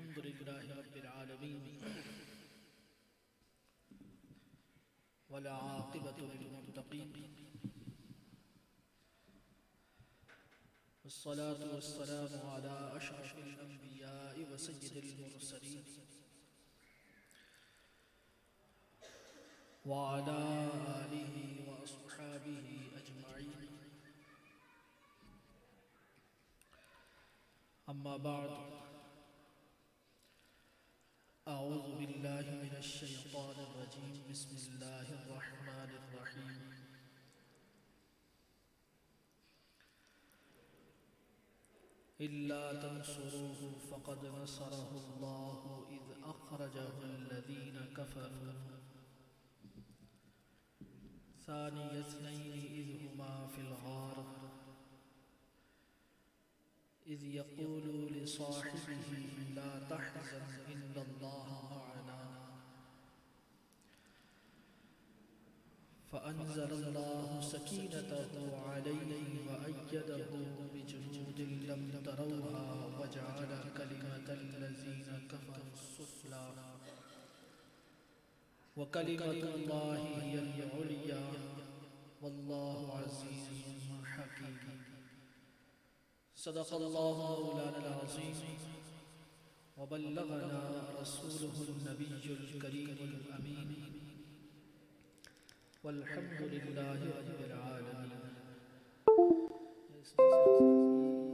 الحمد لله رب العالمين والعاقبة للمتقين والصلاة والسلام على أشرف الأنبياء وسيد المرسلين وعلى آله وأصحابه أجمعين أما بعد أعوذ بالله من الشيطان الرجيم بسم الله الرحمن الرحيم إلا تنصروه فقد نصره الله إذ أخرجه الذين كفروا ثاني اثنين إذ هما في الغار إذ يقول لصاحبه لا تحزن إن الله معنا فأنزل الله سكينته عليه وأيده بجنود لم تروها وجعل كلمة الذين كفروا السفلى وكلمة الله هي العليا والله عزيز حكيم صدق الله مولانا العظيم وبلغنا رسوله النبي الكريم الأمين والحمد لله رب العالمين.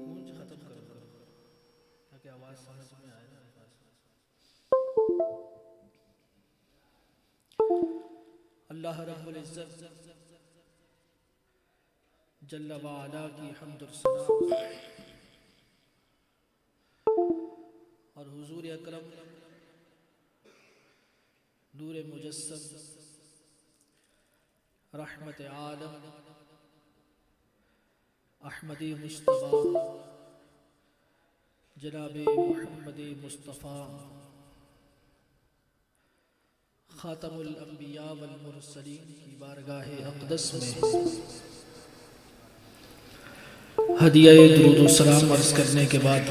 گونج ختم کرو تاکہ آواز سمجھ میں آئے. اللہ رب العزت جل وعلا کی حمد و ثنا اور حضور اکرم نور مجسم رحمت عالم احمدی مصطفیٰ جناب محمد مصطفیٰ خاتم الانبیاء والمرسلین کی بارگاہ اقدس میں ہدیہ درود و سلام عرض کرنے کے بعد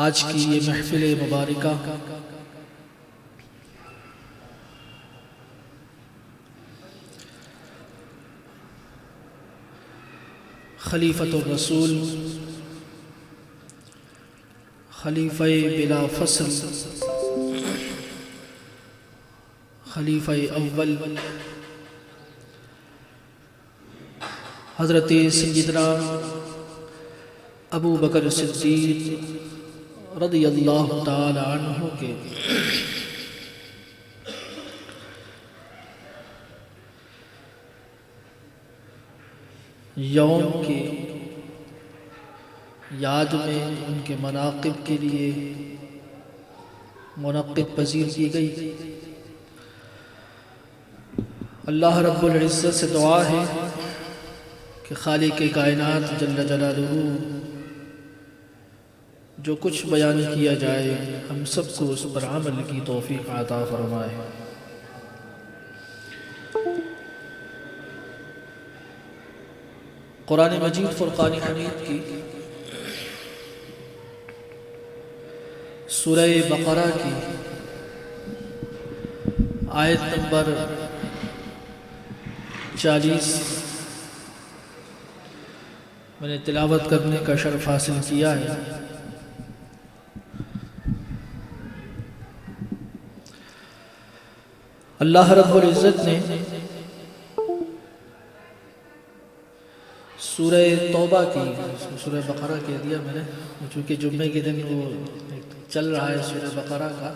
آج کی یہ محفل مبارکہ خلیفۃ الرسول خلیفہ بلا فصل خلیفہ اول حضرت سیدنا ابو بکر صدیق رضی اللہ تعالی عنہ کے یوم کی یاد میں ان کے مناقب کے لیے منعقد پذیر کی گئی. اللہ رب العزت سے دعا ہے کہ خالق کائنات جل جلالہ جو کچھ بیان کیا جائے ہم سب کو اس پر عمل کی توفیق عطا فرمائے. قرآن مجید فرقان حمید کی سورہ بقرہ کی آیت نمبر 40 میں نے تلاوت کرنے کا شرف حاصل کیا ہے. اللہ رب العزت نے سورہ توبہ کی سورہ بقرہ کہہ دیا میں نے چونکہ جمعے کے دن وہ چل رہا ہے سورہ بقرہ کا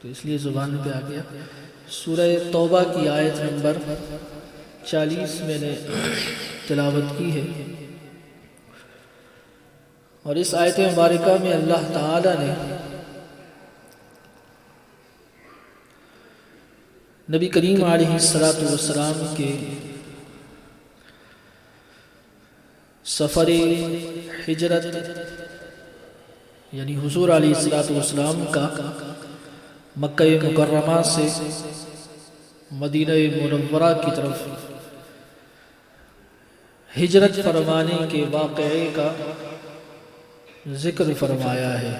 تو اس لیے زبان پہ آ گیا. سورہ توبہ کی آیت نمبر 40 میں نے تلاوت کی ہے اور اس آیت مبارکہ میں اللہ تعالی نے نبی کریم علیہ السلام کے سفر ہجرت یعنی حضور علیہ السلام کا مکہ مکرمہ سے مدینہ منورہ کی طرف ہجرت فرمانے کے واقعے کا ذکر فرمایا ہے۔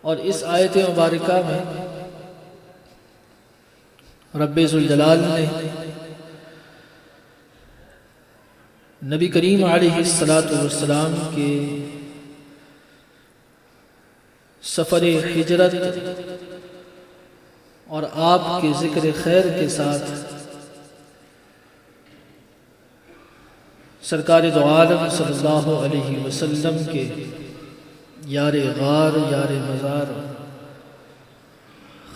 اور اس آیت مبارکہ میں رب ذوالجلال نے نبی کریم علیہ السلام کے سفر ہجرت اور آپ کے ذکر خیر کے ساتھ سرکار دو عالم صلی اللہ علیہ وسلم کے یار غار یار مزار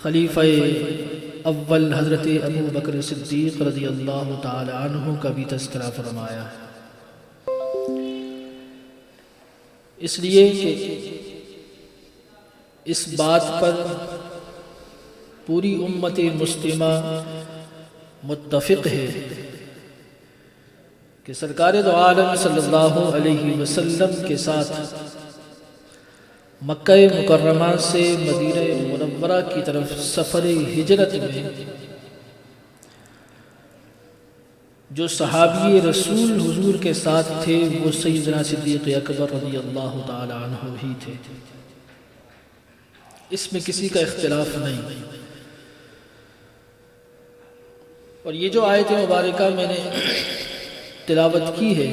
خلیفہ اول حضرت ابو بکر صدیق رضی اللہ تعالی عنہ کا بھی تذکرہ فرمایا ہے۔ اس لیے کہ اس بات پر پوری امت مسلمہ متفق ہے کہ سرکار دو عالم صلی اللہ علیہ وسلم کے ساتھ مکہ مکرمہ سے مدینہ منورہ کی طرف سفر ہجرت میں جو صحابی رسول حضور کے ساتھ تھے وہ سیدنا صدیق اکبر رضی اللہ تعالی عنہ ہی تھے، اس میں کسی کا اختلاف نہیں۔ اور یہ جو آیت مبارکہ میں نے تلاوت کی ہے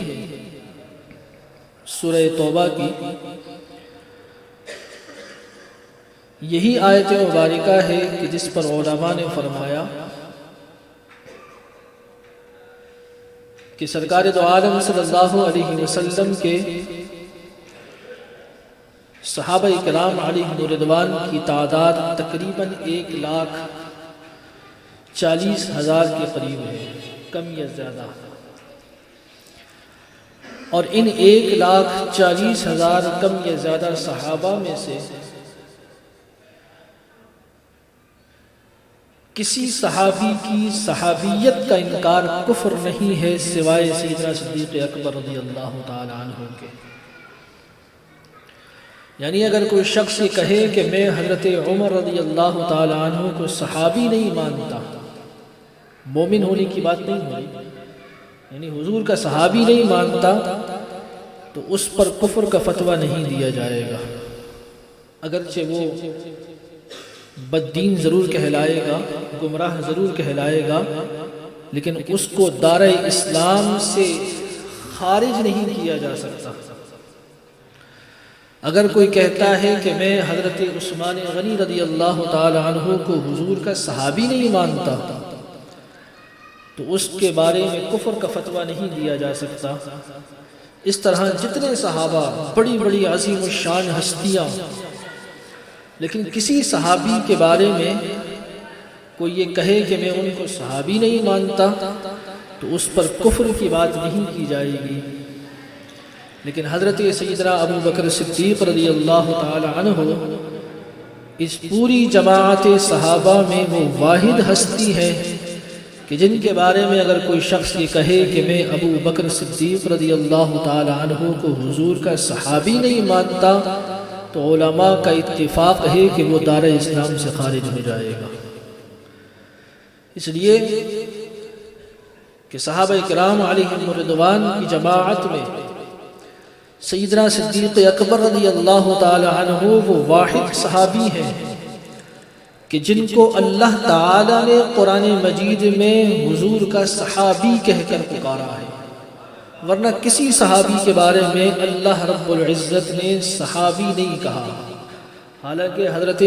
سورہ توبہ کی، یہی آیت مبارکہ ہے کہ جس پر علماء نے فرمایا کہ سرکار دو عالم صلی اللہ علیہ وسلم کے صحابہ کرام علیہم رضوان کی تعداد تقریباً 1,40,000 کے قریب ہے، کم یا زیادہ۔ اور ان 1,40,000 کم یا زیادہ صحابہ میں سے کسی صحابی کی صحابیت کا انکار کفر نہیں ہے سوائے سیدنا صدیق اکبر رضی اللہ تعالی عنہ کے۔ یعنی اگر کوئی شخص یہ کہے کہ میں حضرت عمر رضی اللہ تعالی عنہ کو صحابی نہیں مانتا، مومن ہونے کی بات نہیں ہوئی، یعنی حضور کا صحابی نہیں مانتا، تو اس پر کفر کا فتویٰ نہیں دیا جائے گا، اگرچہ وہ بددین ضرور کہلائے گا، گمراہ ضرور کہلائے گا، لیکن اس کو دار اسلام سے خارج نہیں کیا جا سکتا۔ اگر کوئی کہتا ہے کہ میں حضرت عثمان غنی رضی اللہ تعالی عنہ کو حضور کا صحابی نہیں مانتا، تو اس کے بارے میں کفر کا فتویٰ نہیں دیا جا سکتا۔ اس طرح جتنے صحابہ بڑی بڑی عظیم الشان ہستیاں، لیکن کسی صحابی کے بارے میں کوئی یہ کہے کہ میں ان کو صحابی نہیں مانتا، تو اس پر کفر کی بات نہیں کی جائے گی۔ لیکن حضرت سیدنا ابو بکر صدیق رضی اللہ تعالی عنہ اس پوری جماعت صحابہ میں وہ واحد ہستی ہے کہ جن کے بارے میں اگر کوئی شخص یہ کہے کہ میں ابو بکر صدیق رضی اللہ تعالی عنہ کو حضور کا صحابی نہیں مانتا، تو علماء کا اتفاق ہے کہ وہ دار اسلام سے خارج ہو جائے گا۔ اس لیے کہ صحابہ کرام علیہم رضوان کی جماعت میں سیدنا صدیق اکبر رضی اللہ تعالی عنہ وہ واحد صحابی ہیں کہ جن کو اللہ تعالی نے قرآن مجید میں حضور کا صحابی کہہ کر پکارا ہے، ورنہ کسی صحابی کے بارے میں اللہ رب العزت نے صحابی نہیں کہا۔ حالانکہ حضرت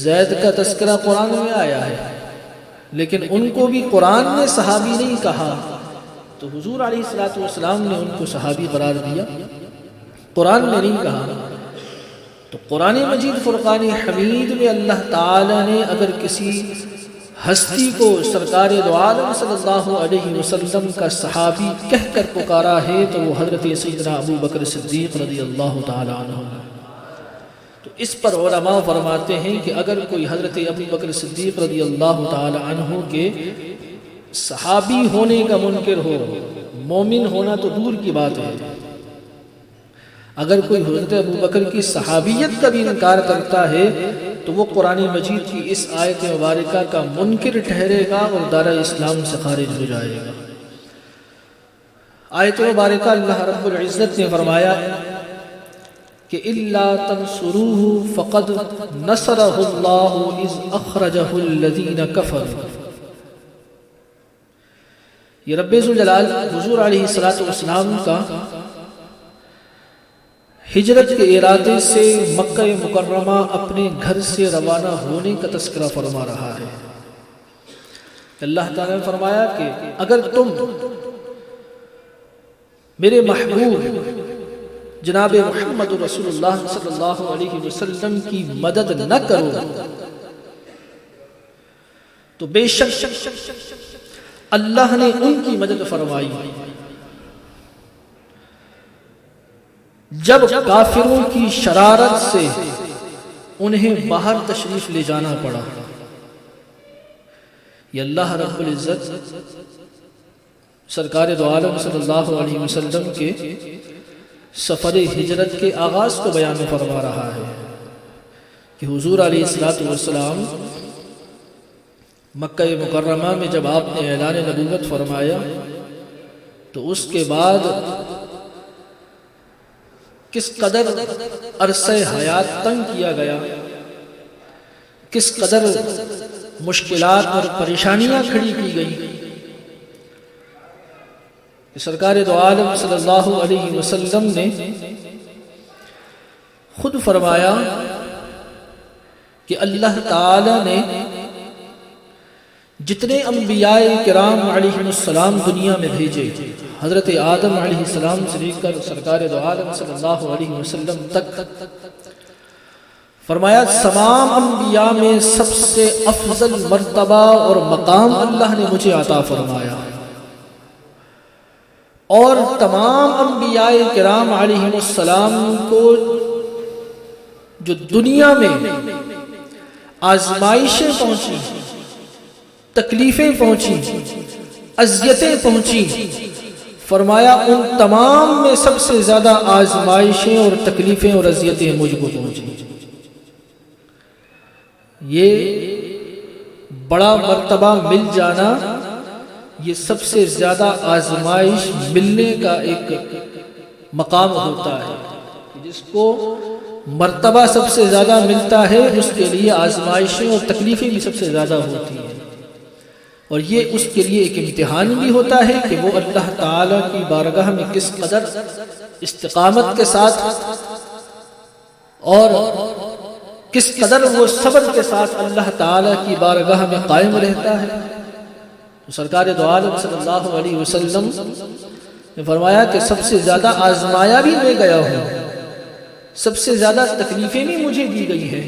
زید کا تذکرہ قرآن میں آیا ہے، لیکن ان کو بھی قرآن نے صحابی نہیں کہا، تو حضور علیہ السلام نے ان کو صحابی قرار دیا، قرآن میں نہیں کہا۔ تو قرآن مجید فرقان حمید میں اللہ تعالی نے اگر کسی ہستی کو سرکار دو عالم صلی اللہ علیہ وسلم کا صحابی کہہ کر پکارا ہے تو وہ حضرت سیدنا ابو بکر صدیق رضی اللہ تعالی عنہ۔ تو اس پر علماء فرماتے ہیں کہ اگر کوئی حضرت ابو بکر صدیق رضی اللہ تعالی عنہ کے صحابی ہونے کا منکر ہو، مومن ہونا تو دور کی بات ہے، اگر کوئی حضرت ابو بکر کی صحابیت کا بھی انکار کرتا ہے تو وہ قرآن مجید کی اس آیت مبارکہ کا منکر ٹھہرے گا اور دار اسلام سے خارج ہو جائے گا۔ آیت مبارکہ اللہ رب العزت نے فرمایا کہ اِلَّا تَنْصُرُوهُ فَقَدْ نَصَرَهُ اللَّهُ إِذْ أَخْرَجَهُ الَّذِينَ كَفَرُوا۔ یہ رب ذوالجلال حضور علیہ السلام کا ہجرت کے ارادے سے مکہ مکرمہ اپنے گھر سے روانہ ہونے کا تذکرہ فرما رہا ہے۔ اللہ تعالیٰ نے فرمایا کہ اگر تم میرے محبوب جناب محمد رسول اللہ صلی اللہ علیہ وسلم کی مدد نہ کرو تو بے شک اللہ نے ان کی مدد فرمائی جب کافروں کی شرارت سے انہیں باہر تشریف لے جانا پڑا۔ یہ اللہ رب العزت سرکار دو عالم صلی اللہ علیہ وسلم کے سفر ہجرت کے آغاز کو بیان فرما رہا ہے کہ حضور علیہ السلام مکہ مکرمہ میں جب آپ نے اعلان نبوت فرمایا تو اس کے بعد کس قدر عرصہ حیات تنگ کیا گیا، کس قدر مشکلات اور پریشانیاں کھڑی کی گئی۔ سرکار دو عالم صلی اللہ علیہ وسلم نے خود فرمایا کہ اللہ تعالی نے جتنے انبیاء کرام علیہ السلام دنیا میں بھیجے، حضرت آدم علیہ السلام سے لے کر سرکار دو عالم صلی اللہ علیہ وسلم تک، فرمایا تمام انبیاء میں سب سے افضل مرتبہ اور مقام اللہ نے مجھے عطا فرمایا، اور تمام انبیاء کرام علیہ السلام کو جو دنیا میں آزمائشیں پہنچی، تکلیفیں پہنچی، اذیتیں پہنچی، فرمایا ان تمام میں سب سے زیادہ آزمائشیں اور تکلیفیں اور اذیتیں مجھ کو پہنچی۔ یہ بڑا مرتبہ مل جانا، یہ سب سے زیادہ آزمائش ملنے کا ایک مقام ہوتا ہے۔ جس کو مرتبہ سب سے زیادہ ملتا ہے اس کے لیے آزمائشیں اور تکلیفیں بھی سب سے زیادہ ہوتی ہیں، اور یہ اس کے لیے ایک امتحان بھی ہوتا ہے کہ وہ اللہ تعالیٰ کی بارگاہ میں کس قدر استقامت کے ساتھ اور کس قدر وہ صبر کے ساتھ اللہ تعالیٰ کی بارگاہ میں قائم رہتا ہے۔ سرکار دو عالم صلی اللہ علیہ وسلم نے فرمایا کہ سب سے زیادہ آزمایا بھی میں گیا ہوں، سب سے زیادہ تکلیفیں بھی مجھے دی گئی ہیں،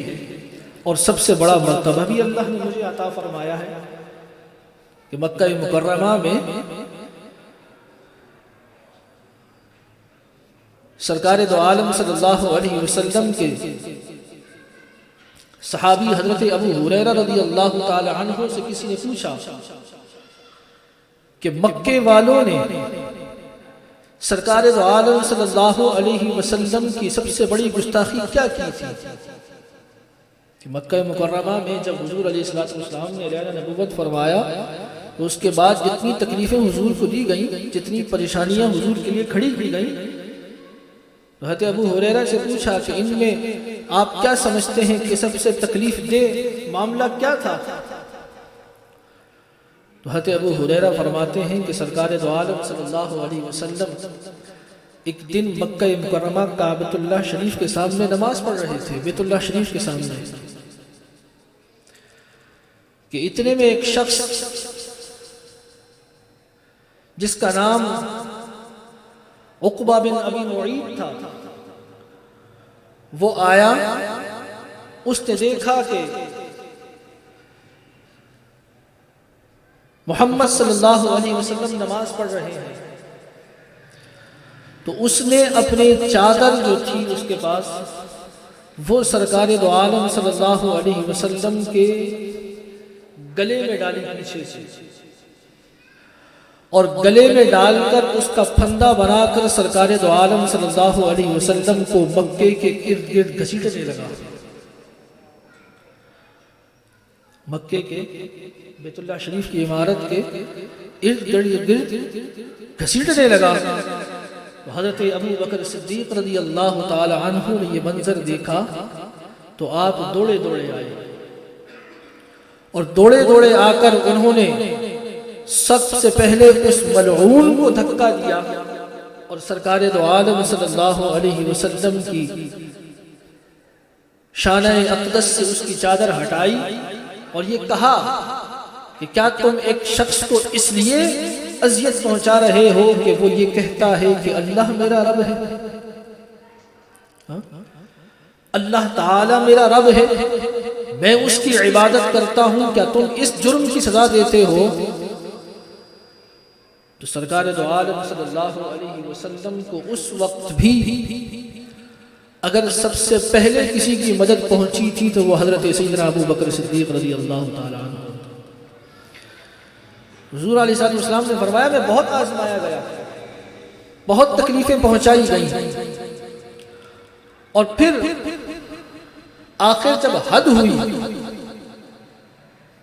اور سب سے بڑا مرتبہ بھی اللہ نے مجھے عطا فرمایا ہے کہ مکہ مکرمہ میں سرکار دو عالم صلی اللہ علیہ وسلم کے صحابی حضرت ابو ہریرہ رضی اللہ تعالی عنہ سے کسی نے پوچھا کہ مکے والوں نے سرکار دو عالم صلی اللہ علیہ وسلم کی سب سے بڑی گستاخی کیا کی تھی؟ کہ مکہ مکرمہ میں جب حضور علیہ السلام نے اعلان نبوت فرمایا تو اس کے بعد جتنی تکلیفیں حضور کو دی گئیں، جتنی پریشانیاں حضور کے لیے کھڑی کی گئیں، حضرت ابو ہریرہ سے پوچھا کہ ان میں آپ کیا سمجھتے ہیں کہ سب سے تکلیف دہ معاملہ کیا تھا؟ تو حضرت ابو ہریرہ فرماتے ہیں کہ سرکار دو عالم صلی اللہ علیہ وسلم ایک دن مکہ مکرمہ کعبۃ اللہ شریف کے سامنے نماز پڑھ رہے تھے، بیت اللہ شریف کے سامنے، کہ اتنے میں ایک شخص جس کا نام عقبہ بن ابی معیط تھا، وہ آیا، اس نے دیکھا کہ محمد صلی اللہ علیہ وسلم نماز پڑھ رہے ہیں، تو اس نے اپنے چادر جو تھی اس کے پاس وہ سرکار دو عالم صلی اللہ علیہ وسلم کے گلے میں ڈالی پیچھے سے، اور گلے میں ڈال کر اس کا پھندا بنا کر سرکار دو عالم صلی اللہ علیہ وسلم کو مکے کے ارد گرد گھسیٹنے لگا۔ مکے کے بیت اللہ شریف کی عمارت کے ارد گرد گھسیٹنے لگا تو حضرت ابو بکر صدیق رضی اللہ تعالی عنہ نے یہ منظر دیکھا تو آپ دوڑے دوڑے آئے اور دوڑے دوڑے آ کر انہوں نے سب سے پہلے اس ملعون کو دھکا دیا اور سرکار دو عالم صلی اللہ علیہ وسلم کی شانہ اقدس سے اس کی چادر ہٹائی اور یہ کہا کہ کیا تم ایک شخص کو اس لیے اذیت پہنچا رہے ہو کہ وہ یہ کہتا ہے کہ اللہ میرا رب ہے؟ اللہ تعالی میرا رب ہے، میں اس کی عبادت کرتا ہوں، کیا تم اس جرم کی سزا دیتے ہو؟ تو سرکار دو عالم صلی اللہ علیہ وسلم کو اس وقت بھی اگر سب سے پہلے کسی کی مدد پہنچی تھی تو وہ حضرت سیدنا ابو بکر صدیق رضی اللہ تعالی عنہ۔ حضور علیہ الصلوۃ والسلام نے فرمایا میں بہت آزمایا گیا، بہت تکلیفیں پہنچائی گئیں، اور پھر آخر جب حد ہوئی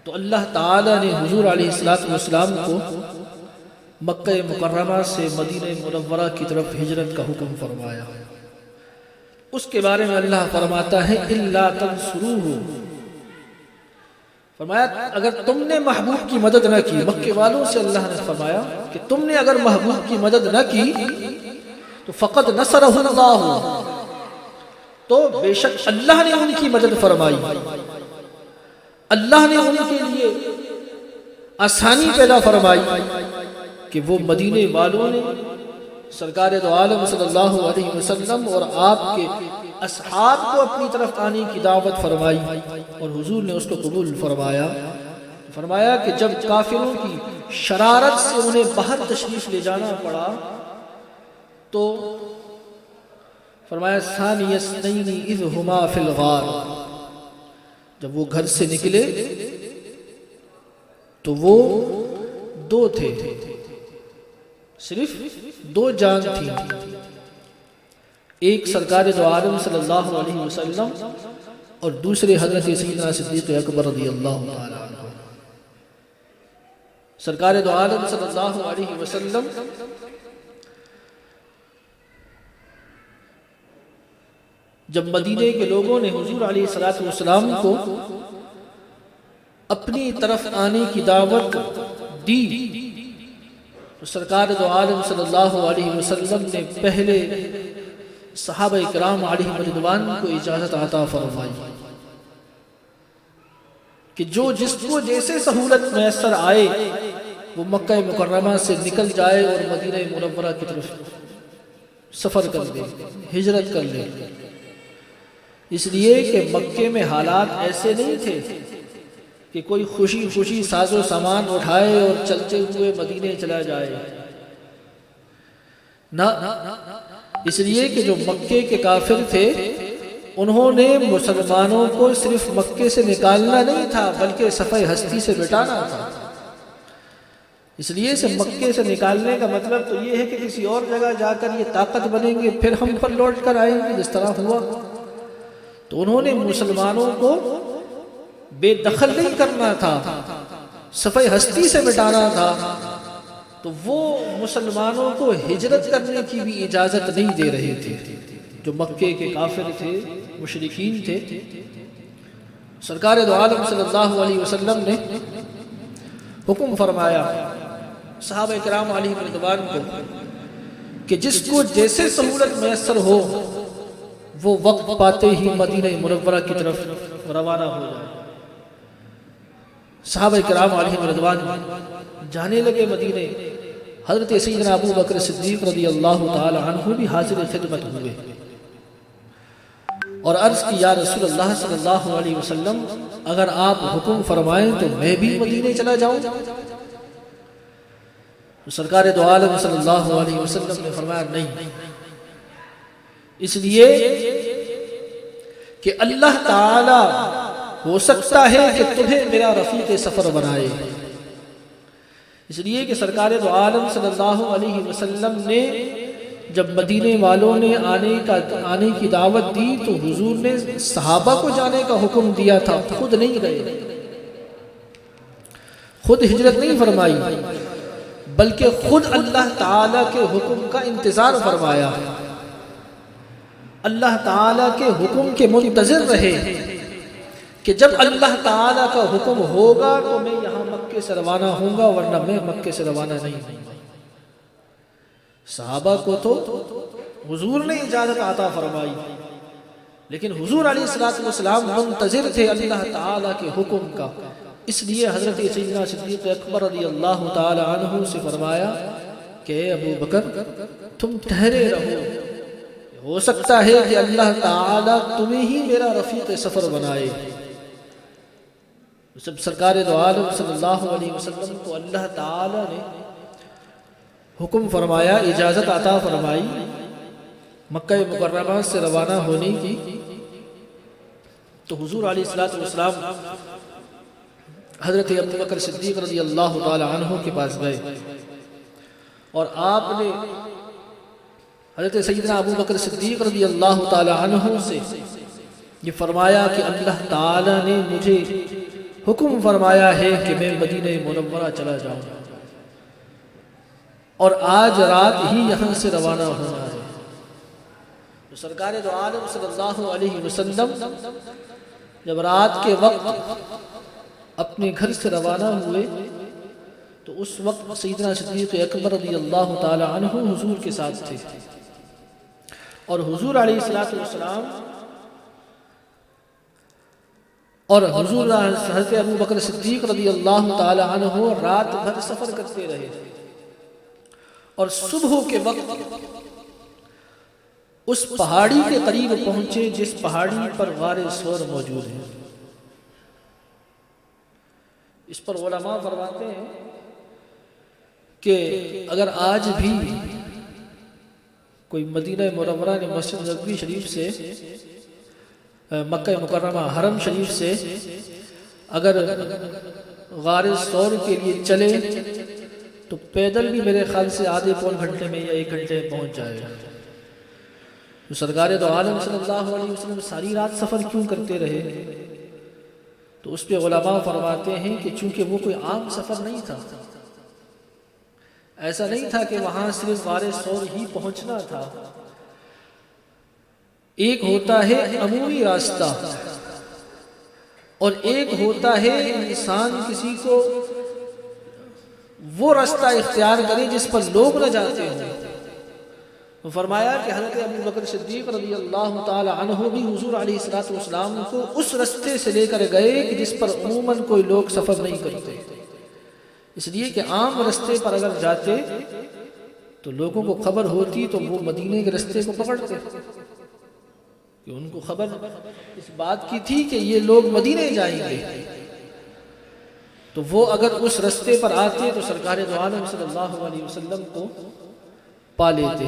تو اللہ تعالی نے حضور علیہ الصلوۃ والسلام کو مکہ مکرمہ سے مدینہ منورہ کی طرف ہجرت کا حکم فرمایا۔ اس کے بارے میں اللہ فرماتا ہے الا تنصروہ، فرمایا اگر تم نے محبوب کی مدد نہ کی، مکے والوں سے اللہ نے فرمایا کہ تم نے اگر محبوب کی مدد نہ کی تو فقد نصرہ اللہ، تو بے شک اللہ نے ان کی مدد فرمائی، اللہ نے ان کے لیے آسانی پیدا فرمائی کہ وہ مدینے والوں نے سرکار دو عالم صلی اللہ علیہ وسلم اور آپ کے اصحاب کو اپنی طرف آنے کی دعوت فرمائی، اور حضور نے اس کو قبول فرمایا۔ فرمایا کہ جب کافروں کی شرارت سے انہیں باہر تشریف لے جانا پڑا تو فرمایا ثانی اثنین اذ ہما فی الغار، جب وہ گھر سے نکلے تو وہ دو تھے، صرف دو جان تھی، ایک سرکار دو عالم صلی اللہ علیہ وسلم اور دوسرے حضرت سیدنا صدیق اکبر رضی اللہ تعالی عنہ۔ سرکار دو عالم صلی اللہ علیہ وسلم جب مدینے کے لوگوں نے حضور علیہ الصلوۃ والسلام کو اپنی طرف آنے کی دعوت دی تو سرکار دو عالم صلی اللہ علیہ وسلم نے پہلے صحابہ کرام علیہم رضوان کو اجازت عطا فرمائی کہ جو جس کو جیسے سہولت میسر آئے وہ مکہ مکرمہ سے نکل جائے اور مدینہ منورہ کی طرف سفر کر لے، ہجرت کر لے، اس لیے کہ مکے میں حالات ایسے نہیں تھے کہ کوئی خوشی خوشی ساز و سامان اٹھائے اور چلتے ہوئے مدینے چلا جائے، نہ، اس لیے کہ جو مکے کے کافر تھے انہوں نے مسلمانوں کو صرف مکے سے نکالنا نہیں تھا بلکہ صفحہ ہستی سے مٹانا تھا۔ اس لیے سے مکے سے نکالنے کا مطلب تو یہ ہے کہ کسی اور جگہ جا کر یہ طاقت بنیں گے پھر ہم پر لوٹ کر آئیں گے، جس طرح ہوا۔ تو انہوں نے مسلمانوں کو بے دخل نہیں کرنا تھا، صفحہ ہستی سے مٹانا تھا، تو وہ مسلمانوں کو ہجرت کرنے کی بھی اجازت نہیں دے رہے تھے۔ جو مکے کے کافر تھے، مشرکین تھے، سرکار دو عالم صلی اللہ علیہ وسلم نے حکم فرمایا صحابہ کرام علیہ رضوان کو کہ جس کو جیسے سہولت میسر ہو وہ وقت پاتے ہی مدینہ منورہ کی طرف روانہ ہو جائے۔ صحابہ کرام علیہ رضوان جانے لگے مدینے، حضرت سیدنا ابو بکر صدیق رضی اللہ تعالی عنہ بھی حاضر خدمت ہوئے اور عرض کی یا رسول اللہ صلی اللہ علیہ وسلم اگر آپ حکم فرمائیں تو میں بھی مدینے چلا جاؤں؟ تو سرکار دو عالم صلی اللہ علیہ وسلم نے فرمایا نہیں، اس لیے کہ اللہ تعالی ہو سکتا ہے کہ تمہیں میرا رفیق سفر بنائے، اس لیے کہ سرکار دو عالم صلی اللہ علیہ وسلم نے جب مدینے والوں نے آنے کی دعوت دی تو حضور نے صحابہ کو جانے کا حکم دیا تھا، خود نہیں گئے۔ خود ہجرت نہیں فرمائی بلکہ خود اللہ تعالیٰ کے حکم کا انتظار فرمایا، اللہ تعالیٰ کے حکم کے منتظر رہے کہ جب اللہ تعالیٰ کا حکم ہوگا تو میں یہاں مکے سے روانہ ہوں گا، ورنہ میں مکے سے روانہ نہیں ہوں گا۔ صحابہ کو تو حضور نے اجازت عطا فرمائی، لیکن حضور علیہ السلام منتظر تھے اللہ تعالیٰ کے حکم کا، اس لیے حضرت سیدنا صدیق اکبر رضی اللہ تعالی عنہ سے فرمایا کہ اے ابو بکر تم ٹھہرے رہو، ہو سکتا ہے کہ اللہ تعالیٰ تمہیں ہی میرا رفیق سفر بنائے۔ جب سرکار دو عالم صلی اللہ علیہ وسلم کو اللہ تعالیٰ نے حکم فرمایا، اجازت عطا فرمائی مکہ مکرمہ سے روانہ ہونے کی، تو حضور علیہ السلام حضرت ابو بکر صدیق رضی اللہ تعالی عنہ کے پاس گئے اور آپ نے حضرت سیدنا ابو بکر صدیق رضی اللہ تعالی عنہ سے یہ فرمایا کہ اللہ تعالی نے مجھے حکم فرمایا ہے کہ میں مدینہ منورہ چلا جاؤں اور آج رات ہی یہاں سے روانہ ہونا ہے۔ تو سرکار دو عالم صلی اللہ علیہ وسلم جب رات کے وقت اپنے گھر سے روانہ ہوئے تو اس وقت سیدنا صدیق اکبر رضی اللہ تعالی عنہ حضور کے ساتھ تھے، اور حضور علیہ السلام اور حضور حضرت ابو بکر صدیق رضی اللہ تعالی عنہ رات بھر سفر کرتے رہے، اور صبح کے وقت اس پہاڑی کے قریب پہنچے جس پہاڑی پر غار ثور موجود ہے۔ اس پر علماء فرماتے ہیں کہ اگر آج بھی کوئی مدینہ منورہ نے مسجد نبوی شریف سے مکہ مکرمہ حرم شریف سے اگر غار ثور کے لیے چلے تو پیدل بھی میرے خیال سے آدھے پون گھنٹے میں یا 1 گھنٹے میں پہنچ جائے گا۔ تو سرکار دو عالم صلی اللہ علیہ وسلم ساری رات سفر کیوں کرتے رہے؟ تو اس پہ علماء فرماتے ہیں کہ چونکہ وہ کوئی عام سفر نہیں تھا، ایسا نہیں تھا کہ وہاں صرف غار ثور ہی پہنچنا تھا، ایک ہوتا ہے عمومی راستہ اور ایک ہوتا ہے انسان کسی کو وہ راستہ اختیار کرے جس پر لوگ نہ جاتے ہوں۔ تو فرمایا کہ حضرت ابو بکر صدیق رضی اللہ تعالی عنہ بھی حضور علیہ السلام کو اس راستے سے لے کر گئے کہ جس پر عموماً کوئی لوگ سفر نہیں کرتے، اس لیے کہ عام راستے پر اگر جاتے تو لوگوں کو خبر ہوتی تو وہ مدینے کے راستے کو پکڑتے، کہ ان کو خبر اس بات کی تھی کہ یہ لوگ مدینے جائیں گے، تو وہ اگر اس راستے پر آتے تو سرکار دو عالم صلی اللہ علیہ وسلم کو پا لیتے،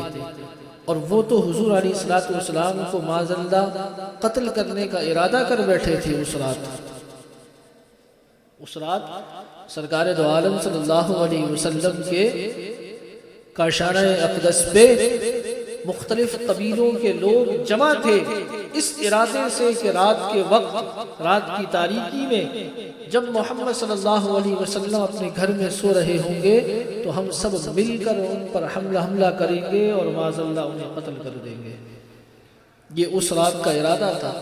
اور وہ تو حضور علیہ السلام کو معاذ اللہ قتل کرنے کا ارادہ کر بیٹھے تھے۔ اس رات سرکار دو عالم صلی اللہ علیہ وسلم کے کاشانہ اقدس پہ مختلف قبیلوں کے لوگ جمع تھے اس ارادے سے کہ رات کے وقت، رات کی تاریکی میں جب محمد صلی اللہ علیہ وسلم اپنے گھر میں سو رہے ہوں گے تو ہم سب مل کر ان پر حملہ کریں گے اور معاذ اللہ انہیں قتل کر دیں گے۔ یہ اس رات کا ارادہ تھا،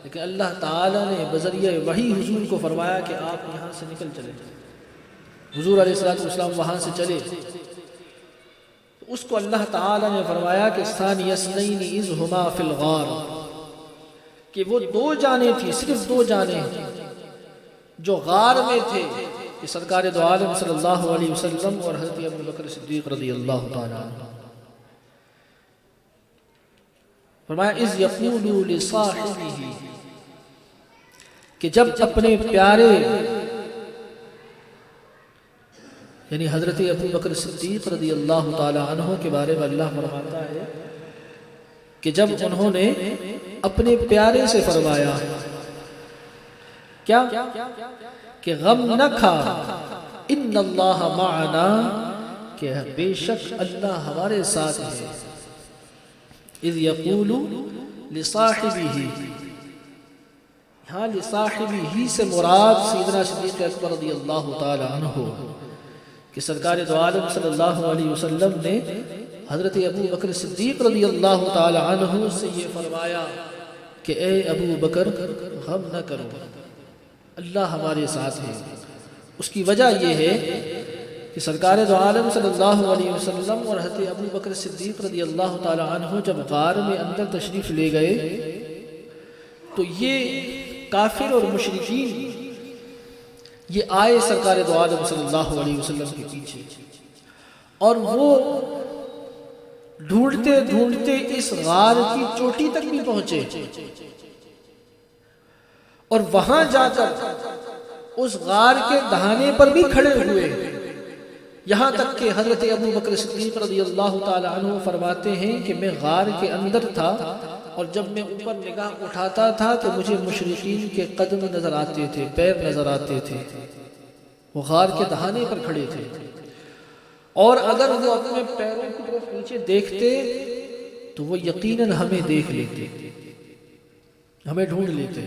لیکن اللہ تعالیٰ نے بذریعہ وحی حضور کو فرمایا کہ آپ یہاں سے نکل چلے۔ حضور علیہ السلام وہاں سے چلے، اس کو اللہ تعالیٰ نے فرمایا کہ ثانی اثنین اذ ہما فی الغار، کہ وہ 2 جانیں تھی، صرف 2 جانیں جو غار میں تھے، کہ سرکار دو عالم صلی اللہ علیہ وسلم اور حضرت ابو بکر صدیق رضی اللہ تعالی عنہ۔ فرمایا اذ یقول لصاحبہ، کہ جب اپنے پیارے یعنی حضرت ابو بکر صدیق رضی اللہ تعالی عنہ کے بارے میں اللہ فرماتا ہے کہ جب انہوں نے اپنے پیارے سے فرمایا کیا کہ غم نہ کھا، ان اللہ معنا، کہ بے شک اللہ ہمارے ساتھ ہے۔ اذ یقول لصاحبہ، یہاں لصاحبی ہی سے مراد سیدنا صدیق اکبر رضی اللہ تعالی عنہ کہ سرکار دو عالم صلی اللہ علیہ وسلم نے حضرت ابو بکر صدیق رضی اللہ تعالی عنہ سے یہ فرمایا کہ اے ابو بکر غم نہ کرو، اللہ ہمارے ساتھ ہے۔ اس کی وجہ یہ ہے کہ سرکار دو عالم صلی اللہ علیہ وسلم اور حضرت ابو بکر صدیق رضی اللہ تعالی عنہ جب غار میں اندر تشریف لے گئے تو یہ کافر اور مشرکین یہ آئے سرکار دو عالم صلی اللہ علیہ وسلم کے پیچھے، اور وہ ڈھونڈتے ڈھونڈتے اس غار کی چوٹی تک بھی پہنچے، اور وہاں جا کر اس غار کے دہانے پر بھی کھڑے ہوئے، یہاں تک کہ حضرت ابو بکر صدیق رضی اللہ تعالی عنہ فرماتے ہیں کہ میں غار کے اندر تھا، اور جب میں اوپر نگاہ اٹھاتا تھا تو مجھے مشرکین کے قدم نظر آتے تھے، پیر نظر آتے تھے، وہ غار کے دہانے پر کھڑے تھے، اور اگر وہ اپنے پیروں کی طرف نیچے دیکھتے تو وہ یقیناً ہمیں دیکھ لیتے، ہمیں ڈھونڈ لیتے۔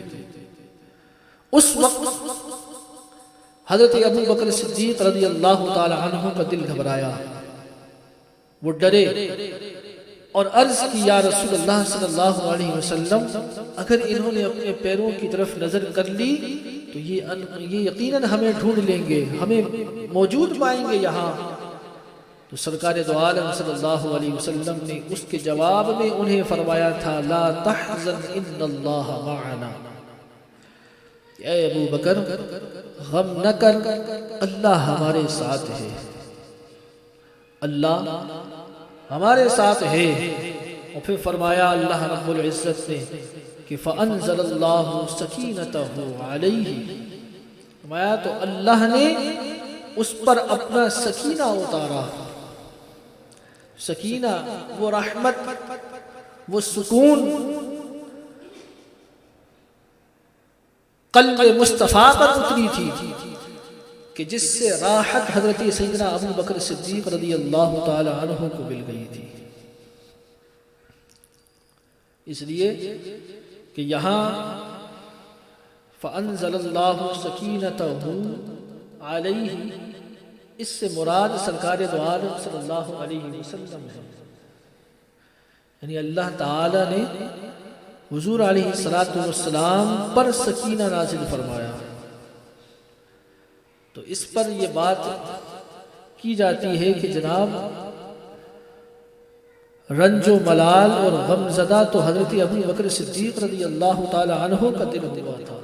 اس وقت حضرت ابو بکر صدیق رضی اللہ تعالی عنہ کا دل گھبرایا، وہ ڈرے اور عرض کی یا رسول اللہ صلی اللہ علیہ وسلم اگر انہوں نے اپنے پیروں کی طرف نظر کر لی تو یہ یقیناً ہمیں ڈھونڈ لیں گے، ہمیں موجود پائیں گے یہاں۔ تو سرکار دو عالم صلی اللہ علیہ وسلم نے اس کے جواب میں انہیں فرمایا تھا لا تحزن ان اللہ معنا، اے ابو بکر غم نہ کر، اللہ ہمارے ساتھ ہے، اللہ ہمارے ساتھ ہے۔ اور پھر فرمایا اللہ رب العزت نے کہ فَأَنزَلَ اللَّهُ سَكِينَتَهُ عَلَيْهِ، فرمایا تو اللہ نے اس پر اپنا سکینہ اتارا۔ سکینہ وہ رحمت، وہ سکون قلب مصطفیٰ پر اتری تھی کہ جس سے راحت حضرت سیدنا ابو بکر صدیق رضی اللہ تعالی عنہ کو مل گئی تھی۔ اس لیے کہ یہاں فَأَنزَلَ اللَّهُ سَكِينَتَهُ عَلَيْهِ، اس سے مراد سرکار دو عالم صلی اللہ علیہ وسلم ہے، یعنی اللہ تعالی نے حضور علیہ السلام پر سکینہ نازل فرمایا۔ تو اس پر یہ بات کی جاتی ہے کہ جناب رنج و ملال اور غم زدہ تو حضرت ابو بکر صدیق رضی اللہ تعالی عنہ کا دل ہوا تھا،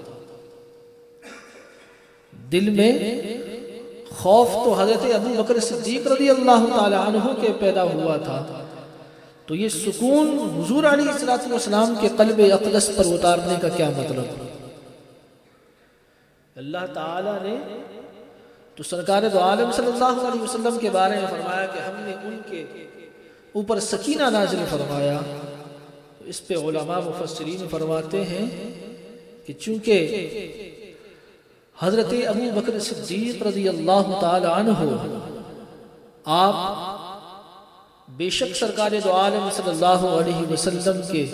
دل میں خوف تو حضرت ابو بکر صدیق رضی اللہ تعالی عنہ کے پیدا ہوا تھا، تو یہ سکون حضور علیہ السلام کے قلب اقدس پر اتارنے کا کیا مطلب؟ اللہ تعالی نے تو سرکار دو عالم صلی اللہ علیہ وسلم کے بارے میں فرمایا کہ ہم نے ان کے اوپر سکینہ نازل فرمایا۔ اس پہ علماء مفسرین فرماتے ہیں کہ چونکہ حضرت ابو بکر صدیق رضی اللہ تعالی عنہ آپ بے شک سرکار دو عالم صلی اللہ علیہ وسلم کے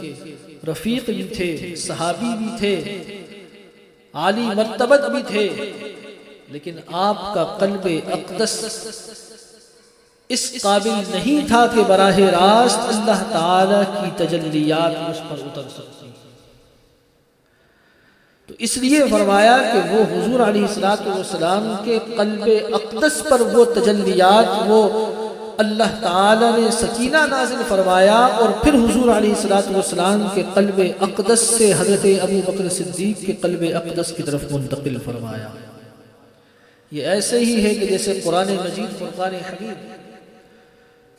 رفیق بھی تھے، صحابی بھی تھے، عالی مرتبت بھی تھے، لیکن آپ کا قلب اقدس اس قابل نہیں تھا کہ براہ راست اللہ تعالی کی تجلیات اس پر اتر سکتی، تو اس لیے فرمایا کہ وہ حضور علیہ السلام کے قلب اقدس پر وہ تجلیات وہ اللہ تعالی نے سکینہ نازل فرمایا، اور پھر حضور علیہ السلام کے قلب اقدس سے حضرت ابو بکر صدیق کے قلب اقدس کی طرف منتقل فرمایا۔ یہ ایسے ہی ہے کہ جیسے قرآن مجید فرقان حمید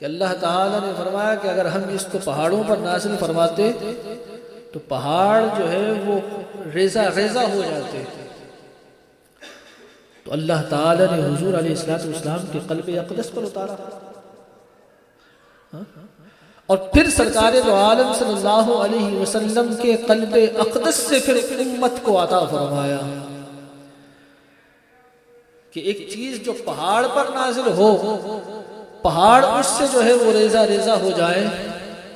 کہ اللہ تعالی نے فرمایا کہ اگر ہم اس کو پہاڑوں پر نازل فرماتے تو پہاڑ جو ہے وہ ریزہ ریزہ ہو جاتے، تو اللہ تعالی نے حضور علیہ السلام کے قلب اقدس پر اتارا، اور پھر سرکار دو عالم صلی اللہ علیہ وسلم کے قلب اقدس سے پھر امت کو عطا فرمایا کہ ایک چیز جو پہاڑ پر نازل ہو، پہاڑ اس سے جو ہے وہ ریزہ ریزہ ہو جائے،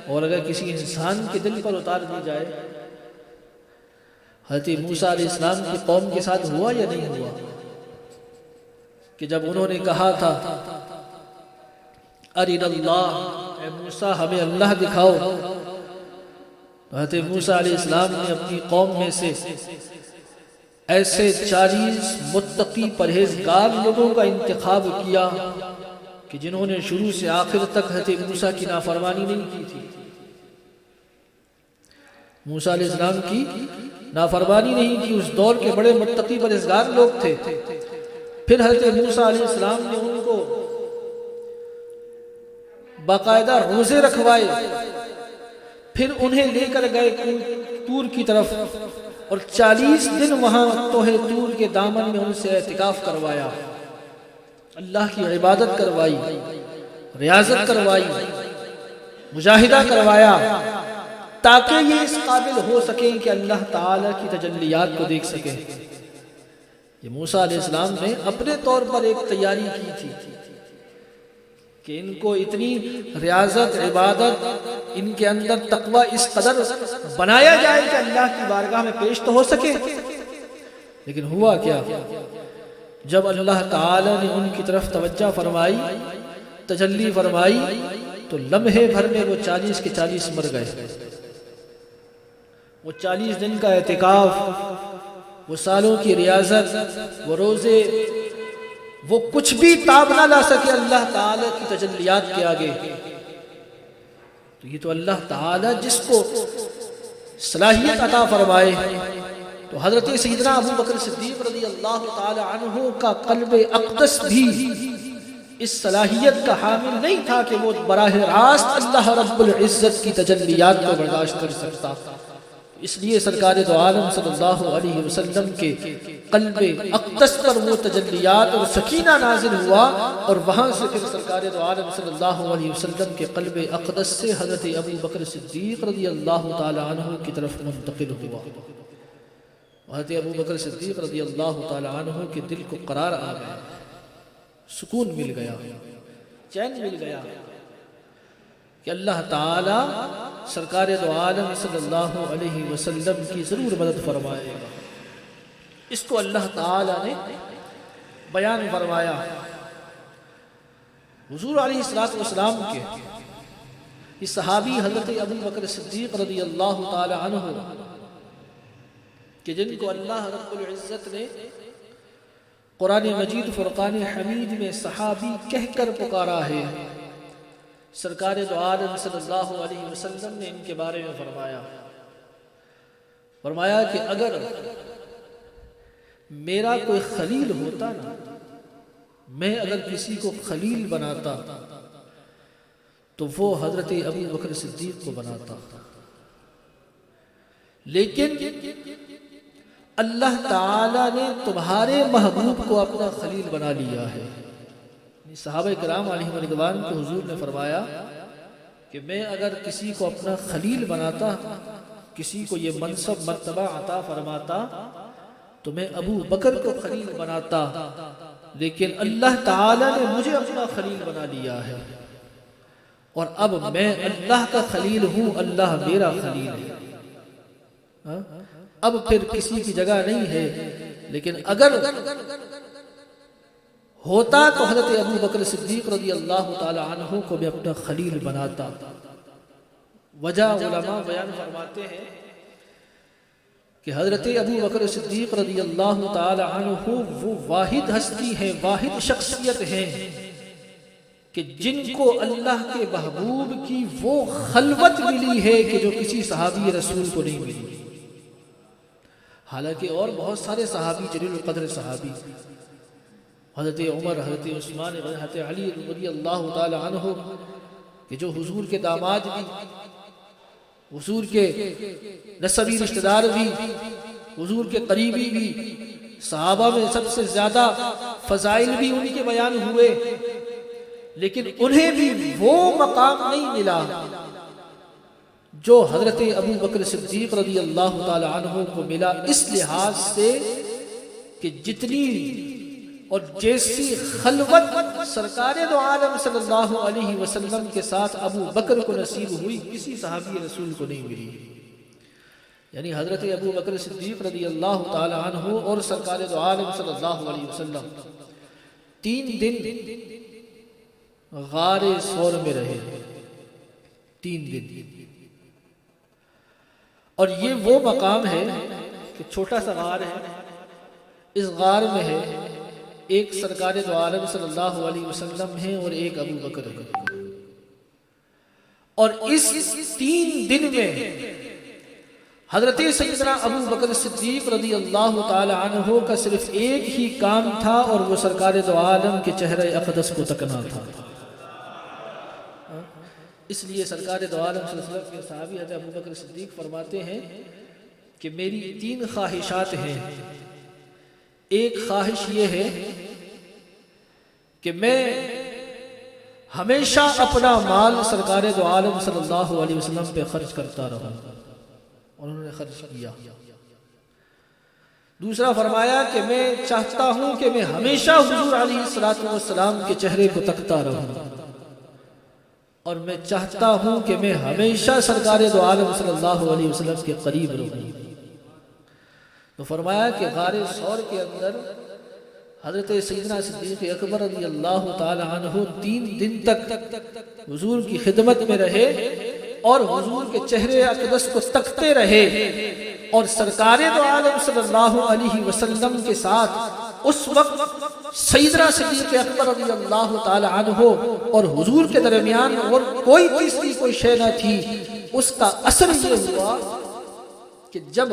اور اگر کسی انسان کے دل پر اتار دی جائے، حضرت موسیٰ علیہ السلام کی قوم کے ساتھ ہوا یا نہیں ہوا کہ جب انہوں نے کہا تھا ارنا اللہ، اے موسیٰ ہمیں اللہ دکھاؤ، تو حضرت موسیٰ علیہ السلام نے اپنی قوم میں سے ایسے 40 متقی پرہیزگار لوگوں کا انتخاب کیا کہ جنہوں نے شروع سے آخر تک حضرت موسیٰ کی نافرمانی نہیں کی تھی، موسیٰ علیہ السلام کی نافرمانی نہیں کی، اس دور کے بڑے متقی پرہیزگار لوگ تھے۔ پھر حضرت موسیٰ علیہ السلام نے ان کو باقاعدہ روزے رکھوائے، پھر انہیں لے کر گئے طور کی طرف اور 40 دن وہاں توہ طور کے دامن میں ان سے اعتکاف کروایا، اللہ کی عبادت کروائی، ریاضت کروائی، مجاہدہ کروایا، تاکہ یہ اس قابل ہو سکیں کہ اللہ تعالیٰ کی تجلیات کو دیکھ سکیں۔ یہ موسیٰ علیہ السلام نے اپنے طور پر ایک تیاری کی تھی کہ ان کو اتنی ریاضت، عبادت، ان کے اندر تقوی اس قدر بنایا جائے کہ اللہ کی بارگاہ میں پیش تو ہو سکے۔ لیکن ہوا کیا؟ جب اللہ تعالی نے ان کی طرف توجہ فرمائی، تجلی فرمائی، تو لمحے بھر میں وہ 40 کے 40 مر گئے۔ وہ 40 دن کا اعتکاف، وہ سالوں کی ریاضت، وہ روزے، وہ کچھ بھی تاب نہ لا سکے اللہ تعالیٰ کی تجلیات کے آگے۔ تو یہ تو اللہ تعالیٰ جس کو صلاحیت عطا فرمائے، تو حضرت سیدنا ابو بکر صدیق رضی اللہ تعالی عنہ کا قلب اقدس بھی اس صلاحیت کا حامل نہیں تھا کہ وہ براہ راست اللہ رب العزت کی تجلیات کو برداشت کر سکتا۔ اس لیے سرکار دو عالم صلی اللہ علیہ وسلم کے قلب اقدس پر وہ تجلیات اور سکینہ نازل ہوا، اور وہاں سے پھر سرکار دو عالم صلی اللہ علیہ وسلم کے قلب اقدس سے حضرت ابو بکر صدیق رضی اللہ تعالی عنہ کی طرف منتقل ہوا۔ حضرت ابو بکر صدیق رضی اللہ تعالی عنہ کے دل کو قرار آ گیا، سکون مل گیا، چین مل گیا کہ اللہ تعالی سرکار دو عالم صلی اللہ علیہ وسلم کی ضرور مدد فرمائے گا۔ اس کو اللہ تعالی نے بیان فرمایا۔ حضور علیہ السلام کے یہ صحابی حضرت ابو بکر صدیق رضی اللہ تعالی عنہ کہ جن کو اللہ رب العزت نے قرآن مجید فرقان حمید میں صحابی کہہ کر پکارا ہے، سرکار دو عالم صلی اللہ علیہ وسلم نے ان کے بارے میں فرمایا کہ اگر میرا کوئی خلیل ہوتا نا، میں اگر کسی کو خلیل بناتا تو وہ حضرت ابو بکر صدیق کو بناتا، لیکن اللہ تعالی نے تمہارے محبوب کو اپنا خلیل بنا لیا ہے۔ صحابہ کرام علیہم رضوان کو حضور نے فرمایا کہ میں اگر کسی کو اپنا خلیل بناتا، کسی کو یہ منصب مرتبہ عطا فرماتا، تو میں ابو بکر کو خلیل بناتا، لیکن اللہ تعالی نے مجھے اپنا خلیل بنا لیا ہے، اور اب میں اللہ کا خلیل ہوں، اللہ میرا خلیل ہے۔ اب پھر کسی کی جگہ نہیں ہے، لیکن اگر ہوتا تو حضرت ابو بکر صدیق رضی اللہ تعالی عنہ کو میں اپنا خلیل بناتا۔ وجہ علماء بیان فرماتے ہیں کہ حضرت ابو بکر صدیق رضی اللہ تعالی عنہ وہ واحد ہستی ہے، واحد شخصیت ہے کہ جن کو اللہ کے محبوب کی وہ خلوت ملی ہے کہ جو کسی صحابی رسول کو نہیں ملی۔ حالانکہ اور بہت سارے صحابی جلیل القدر صحابی، حضرت عمر، حضرت عثمان، حضرت علی رضی اللہ تعالی عنہ کہ جو حضور کے داماد بھی، حضور کے نسبی رشتہ دار بھی، حضور کے قریبی بھی، صحابہ میں سب سے زیادہ فضائل بھی ان کے بیان ہوئے، لیکن انہیں بھی وہ مقام نہیں ملا جو حضرت ابو بکر صدیق رضی اللہ تعالی عنہ کو ملا، اس لحاظ سے کہ جتنی اور جیسی خلوت سرکار دو عالم صلی اللہ علیہ وسلم کے ساتھ ابو بکر کو نصیب ہوئی، کسی صحابی رسول کو نہیں ملی۔ یعنی حضرت ابو بکر صدیق رضی اللہ تعالی عنہ اور سرکار دو عالم صلی اللہ علیہ وسلم 3 دن غار ثور میں رہے، 3 دن۔ اور یہ وہ مقام ہے کہ چھوٹا سا غار ہے، اس غار میں ہے ایک سرکار دو عالم صلی اللہ علیہ وسلم ہے اور ایک ابو بکر ہے، اور اس 3 دن میں حضرت سیدنا ابو بکر صدیق رضی اللہ تعالی عنہ کا صرف ایک ہی کام تھا، اور وہ سرکار دو عالم کے چہرے اقدس کو تکنا تھا۔ اس لیے سرکار دو عالم صلی اللہ علیہ وسلم کے صحابی حضرت ابو بکر صدیق فرماتے ہیں کہ میری 3 خواہشات ہیں۔ ایک خواہش یہ ہے کہ میں ہمیشہ اپنا مال سرکار دو عالم صلی اللہ علیہ وسلم پہ خرچ کرتا رہوں، اور انہوں نے خرچ کیا۔ دوسرا فرمایا کہ میں چاہتا ہوں کہ میں ہمیشہ حضور علیہ السلام کے چہرے کو تکتا رہوں، اور میں چاہتا ہوں کہ میں ہمیشہ سرکار دو عالم صلی اللہ علیہ وسلم کے قریب رہوں۔ تو فرمایا کہ غار ثور کے اندر حضرت سیدنا صدیق اکبر رضی اللہ تعالی عنہ 3 دن تک حضور کی خدمت میں رہے، اور حضور کے چہرے اقدس کو تکتے رہے، اور سرکار دو عالم صلی اللہ علیہ وسلم کے ساتھ اس وقت سیدنا صدیق اکبر رضی اللہ تعالی عنہ اور حضور کے درمیان اور کوئی تیسری کوئی شے نہ تھی۔ اس کا اثر یہ ہوا کہ جب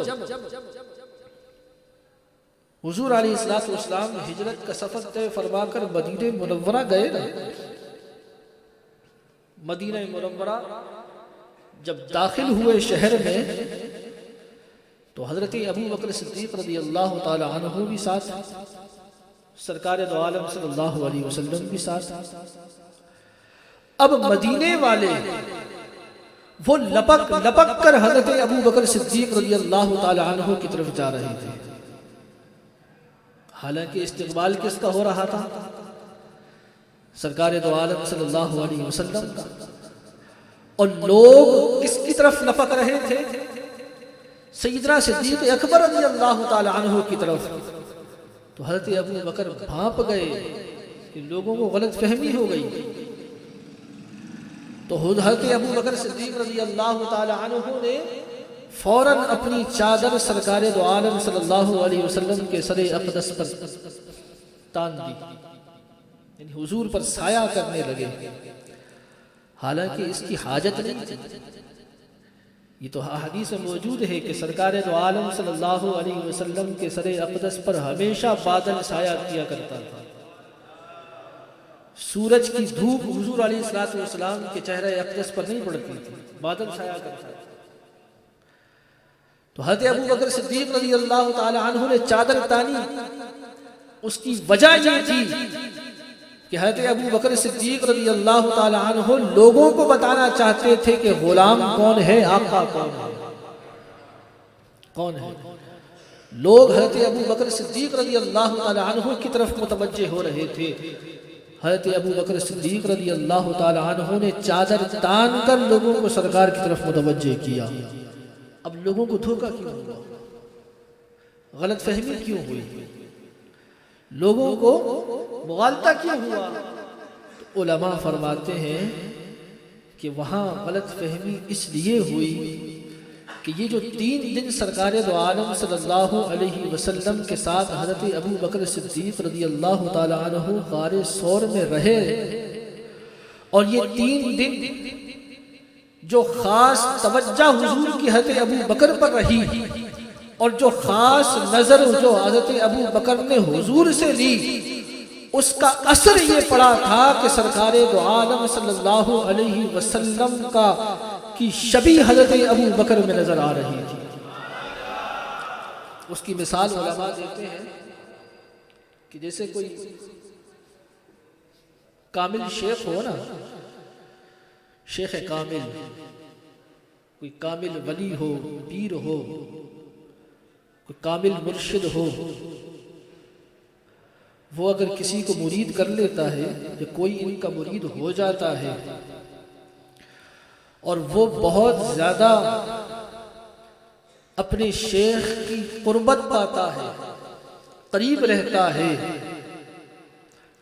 حضور علیہ السلام ہجرت کا سفر طے فرما کر مدینہ منورہ گئے نا، مدینہ منورہ جب داخل ہوئے شہر میں، تو حضرت ابو بکر صدیق رضی اللہ تعالی عنہ بھی ساتھ، سرکار دو عالم صلی اللہ علیہ وسلم بھی ساتھ۔ اب مدینے والے وہ لپک کر حضرت ابو بکر صدیق رضی اللہ تعالی عنہ کی طرف جا رہے تھے، حالانکہ استقبال کس کا ہو رہا تھا؟ سرکار دو عالم صلی اللہ علیہ وسلم کا، اور لوگ کس کی طرف لپک رہے تھے؟ سیدنا صدیق اکبر رضی اللہ تعالی عنہ کی طرف۔ تو حضرت ابو بکر بھانپ گئے کہ لوگوں کو غلط فہمی ہو گئی، تو حضرت ابو بکر صدیق رضی اللہ تعالی عنہ نے فوراً اپنی چادر سرکار دو عالم صلی اللہ علیہ وسلم کے سر اقدس پر تان دی، یعنی حضور پر سایہ کرنے لگے، حالانکہ اس کی حاجت نہیں تھی۔ یہ تو حدیث میں موجود ہے کہ سرکار دو عالم صلی اللہ علیہ وسلم کے سر اقدس پر ہمیشہ بادل سایہ کیا کرتا تھا، سورج کی دھوپ حضور علیہ السلام کے چہرے اقدس پر نہیں پڑتی تھی، بادل سایہ کرتا تھا۔ تو حضرت ابو بکر صدیق رضی اللہ تعالی عنہ نے چادر تانی، اس کی وجہ یہ تھی کہ حضرت ابو بکر صدیق رضی اللہ تعالی عنہ لوگوں کو بتانا چاہتے تھے کہ غلام کون ہے، آقا کون ہے۔ لوگ حضرت ابو بکر صدیق رضی اللہ تعالی عنہ کی طرف متوجہ ہو رہے تھے۔ حضرت ابو بکر صدیق رضی اللہ تعالی عنہ نے چادر تان کر لوگوں کو سرکار کی طرف متوجہ کیا۔ اب لوگوں کو دھوکہ کیوں ہوا؟ غلط فہمی کیوں ہوئی؟ لوگوں کو مغالطہ کیوں ہوا؟ تو علماء فرماتے ہیں کہ وہاں غلط فہمی اس لیے ہوئی کہ یہ جو 3 دن سرکار دو عالم صلی اللہ علیہ وسلم کے ساتھ حضرت ابو بکر صدیق رضی اللہ تعالی عنہ غار ثور میں رہے، اور یہ 3 دن جو خاص توجہ حضور کی حضرت ابو بکر پر رہی، اور جو خاص نظر جو حضرت ابو بکر نے حضور سے لی، اس کا اثر یہ پڑا تھا کہ سرکار دو عالم صلی اللہ علیہ وسلم کی شبیہ حضرت ابو بکر میں نظر آ رہی تھی۔ اس کی مثال علماء دیتے ہیں کہ جیسے کوئی کامل شیخ ہو نا، شیخ کامل، کوئی کامل ولی ہو، پیر ہو، کوئی کامل مرشد ہو، وہ اگر کسی کو مرید کر لیتا ہے یا کوئی ان کا مرید ہو جاتا ہے، اور وہ بہت زیادہ اپنے شیخ کی قربت پاتا ہے، قریب رہتا ہے،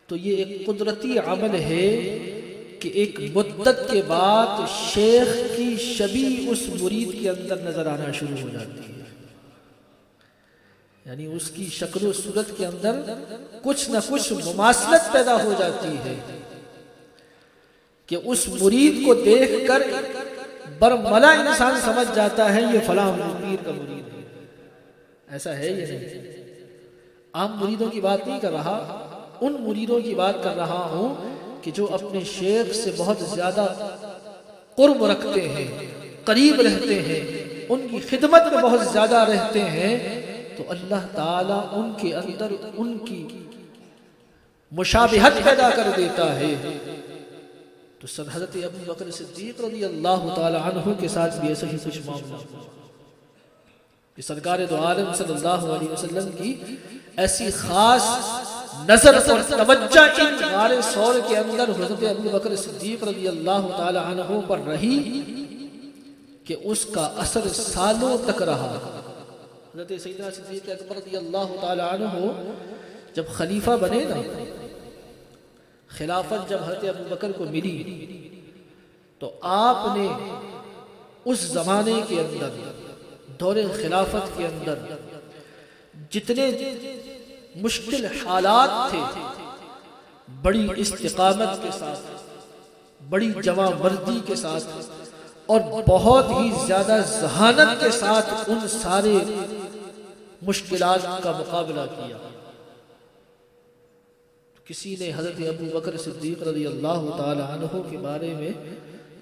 تو یہ ایک قدرتی عمل ہے کہ ایک مدت کے بعد شیخ کی شبیہ اس مرید کے اندر نظر آنا شروع ہو جاتی ہے، یعنی اس کی شکل و صورت کے اندر کچھ نہ کچھ مماثلت پیدا ہو جاتی ہے کہ اس مرید کو دیکھ کر برملا انسان سمجھ جاتا ہے یہ فلاں پیر کا مرید ہے۔ ایسا ہے یہ نہیں، عام مریدوں کی بات نہیں کر رہا، ان مریدوں کی بات کر رہا ہوں کہ جو اپنے شیخ سے بہت زیادہ قرب رکھتے ہیں، قریب رہتے ہیں، ان کی خدمت میں بہت زیادہ رہتے ہیں، تو اللہ تعالیٰ ان کے اندر ان کی مشابہت پیدا کر دیتا ہے۔ تو حضرت ابو بکر صدیق رضی اللہ تعالی عنہ کے ساتھ بھی ایسا ہی کچھ معاملہ کہ سرکار دو عالم صلی اللہ علیہ وسلم کی ایسی خاص نظر اور توجہ ان غار ثور کے اندر حضرت ابو بکر صدیق رضی اللہ تعالی عنہ پر رہی کہ اس کا اثر سالوں تک رہا۔ حضرت سیدنا صدیق اکبر رضی اللہ تعالی عنہ جب خلیفہ بنے نا، خلافت جب حضرت ابو بکر کو ملی تو آپ نے اس زمانے کے اندر، دور خلافت کے اندر جتنے مشکل حالات تھے، بڑی استقامت کے ساتھ، بڑی جواں مردی کے ساتھ اور بہت ہی زیادہ ذہانت کے ساتھ ان سارے مشکلات کا مقابلہ کیا۔ کسی نے حضرت ابو بکر صدیق رضی اللہ تعالی عنہ کے بارے میں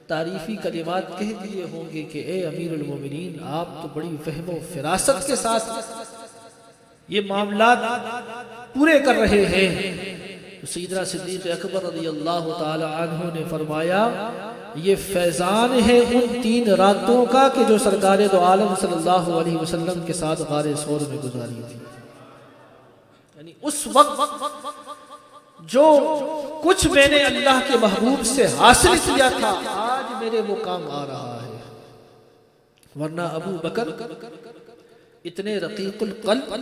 تعریفی کلمات کہہ دیے ہوں گے کہ اے امیر المومنین، آپ تو بڑی فہم و فراست کے ساتھ یہ معاملات پورے کر رہے ہیں۔ تو سیدنا صدیق اکبر رضی اللہ تعالی عنہ نے فرمایا یہ فیضان ہے ان 3 راتوں کا کہ جو سرکار دو عالم صلی اللہ علیہ وسلم کے ساتھ غار ثور میں گزاری تھی، یعنی اس وقت جو کچھ میں نے اللہ کے محبوب سے حاصل کیا تھا آج میرے وہ کام آ رہا ہے۔ ورنہ ابو بکر اتنے رقیق القلب،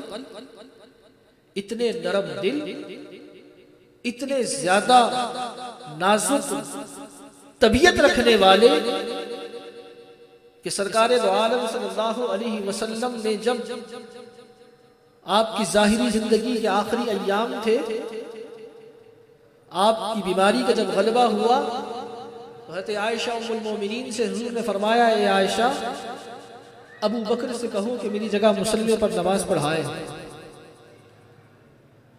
اتنے نرم دل، اتنے زیادہ نازک طبیعت رکھنے والے کہ سرکار دو عالم صلی اللہ علیہ وسلم نے جب آپ کی ظاہری زندگی کے آخری ایام تھے، آپ کی بیماری کا جب غلبہ ہوا، حضرت عائشہ ام المومنین سے حضور نے فرمایا اے عائشہ ابو بکر سے کہو کہ میری جگہ مصلی پر نماز پڑھائے،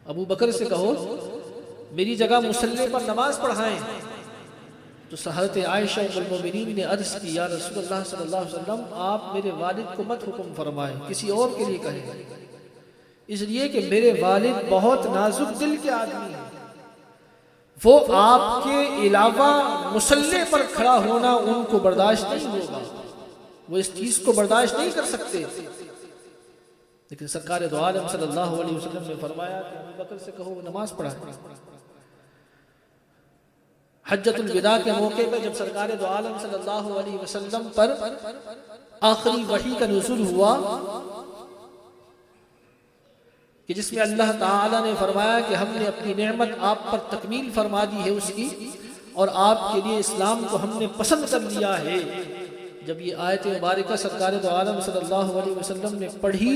ابو بکر سے کہو میری جگہ مصلی پر نماز پڑھائیں۔ تو حضرت عائشہ ام المومنین نے عرض کی یا رسول اللہ صلی اللہ علیہ وسلم آپ میرے والد کو مت حکم فرمائیں، کسی اور کے لیے کہیں، اس لیے کہ میرے والد بہت نازک دل کے آدمی ہیں، وہ آپ کے علاوہ مصلی پر کھڑا ہونا ان کو برداشت نہیں ہوگا، وہ اس چیز کو برداشت نہیں کر سکتے۔ لیکن سرکار دو عالم صلی اللہ علیہ وسلم نے فرمایا کہ ابو بکر سے کہو نماز پڑھائیں۔ حجۃ الوداع کے موقع پہ جب سرکار دو عالم صلی اللہ علیہ وسلم پر آخری وحی کا نزول ہوا کہ جس میں اللہ تعالیٰ نے فرمایا کہ ہم نے اپنی نعمت آپ پر تکمیل فرما دی ہے اس کی، اور آپ کے لیے اسلام کو ہم نے پسند کر لیا ہے، جب یہ آیت مبارکہ سرکار دو عالم صلی اللہ علیہ وسلم نے پڑھی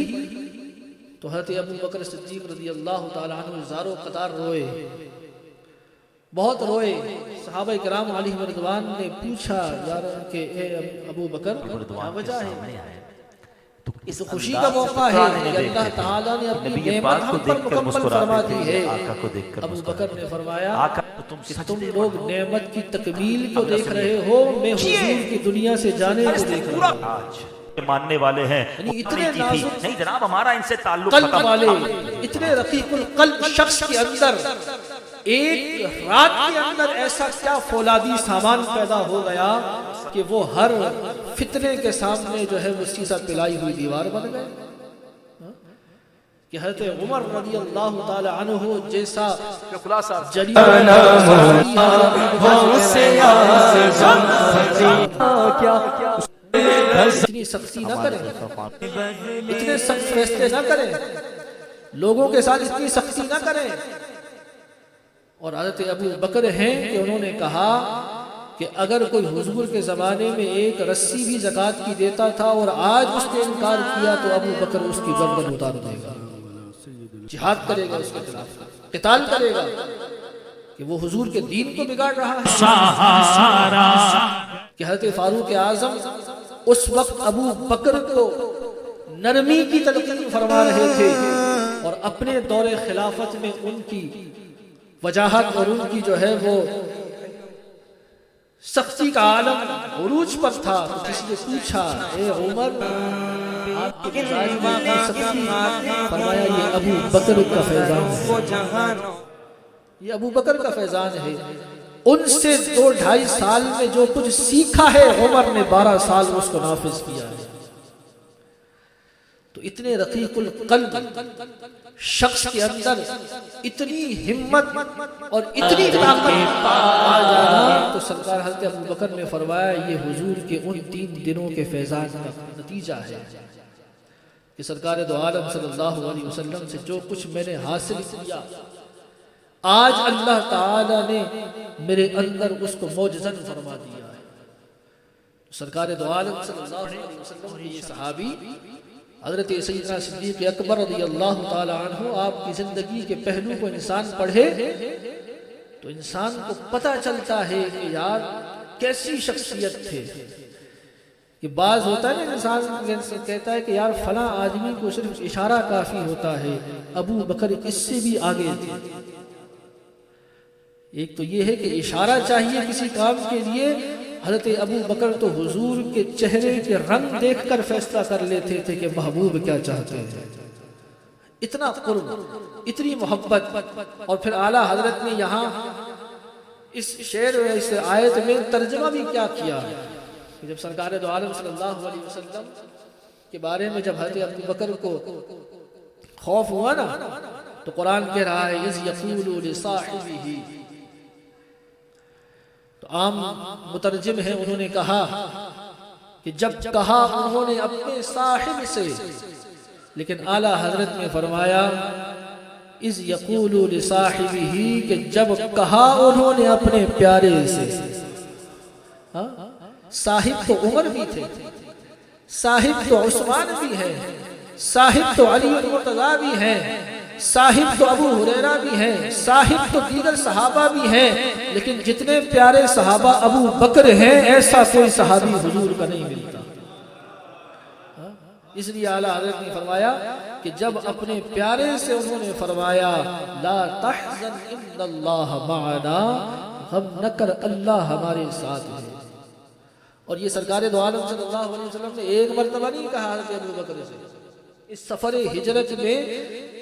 تو حضرت ابو بکر صدیق رضی اللہ تعالیٰ عنہ زارو قطار روئے، بہت روئے۔ صحابہ کرام علیہ رضوان نے پوچھا یار کہ اے ابو بکر کیا وجہ ہے؟ اس خوشی کا موقع ہے کہ اللہ تعالیٰ نے اپنی نعمت ہم پر مکمل فرما دی ہے۔ ابو بکر نے فرمایا کہ تم لوگ نعمت کی تکمیل کو دیکھ رہے ہو، میں حضور کی دنیا سے جانے کو دیکھ رہا ہوں۔ ماننے والے ہیں اتنے نازک نہیں جناب ہمارا ان سے تعلق قلب والے، اتنے رقیق القلب شخص کے اندر ایک رات کے اندر ایسا کیا فولادی سامان پیدا ہو گیا کہ وہ ہر فتنے کے سامنے جو ہے وہ سیسا پلائی ہوئی دیوار بن گئے کہ حضرت عمر رضی اللہ تعالی عنہ جیسا اتنی سختی نہ کریں، اتنے سخت فیصلے نہ کریں، لوگوں کے ساتھ اتنی سختی نہ کریں۔ اور حضرت ابو بکر ہیں کہ انہوں نے کہا کہ اگر کوئی حضور کے زمانے میں ایک رسی بھی زکوٰۃ کی دیتا تھا اور آج اس نے انکار کیا تو ابو بکر اس کی گردن اتار دے گا، جہاد کرے گا، اس کے خلاف قتال کرے گا کہ وہ حضور کے دین کو بگاڑ رہا ہے۔ کہ حضرت فاروق اعظم اس وقت ابو بکر کو نرمی کی تلقین فرما رہے تھے، اور اپنے دور خلافت میں ان کی وجاہت اور ان کی جو ہے وہ سختی کا عالم عروج پر تھا۔ تو کسی نے پوچھا اے عمر آپ کے مزاج میں سختی، فرمایا یہ ابو بکر کا فیضان ہے، یہ ابو بکر کا فیضان ہے۔ ان سے 2-2.5 سال میں جو کچھ سیکھا ہے عمر نے 12 سال اس کو نافذ کیا ہے۔ تو اتنے رقیق القلب شخص کے اندر اتنی ہمت اور اتنی طاقت آ جانا، تو سرکار حضرت ابو بکر نے فرمایا یہ حضور کے ان 3 دنوں کے فیضان کا نتیجہ ہے کہ سرکار دو عالم صلی اللہ علیہ وسلم سے جو کچھ میں نے حاصل کیا، آج اللہ تعالی نے میرے اندر اس کو معجزن فرما دیا ہے۔ سرکار دو عالم صلی اللہ علیہ وسلم کے یہ صحابی حضرت سیدنا صدیق اکبر رضی اللہ تعالی عنہ، آپ کی زندگی کے پہلو کو انسان پڑھے تو انسان کو پتہ چلتا ہے کہ یار کیسی شخصیت تھے۔ کہ بعض ہوتا ہے نا، انسان کہتا ہے کہ یار فلاں آدمی کو صرف اشارہ کافی ہوتا ہے، ابو بکر اس سے بھی آگے تھے۔ ایک تو یہ ہے کہ اشارہ چاہیے کسی کام کے لیے، حضرت ابو بکر تو حضور کے چہرے کے رنگ دیکھ کر فیصلہ کر لیتے تھے کہ محبوب کیا چاہتے ہیں۔ اتنا قرب، اتنی محبت۔ اور پھر اعلیٰ حضرت نے یہاں اس شعر میں، اس آیت میں ترجمہ بھی کیا کیا ہے کہ جب سرکار دو عالم صلی اللہ علیہ وسلم کے بارے میں جب حضرت ابو بکر کو خوف ہوا نا، تو قرآن کہہ رہا ہے اذ یقول لصاحبہ، تو عام مترجم ہیں انہوں نے کہا کہ جب کہا انہوں نے اپنے صاحب سے، لیکن اعلیٰ حضرت نے فرمایا اذ یقول لصاحبہ، کہ جب کہا انہوں نے اپنے پیارے سے۔ صاحب تو عمر بھی تھے، صاحب تو عثمان بھی ہے، صاحب تو علی المرتضیٰ بھی ہیں، صاحب تو ابو ہریرہ بھی ہیں، صاحب تو دیگر صحابہ بھی ہیں، لیکن جتنے پیارے صحابہ ابو بکر ہیں ایسا کوئی صحابی حضور کا نہیں ملتا۔ اس لیے اعلیٰ حضرت نے فرمایا کہ جب اپنے پیارے سے انہوں نے فرمایا لا تحزن ان اللہ معنا، غم نہ کر اللہ ہمارے ساتھ ہے۔ اور یہ سرکار دو عالم صلی اللہ علیہ وسلم نے ایک مرتبہ نہیں کہا حضرت ابو بکر سے، اس سفر ہجرت میں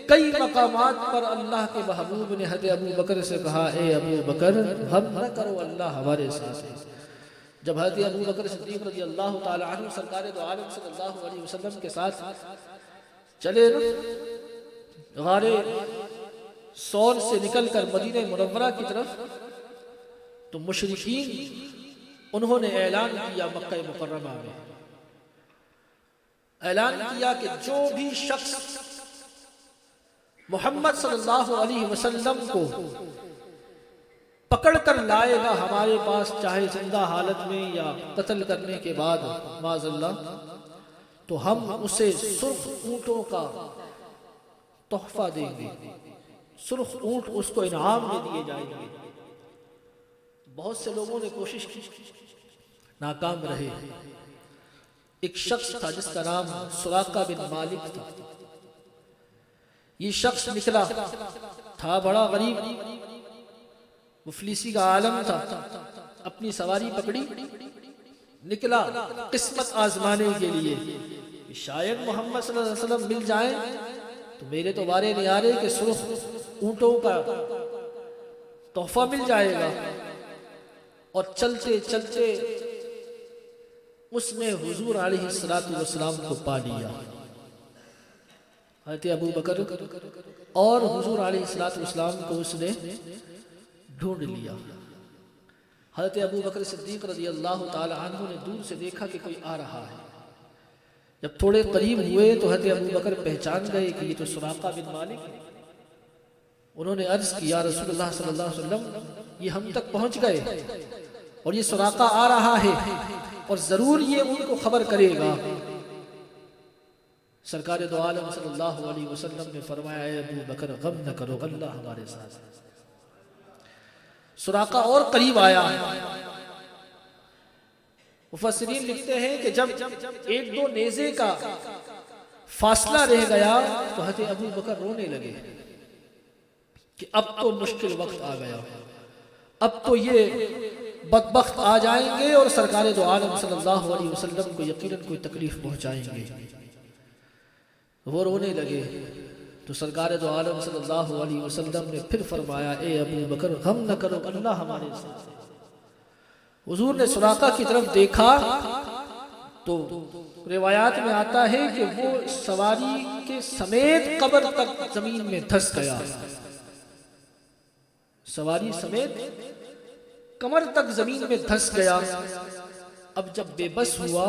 کئی مقامات پر اللہ کے محبوب نے حضرت ابو بکر سے کہا اے ابو بکر غم نہ کرو اللہ ہمارے ساتھ ہے۔ جب حضرت ابو بکر صدیق رضی اللہ تعالی عنہ سرکار دو عالم صلی اللہ علیہ وسلم کے ساتھ چلے نا غار ثور سے نکل کر مدینہ منورہ کی طرف، تو مشرکین انہوں نے اعلان کیا مکہ مکرمہ میں، اعلان کیا کہ جو بھی شخص محمد صلی اللہ علیہ وسلم کو پکڑ کر لائے گا ہمارے پاس، چاہے زندہ حالت میں یا قتل کرنے کے بعد معاذ اللہ، تو ہم اسے سرخ اونٹوں کا تحفہ دیں گے، سرخ اونٹ اس کو انعام میں دیے جائیں گے۔ بہت سے لوگوں نے کوشش کی، ناکام رہے۔ ایک شخص تھا جس کا نام سراقہ بن مالک تھا، یہ شخص نکلا تھا بڑا غریب، مفلسی کا عالم تھا، اپنی سواری پکڑی نکلا قسمت آزمانے کے لیے، شاید محمد صلی اللہ علیہ وسلم مل جائیں تو میرے تو بارے نہیں آ رہے کہ سرخ اونٹوں کا تحفہ مل جائے گا۔ اور چلتے چلتے اس نے حضور علیہ السلام کو پا لیا، حضرت ابو بکر اور حضور علیہ السلام کو اس نے ڈھونڈ لیا۔ حضرت ابو بکر صدیق رضی اللہ تعالی عنہ نے دور سے دیکھا کہ کوئی آ رہا ہے، جب تھوڑے قریب ہوئے تو حضرت ابو بکر پہچان گئے کہ یہ تو سراقہ بن مالک ہے۔ انہوں نے عرض کیا یا رسول اللہ صلی اللہ علیہ وسلم یہ ہم تک پہنچ گئے اور یہ سراقہ آ رہا ہے اور ضرور یہ ان کو خبر کرے گا۔ سرکار دو عالم صلی اللہ علیہ وسلم نے فرمایا اے ابو بکر غم نہ کرو، اللہ ہمارے ساتھ ہے۔ سراقہ اور قریب آیا۔ مفسرین لکھتے ہیں کہ جب ایک دو نیزے کا فاصلہ رہ گیا تو حضرت ابو بکر رونے لگے کہ اب تو مشکل وقت آ گیا، اب تو یہ بدبخت آ جائیں گے اور سرکار دو عالم صلی اللہ علیہ وسلم کو یقیناً کوئی تکلیف پہنچائیں گے۔ وہ رونے لگے تو سرکار دو عالم صلی اللہ علیہ وسلم نے پھر فرمایا اے ابو بکر غم نہ کرو، اللہ ہمارے ساتھ ہے۔ حضور نے سراقہ کی طرف دیکھا تو روایات میں آتا ہے کہ وہ سواری کے سمیت قبر تک زمین میں دھس گیا، سواری سمیت کمر تک زمین میں دھس گیا۔ اب جب بے بس ہوا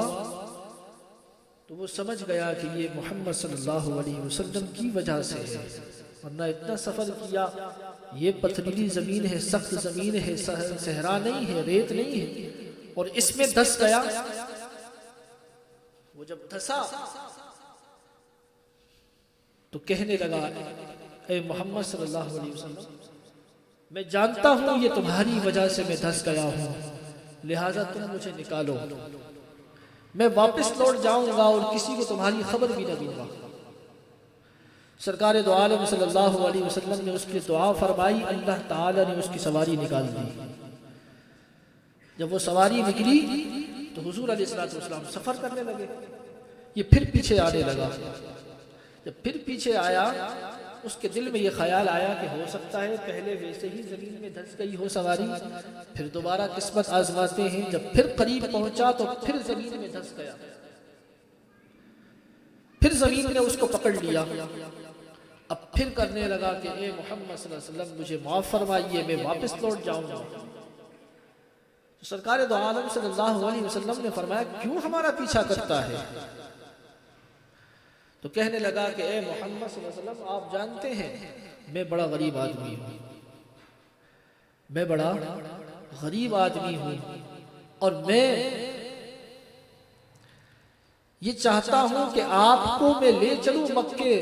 تو وہ سمجھ گیا کہ یہ محمد صلی اللہ علیہ وسلم کی وجہ سے ہے، ورنہ اتنا سفر کیا، یہ پتھریلی زمین ہے، سخت زمین ہے، صحرا نہیں ہے، ریت نہیں ہے، اور اس میں دھس گیا۔ وہ جب دھسا تو کہنے لگا اے محمد صلی اللہ علیہ وسلم میں جانتا ہوں یہ تمہاری وجہ سے میں دھس گیا ہوں، لہٰذا تم مجھے نکالو، میں واپس لوٹ جاؤں گا اور کسی کو تمہاری خبر بھی نہ دوں گا۔ سرکار دو عالم صلی اللہ علیہ وسلم نے اس کی دعا فرمائی، اللہ تعالی نے اس کی سواری نکال دی۔ جب وہ سواری نکلی تو حضور علیہ السلام سفر کرنے لگے، یہ پھر پیچھے آنے لگا۔ جب پھر پیچھے آیا اس کے دل میں یہ خیال آیا کہ ہو سکتا ہے پہلے ویسے ہی زمین میں دھس گئی ہو سواری، پھر دوبارہ قسمت آزماتے ہیں۔ جب پھر قریب پہنچا تو پھر زمین میں دھس گیا، پھر زمین نے اس کو پکڑ لیا۔ اب پھر کرنے لگا کہ اے محمد صلی اللہ علیہ وسلم مجھے معاف فرمائیے، میں واپس لوٹ جاؤں گا۔ سرکار دو عالم صلی اللہ علیہ وسلم نے فرمایا کیوں ہمارا پیچھا کرتا ہے؟ تو کہنے لگا کہ اے محمد صلی اللہ علیہ وسلم آپ جانتے ہیں میں بڑا غریب آدمی ہوں، میں بڑا غریب آدمی ہوں، اور میں یہ چاہتا ہوں کہ آپ کو میں لے چلوں مکے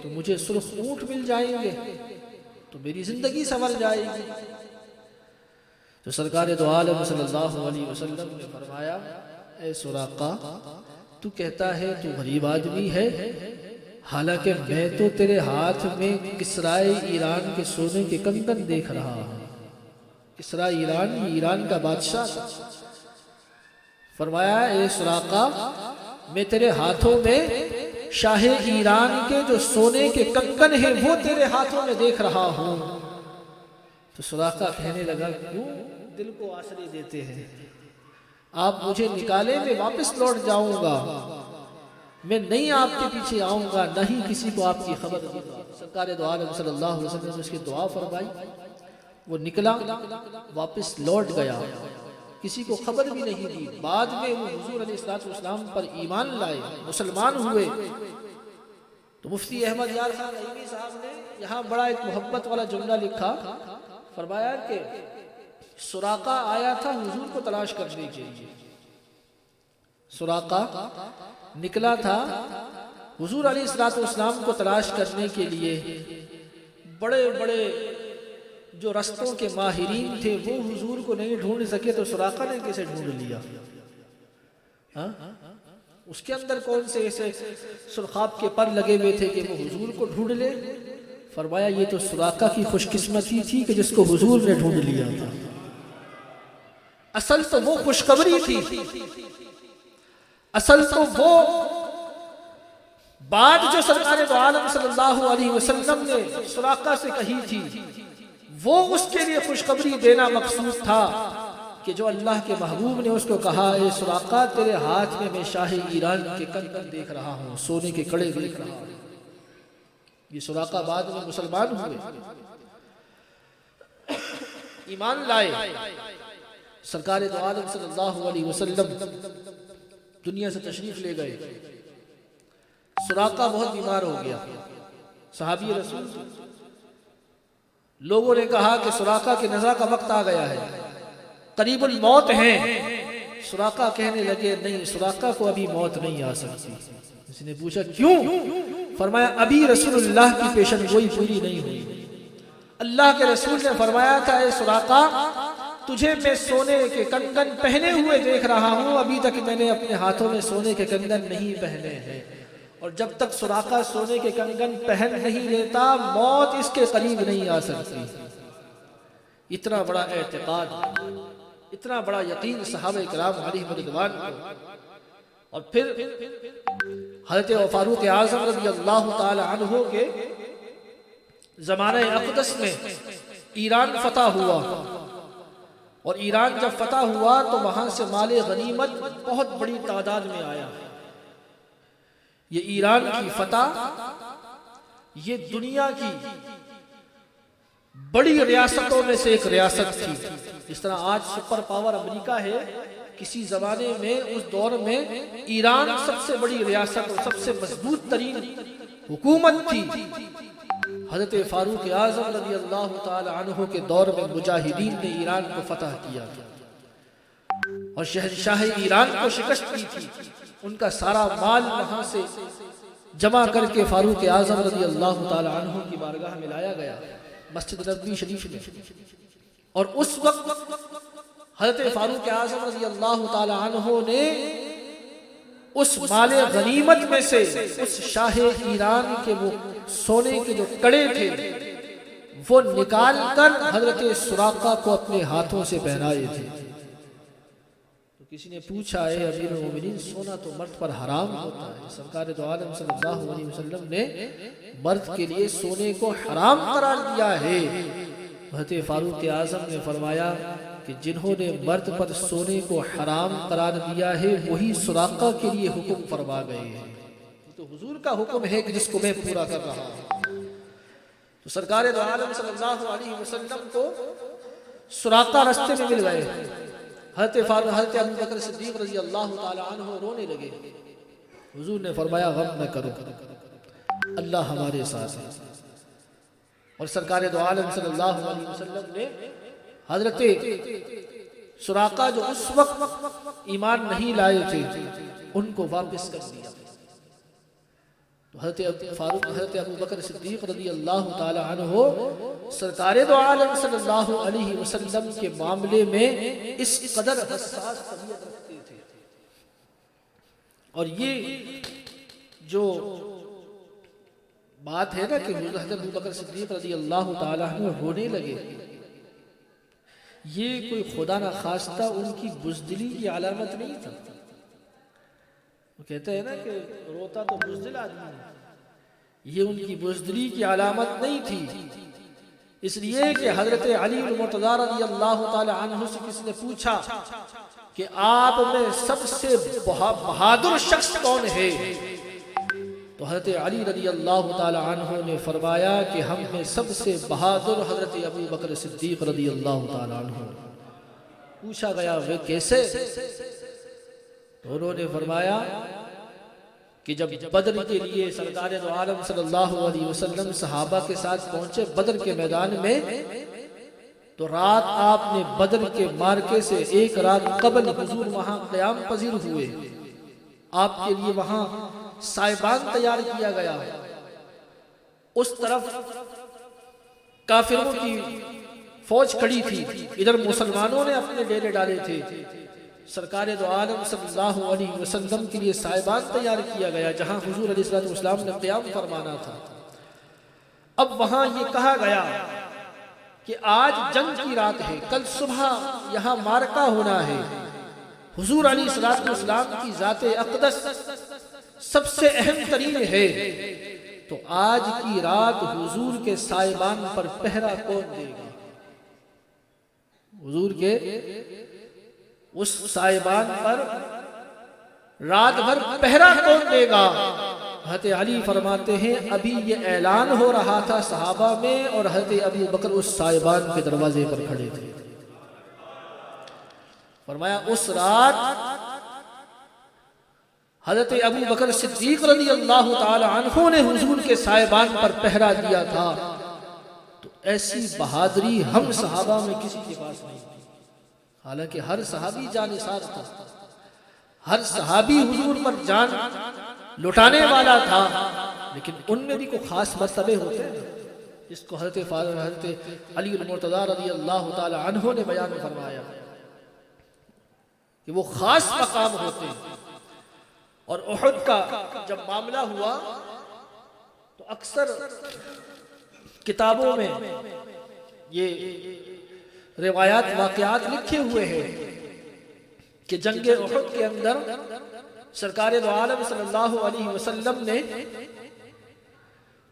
تو مجھے سرخ اونٹ مل جائیں گے تو میری زندگی سنور جائے گی۔ تو سرکار دو عالم صلی اللہ علیہ وسلم نے فرمایا اے سراقہ تو کہتا ہے تو غریب آدمی ہے، حالانکہ میں تو تیرے ہاتھ میں کسرائے ایران کے سونے کے کنگن دیکھ رہا ہوں۔ کسرا ایران کا بادشاہ تھا۔ فرمایا اے سراقہ میں تیرے ہاتھوں میں شاہ ایران کے جو سونے کے کنگن ہیں وہ تیرے ہاتھوں میں دیکھ رہا ہوں۔ تو سراقہ کہنے لگا کیوں دل کو آسری دیتے ہیں، آپ مجھے نکالے میں واپس لوٹ جاؤں گا، میں نہیں آپ کے پیچھے آؤں گا، نہ ہی کسی کو آپ کی خبر دوں گا۔ سرکار دو عالم صلی اللہ علیہ وسلم نے اس کی دعا فرمائی، وہ نکلا واپس لوٹ گیا، کسی کو خبر بھی نہیں دی۔ بعد میں وہ حضور علیہ السلام پر ایمان لائے، مسلمان ہوئے۔ تو مفتی احمد یار خان رحیمی صاحب نے یہاں بڑا ایک محبت والا جملہ لکھا، فرمایا کہ سراقہ آیا تھا حضور کو تلاش کرنے کے لیے، سراقہ نکلا تھا حضور علیہ السلام کو تلاش کرنے کے لیے۔ بڑے بڑے جو رستوں کے ماہرین تھے وہ حضور کو نہیں ڈھونڈ سکے تو سراقہ نے کیسے ڈھونڈ لیا؟ اس کے اندر کون سے ایسے سرخاب کے پر لگے ہوئے تھے کہ وہ حضور کو ڈھونڈ لے؟ فرمایا یہ تو سراقہ کی خوش قسمتی تھی کہ جس کو حضور نے ڈھونڈ لیا تھا۔ اصل تو وہ خوشخبری تھی، اصل تو وہ بات جو سرکار دو عالم صلی اللہ علیہ وسلم نے سراقہ سے کہی تھی، وہ اس کے لیے خوشخبری دینا مقصود تھا کہ جو اللہ کے محبوب نے اس کو کہا اے سراقہ تیرے ہاتھ میں شاہ ایران کے کنگن دیکھ رہا ہوں، سونے کے کڑے دیکھ رہا ہوں۔ یہ سراقہ بعد میں مسلمان ہوئے، ایمان لائے۔ سرکار دو عالم صلی اللہ علیہ وسلم دنیا سے تشریف لے گئے، سراقہ بہت بیمار ہو گیا، صحابی رسول، لوگوں نے کہا کہ سراقہ کے نزا کا وقت آ گیا ہے، قریب الموت ہیں۔ سراقہ کہنے لگے نہیں، سراقہ کو ابھی موت نہیں آ سکتی۔ اس نے پوچھا کیوں؟ فرمایا ابھی رسول اللہ کی پیشن گوئی پوری نہیں ہوئی۔ اللہ کے رسول نے فرمایا تھا اے سراقہ تجھے میں سونے کے کنگن پہنے ہوئے دیکھ رہا ہوں، ابھی تک میں نے اپنے ہاتھوں میں سونے کے کنگن نہیں پہنے ہیں، اور جب تک سراقہ سونے کے کنگن پہن نہیں لیتا موت اس کے قریب نہیں آ سکتی۔ اتنا بڑا اعتقاد، اتنا بڑا یقین صحابہ کرام علیہم رضوان کو۔ اور پھر حضرت فاروق اعظم رضی اللہ تعالی عنہ کے زمانہ اقدس میں ایران فتح ہوا، اور ایران جب فتح ہوا تو وہاں سے مال غنیمت بہت بڑی تعداد میں آیا۔ یہ ایران کی فتح یہ دنیا کی بڑی ریاستوں میں سے ایک ریاست تھی۔ جس طرح آج سپر پاور امریکہ ہے، کسی زمانے میں اس دور میں ایران سب سے بڑی ریاست اور سب سے مضبوط ترین حکومت تھی۔ حضرت فاروق اعظم رضی اللہ تعالی عنہ کے دور میں مجاہدین نے ایران کو فتح کیا اور شہنشاہ ایران کو شکست دی تھی۔ ان کا سارا مال وہاں سے جمع کر کے فاروق اعظم رضی اللہ تعالی عنہ کی بارگاہ میں لایا گیا، مسجد نبوی شریف میں۔ اور اس وقت حضرت فاروق اعظم رضی اللہ تعالی عنہ نے اس مال غنیمت میں سے اس شاہ ایران کے وہ سونے کے جو کڑے تھے وہ نکال کر حضرت سراقہ کو اپنے ہاتھوں سے پہنائے تھے۔ تو کسی نے پوچھا اے امیر المومنین سونا تو مرد پر حرام ہوتا ہے، سرکار دو عالم صلی اللہ علیہ وسلم نے مرد کے لیے سونے کو حرام قرار دیا ہے۔ حضرت فاروق اعظم نے فرمایا کہ جنہوں نے مرد پر سونے کو حرام قرار دیا ہے وہی سراقہ کے لیے حکم فرما گئے ہیں۔ تو حضور کا حکم ہے کہ جس کو میں پورا کر رہا ہوں۔ تو سرکار دو عالم صلی اللہ علیہ وسلم کو سراقہ رستے میں مل گئے۔ حضرت ابو بکر صدیق رضی اللہ تعالی عنہ رونے لگے۔ حضور نے فرمایا غم نہ کرو، اللہ ہمارے ساتھ ہے۔ اور سرکار دو عالم صلی اللہ علیہ وسلم نے حضرت سراقہ جو اس وقت ایمان نہیں لائے تھے ان کو واپس کر دیا۔ تو حضرت ابو بکر صدیق رضی اللہ تعالی عنہ سرکار دو عالم صلی اللہ علیہ وسلم کے معاملے میں اس قدر حساس طبیعت رکھتے تھے۔ اور یہ جو بات ہے نا کہ حضرت ابو بکر صدیق رضی اللہ تعالی عنہ رونے لگے، یہ کوئی خدا نہ خواستہ ان کی بزدلی کی علامت نہیں تھا۔ وہ کہتے ہیں نا کہ روتا تو بزدل آدمی ہے، یہ ان کی بزدلی کی علامت نہیں تھی۔ اس لیے کہ حضرت علی المرتضی رضی اللہ تعالی عنہ سے کس نے پوچھا کہ آپ میں سب سے بہادر شخص کون ہے؟ تو حضرت علی رضی اللہ تعالی عنہ نے فرمایا کہ ہم میں سب سے بہادر حضرت ابو بکر صدیق رضی اللہ تعالی عنہ۔ پوچھا گیا وہ کیسے؟ تو انہوں نے فرمایا کہ جب بدر کے لیے سرکار دو عالم صلی اللہ علیہ وسلم صحابہ کے ساتھ پہنچے بدر کے میدان میں، تو رات آپ نے بدر کے مارکے سے ایک رات قبل حضور وہاں قیام پذیر ہوئے۔ آپ کے لیے وہاں سائبان تیار کیا گیا، اس طرف کافروں کی فوج کھڑی تھی، ادھر مسلمانوں نے اپنے ڈیرے ڈالے تھے۔ سرکار دو عالم صلی اللہ علیہ وسلم کے لیے سائبان تیار کیا گیا جہاں حضور علیہ السلام نے قیام فرمانا تھا۔ اب وہاں یہ کہا گیا کہ آج جنگ کی رات ہے، کل صبح یہاں مارکہ ہونا ہے، حضور علیہ السلام کی ذات اقدس سب سے اہم ترین ہے، تو آج کی رات حضور کے سائبان پر پہرا کون دے گا؟ حضور کے اس سائبان پر رات بھر پہرا کون دے گا؟ حضرت علی فرماتے ہیں ابھی یہ اعلان ہو رہا تھا صحابہ میں اور حضرت ابو بکر اس سائبان کے دروازے پر کھڑے تھے۔ فرمایا اس رات حضرت ابو بکر صدیق رضی اللہ تعالی عنہ نے حضور کے سائبان پر پہرا دیا تھا، تو ایسی بہادری ہم صحابہ میں کسی کے پاس نہیں تھی۔ حالانکہ ہر صحابی جانثار تھا، ہر صحابی حضور پر جان لٹانے والا تھا، لیکن ان میں بھی کوئی خاص مرتبے ہوتے ہیں جس کو حضرت علی المرتضی رضی اللہ تعالی عنہ نے بیان فرمایا کہ وہ خاص مقام ہوتے ہیں۔ اور احد کا جب معاملہ ہوا تو اکثر کتابوں میں یہ روایات واقعات لکھے ہوئے ہیں کہ جنگ احد کے اندر سرکار دو عالم صلی اللہ علیہ وسلم نے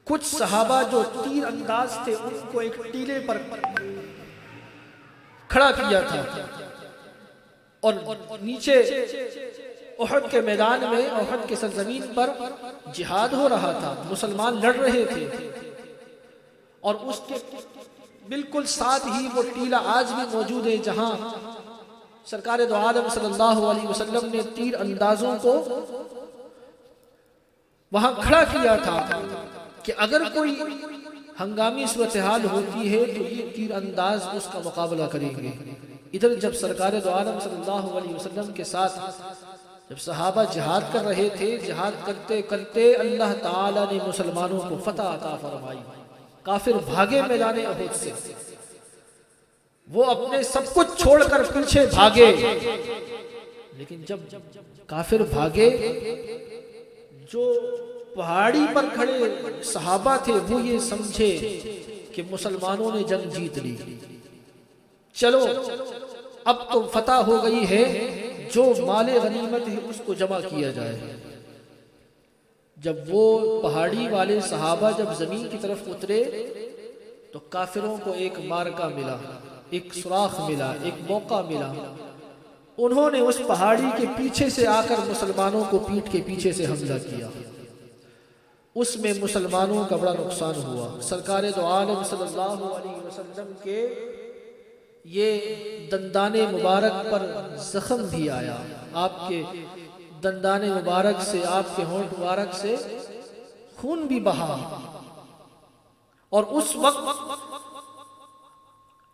کچھ صحابہ جو تیر انداز تھے ان کو ایک ٹیلے پر کھڑا کیا تھا، اور نیچے احد کے میدان میں، احد کے سرزمین پر جہاد ہو رہا تھا، مسلمان لڑ رہے تھے، اور اس کے بالکل ساتھ ہی وہ ٹیلہ آج بھی موجود ہے جہاں سرکار دو عالم صلی اللہ علیہ وسلم نے تیر اندازوں کو وہاں کھڑا کیا تھا کہ اگر کوئی ہنگامی صورتحال ہوتی ہے تو یہ تیر انداز اس کا مقابلہ کریں گے۔ ادھر جب سرکار دو عالم صلی اللہ علیہ وسلم کے ساتھ جب صحابہ جہاد کر رہے تھے، جہاد کرتے کرتے اللہ تعالیٰ نے مسلمانوں کو فتح عطا فرمائی، کافر بھاگے میدان احد سے، وہ اپنے سب کچھ چھوڑ کر پیچھے بھاگے، لیکن جب کافر بھاگے جو پہاڑی پر کھڑے صحابہ تھے وہ یہ سمجھے کہ مسلمانوں نے جنگ جیت لی، چلو اب تو فتح ہو گئی ہے، جو مال غنیمت ہے اس کو جمع کیا جائے۔ جب وہ پہاڑی والے صحابہ جب زمین کی طرف اترے تو کافروں کو ایک مارکا ملا، ایک سوراخ ملا، ایک موقع ملا، انہوں نے اس پہاڑی کے پیچھے سے آ کر مسلمانوں کو پیٹھ کے پیچھے سے حملہ کیا، اس میں مسلمانوں کا بڑا نقصان ہوا۔ سرکار دو عالم صلی اللہ علیہ وسلم کے یہ دندان مبارک پر زخم بھی آیا، آپ کے دندان مبارک سے، آپ کے ہونٹ مبارک سے خون بھی بہا، اور اس وقت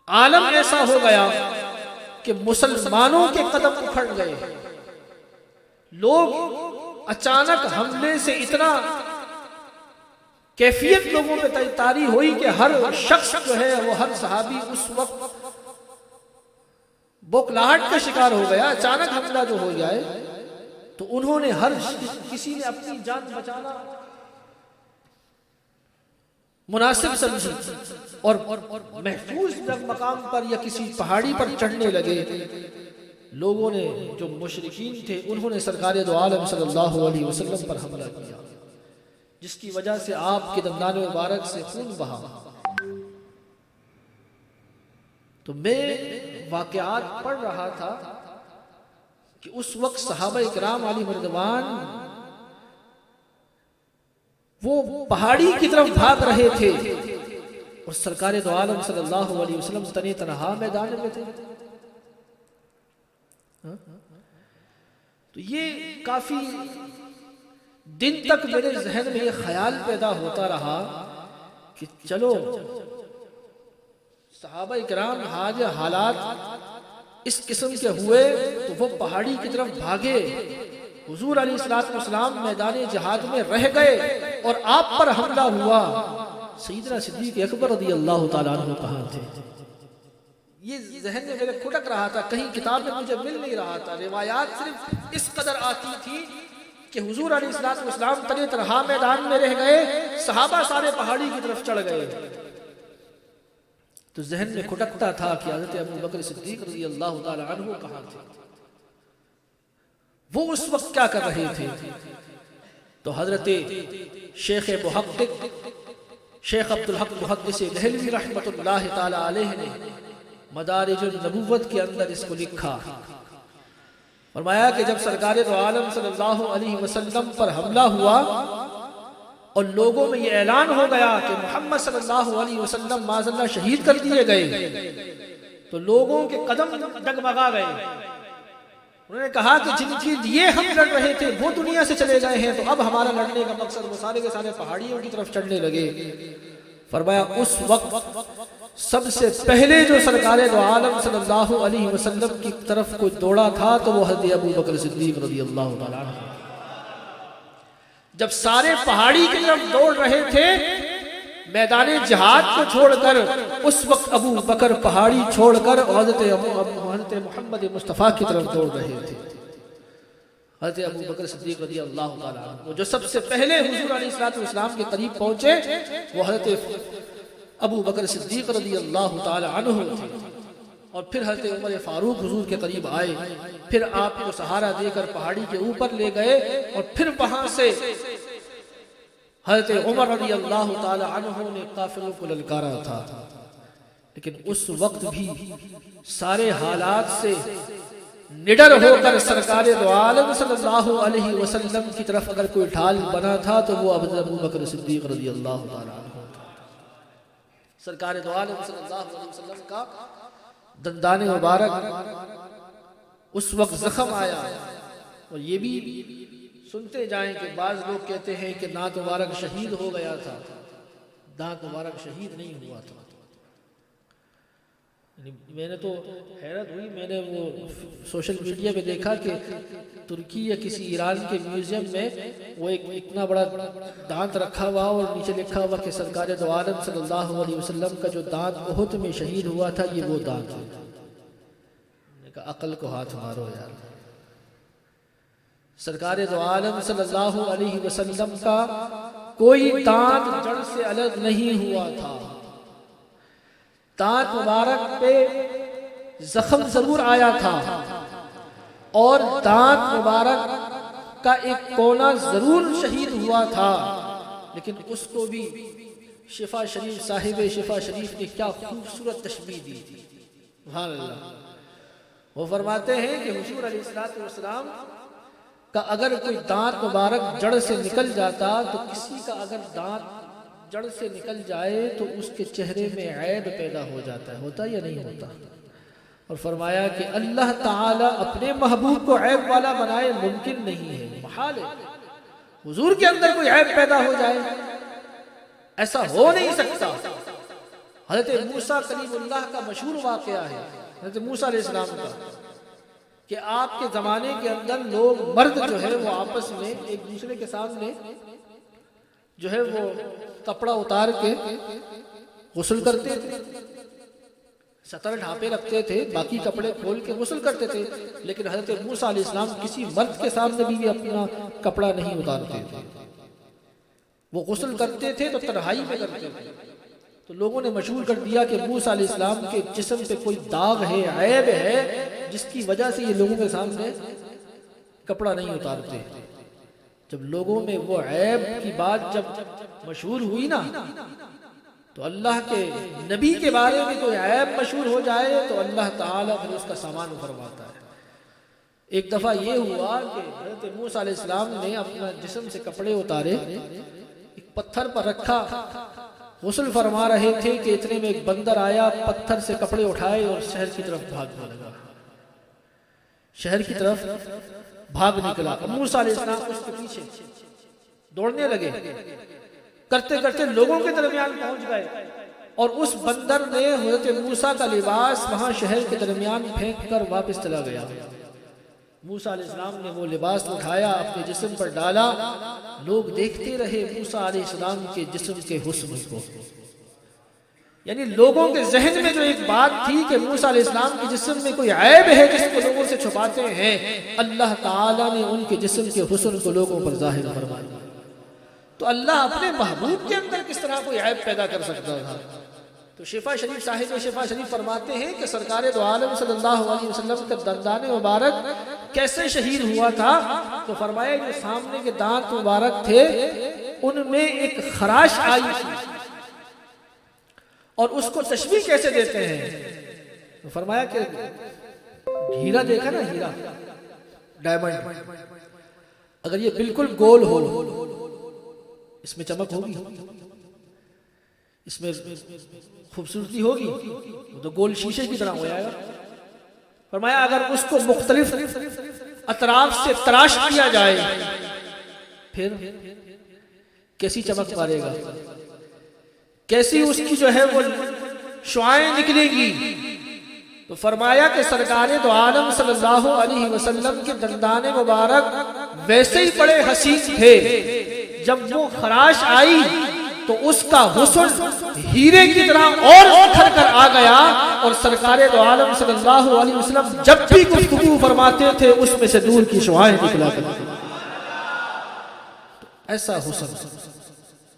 عالم ایسا ہو گیا کہ مسلمانوں کے قدم اکھڑ گئے، لوگ اچانک حملے سے اتنا کیفیت لوگوں میں طاری ہوئی کہ ہر شخص جو ہے وہ ہر صحابی اس وقت بوکھلاہٹ کا شکار ہو گیا۔ اچانک حملہ جو ہو جائے تو انہوں نے ہر کسی نے اپنی جان بچانا مناسب سمجھی، اور محفوظ مقام پر یا کسی پہاڑی پر چڑھنے لگے۔ لوگوں نے جو مشرکین تھے انہوں نے سرکار دو عالم صلی اللہ علیہ وسلم پر حملہ کیا، جس کی وجہ سے آپ کے دندان مبارک سے خون بہا۔ تو میں واقعات پڑھ رہا تھا کہ اس وقت صحابہ کرام علیہ رضوان وہ پہاڑی کی طرف بھاگ رہے تھے، اور سرکار دو عالم صلی اللہ علیہ وسلم تنہا تنہا میدان میں تھے۔ تو یہ کافی دن تک میرے ذہن میں یہ خیال پیدا ہوتا رہا کہ چلو صحابہ کرام حالات اس قسم کے ہوئے تو وہ پہاڑی کی طرف بھاگے، حضور علیہ السلام میدان جہاد میں رہ گئے اور آپ پر حملہ ہوا، سیدنا صدیق اکبر رضی اللہ تعالیٰ عنہ کہاں تھے؟ یہ ذہن میں میرے کھٹک رہا تھا، کہیں کتاب میں مجھے مل نہیں رہا تھا۔ روایات صرف اس قدر آتی تھی کہ حضور علیہ السلام تنہا تنہا میدان میں رہ گئے، صحابہ سارے پہاڑی کی طرف چڑھ گئے۔ تو ذہن میں کھٹکتا تھا کہ حضرت ابو بکر صدیق رضی اللہ تعالی عنہ کہاں تھے، وہ اس وقت کیا کر رہے تھے؟ تو حضرت شیخ محقق شیخ عبدالحق محدث دہلوی رحمۃ اللہ تعالی علیہ نے مدارج النبوت کے اندر اس کو لکھا، فرمایا کہ جب سرکار دو عالم صلی اللہ علیہ وسلم پر حملہ ہوا اور لوگوں میں یہ اعلان ہو گیا کہ محمد صلی اللہ علیہ وسلم معاذ اللہ شہید کر دیے گئے، تو لوگوں کے قدم ڈگمگا گئے، انہوں نے کہا کہ جن کے لیے ہم لڑ رہے تھے وہ دنیا سے چلے گئے ہیں، تو اب ہمارا لڑنے کا مقصد وہ سارے کے سارے پہاڑیوں کی طرف چڑھنے لگے۔ فرمایا اس وقت سب سے پہلے جو سرکار دو عالم صلی اللہ علیہ وسلم کی طرف کوئی دوڑا تھا تو وہ حضرت ابو بکر صدیق رضی اللہ تعالیٰ عنہ۔ جب سارے پہاڑی کی طرف دوڑ رہے تھے، میدان جہاد کو چھوڑ کر اس وقت ابو بکر پہاڑی چھوڑ کر حضرت محمد مصطفیٰ کی طرف دوڑ رہے تھے۔ حضرت ابو بکر صدیق رضی اللہ تعالیٰ عنہ جو سب سے پہلے حضور علیہ السلام کے قریب پہنچے وہ حضرت ابو بکر صدیق رضی اللہ تعالیٰ عنہ تھے، اور پھر حضرت عمر فاروق حضور کے قریب آئے، پھر آپ کو سہارا دے کر پہاڑی کے اوپر لے گئے، اور پھر وہاں سے حضرت عمر رضی اللہ تعالی عنہ نے قافلوں کو للکارا تھا۔ لیکن اس وقت بھی سارے حالات سے نڈر ہو کر سرکار دو عالم صلی اللہ علیہ وسلم کی طرف اگر کوئی ڈھال بنا تھا تو وہ ابو بکر صدیق رضی اللہ تعالی عنہ تھا۔ سرکار دو عالم صلی اللہ علیہ وسلم کا دندان مبارک اس وقت زخم آیا، اور یہ بھی سنتے جائیں کہ بعض لوگ کہتے ہیں کہ دانت مبارک شہید ہو گیا تھا، دانت مبارک شہید نہیں ہوا تھا۔ میں نے تو حیرت ہوئی، میں نے وہ سوشل میڈیا پہ دیکھا کہ ترکی یا کسی ایران کے میوزیم میں وہ ایک اتنا بڑا دانت رکھا ہوا اور نیچے لکھا ہوا کہ سرکار دو عالم صلی اللہ علیہ وسلم کا جو دانت احد میں شہید ہوا تھا یہ وہ دانت ہے۔ میں نے کہا عقل کو ہاتھ مارو یار، سرکار دو عالم صلی اللہ علیہ وسلم کا کوئی دانت جڑ سے الگ نہیں ہوا تھا۔ دانت مبارک پہ زخم ضرور آیا تھا، اور دانت مبارک کا ایک کونا ضرور شہید ہوا تھا، لیکن اس کو بھی شفا شریف صاحب شفا شریف نے کیا خوبصورت تشبیہ دی تھی۔ سبحان اللہ۔ وہ فرماتے ہیں کہ حضور علیہ السلام کا اگر کوئی دانت مبارک جڑ سے نکل جاتا تو کسی کا اگر دانت جڑ سے نکل جائے تو اس کے چہرے میں عیب پیدا ہو جاتا ہے، ہوتا یا نہیں ہوتا؟ اور فرمایا کہ اللہ تعالی اپنے محبوب کو عیب والا بنائے ممکن نہیں ہے، محال ہے۔ حضور کے اندر کوئی عیب پیدا ہو جائے ایسا ہو نہیں سکتا۔ حضرت موسیٰ کلیم اللہ کا مشہور واقعہ ہے، حضرت موسیٰ علیہ السلام کا، کہ آپ کے زمانے کے اندر لوگ مرد جو ہے وہ آپس میں ایک دوسرے کے سامنے جو ہے وہ کپڑا اتار کے غسل کرتے تھے، سطر ڈھانپے رکھتے تھے، باقی کپڑے کھول کے غسل کرتے تھے، لیکن حضرت موسیٰ علیہ السلام کسی مرد کے سامنے بھی اپنا کپڑا نہیں اتارتے تھے۔ وہ غسل کرتے تھے تو تنہائی میں کرتے تھے۔ تو لوگوں نے مشہور کر دیا کہ موسیٰ علیہ السلام کے جسم پہ کوئی داغ ہے، عیب ہے، جس کی وجہ سے یہ لوگوں کے سامنے کپڑا نہیں اتارتے۔ جب لوگوں میں وہ عیب کی بات جب مشہور ہوئی نا، تو اللہ کے نبی کے بارے میں کوئی عیب مشہور ہو جائے تو اللہ تعالیٰ پھر اس کا سامان فرماتا ہے۔ ایک دفعہ یہ ہوا کہ حضرت موسیٰ علیہ السلام نے اپنا جسم سے کپڑے اتارے، ایک پتھر پر رکھا، غسل فرما رہے تھے کہ اتنے میں ایک بندر آیا، پتھر سے کپڑے اٹھائے اور شہر کی طرف بھاگنے لگا، شہر کی طرف بھاگ نکلا۔ موسیٰ علیہ السلام اس کے پیچھے دوڑنے لگے، کرتے کرتے لوگوں کے درمیان پہنچ گئے، اور اس بندر نے حضرت موسیٰ کا لباس وہاں شہر کے درمیان پھینک کر واپس چلا گیا۔ موسیٰ علیہ السلام نے وہ لباس اٹھایا، اپنے جسم پر ڈالا، لوگ دیکھتے رہے موسیٰ علیہ السلام کے جسم کے حسن کو۔ یعنی لوگوں کے ذہن میں جو ایک بات تھی کہ موسیٰ علیہ السلام کے جسم میں کوئی عیب ہے جس کو لوگوں سے چھپاتے ہیں، اللہ تعالیٰ نے ان کے جسم کے حسن کو لوگوں پر ظاہر فرما دیا۔ تو اللہ اپنے محبوب کے اندر کس طرح کوئی عیب پیدا کر سکتا تھا؟ تو شفا شریف صاحب شفا شریف فرماتے ہیں کہ سرکار دو عالم صلی اللہ علیہ وسلم کا دندان مبارک کیسے شہید ہوا تھا؟ تو فرمایا جو سامنے کے دانت مبارک تھے ان میں ایک خراش آئی تھی، اور اس کو تشبیہ کیسے دیتے ہیں؟ تو فرمایا کہ ہیرا دیکھا نا، ہیرا ڈائمنڈ، اگر یہ بالکل گول ہو، اس میں چمک ہوگی، اس میں خوبصورتی ہوگی، وہ تو گول شیشے کی طرح ہو جائے گا۔ فرمایا اگر اس کو مختلف اطراف سے تراش کیا جائے پھر کیسی چمک مارے گا، کیسی اس کی جو ہے وہ شعائیں نکلے گی۔ تو فرمایا کہ سرکار دو عالم صلی اللہ علیہ وسلم کے دندان مبارک ویسے ہی بڑے حسین تھے، جب وہ خراش آئی تو اس کا حسن ہیرے کی طرح اور نکھر کر آ گیا، اور سرکار دو عالم صلی اللہ علیہ وسلم جب بھی گفتگو فرماتے تھے اس میں سے نور کی شعائیں نکلا کرتی۔ ایسا حسن،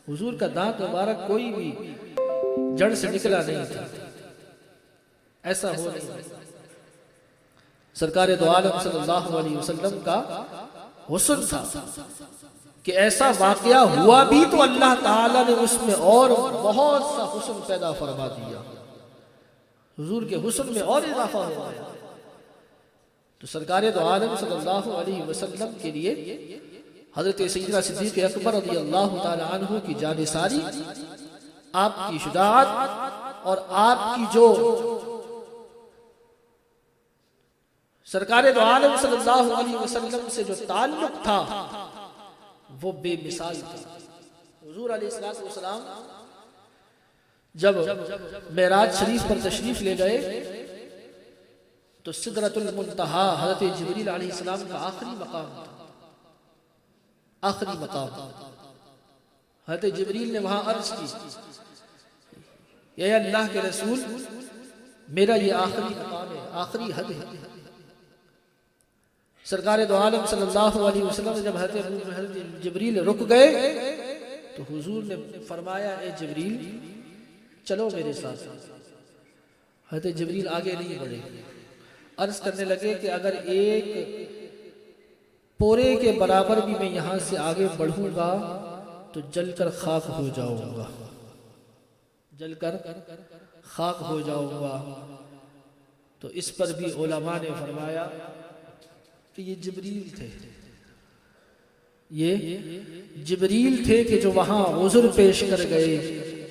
حضور کا دانت مبارک کوئی بھی جڑ سے نکلا نہیں تھا، ایسا ہو نہیں۔ سرکار دو عالم صلی اللہ علیہ وسلم کا حسن تھا کہ ایسا واقعہ ہوا بھی تو اللہ تعالیٰ نے اس میں اور بہت سا حسن پیدا فرما دیا، حضور کے حسن میں اور اضافہ ہوا۔ تو سرکار دو عالم صلی اللہ علیہ وسلم کے لیے حضرت سیدنا صدیق اکبر رضی اللہ تعالی عنہ کی جانثاری، آپ کی شجاعت اور آپ کی جو سرکار دو عالم صلی اللہ علیہ وسلم سے جو تعلق تھا وہ بے مثال تھا۔ حضور علیہ السلام جب معراج شریف پر تشریف لے گئے تو سدرۃ المنتہا حضرت جبریل علیہ السلام کا آخری مقام تھا، آخری مقام۔ حضرت جبریل نے وہاں عرض کی، اے اللہ کے رسول، میرا یہ آخری مقام ہے، آخری حد ہے۔ سرکار دو عالم صلی اللہ علیہ وسلم جب حضرت جبریل رک گئے تو حضور نے فرمایا، اے جبریل چلو میرے ساتھ۔ حضرت جبریل آگے نہیں بڑھے، عرض کرنے لگے کہ اگر ایک پورے کے برابر بھی میں یہاں سے آگے بڑھوں گا تو جل کر خاک ہو جاؤں گا، جل کر خاک ہو جاؤں گا۔ تو اس پر بھی علماء نے فرمایا کہ یہ جبریل تھے، یہ جبریل تھے کہ جو وہاں عذر پیش کر گئے۔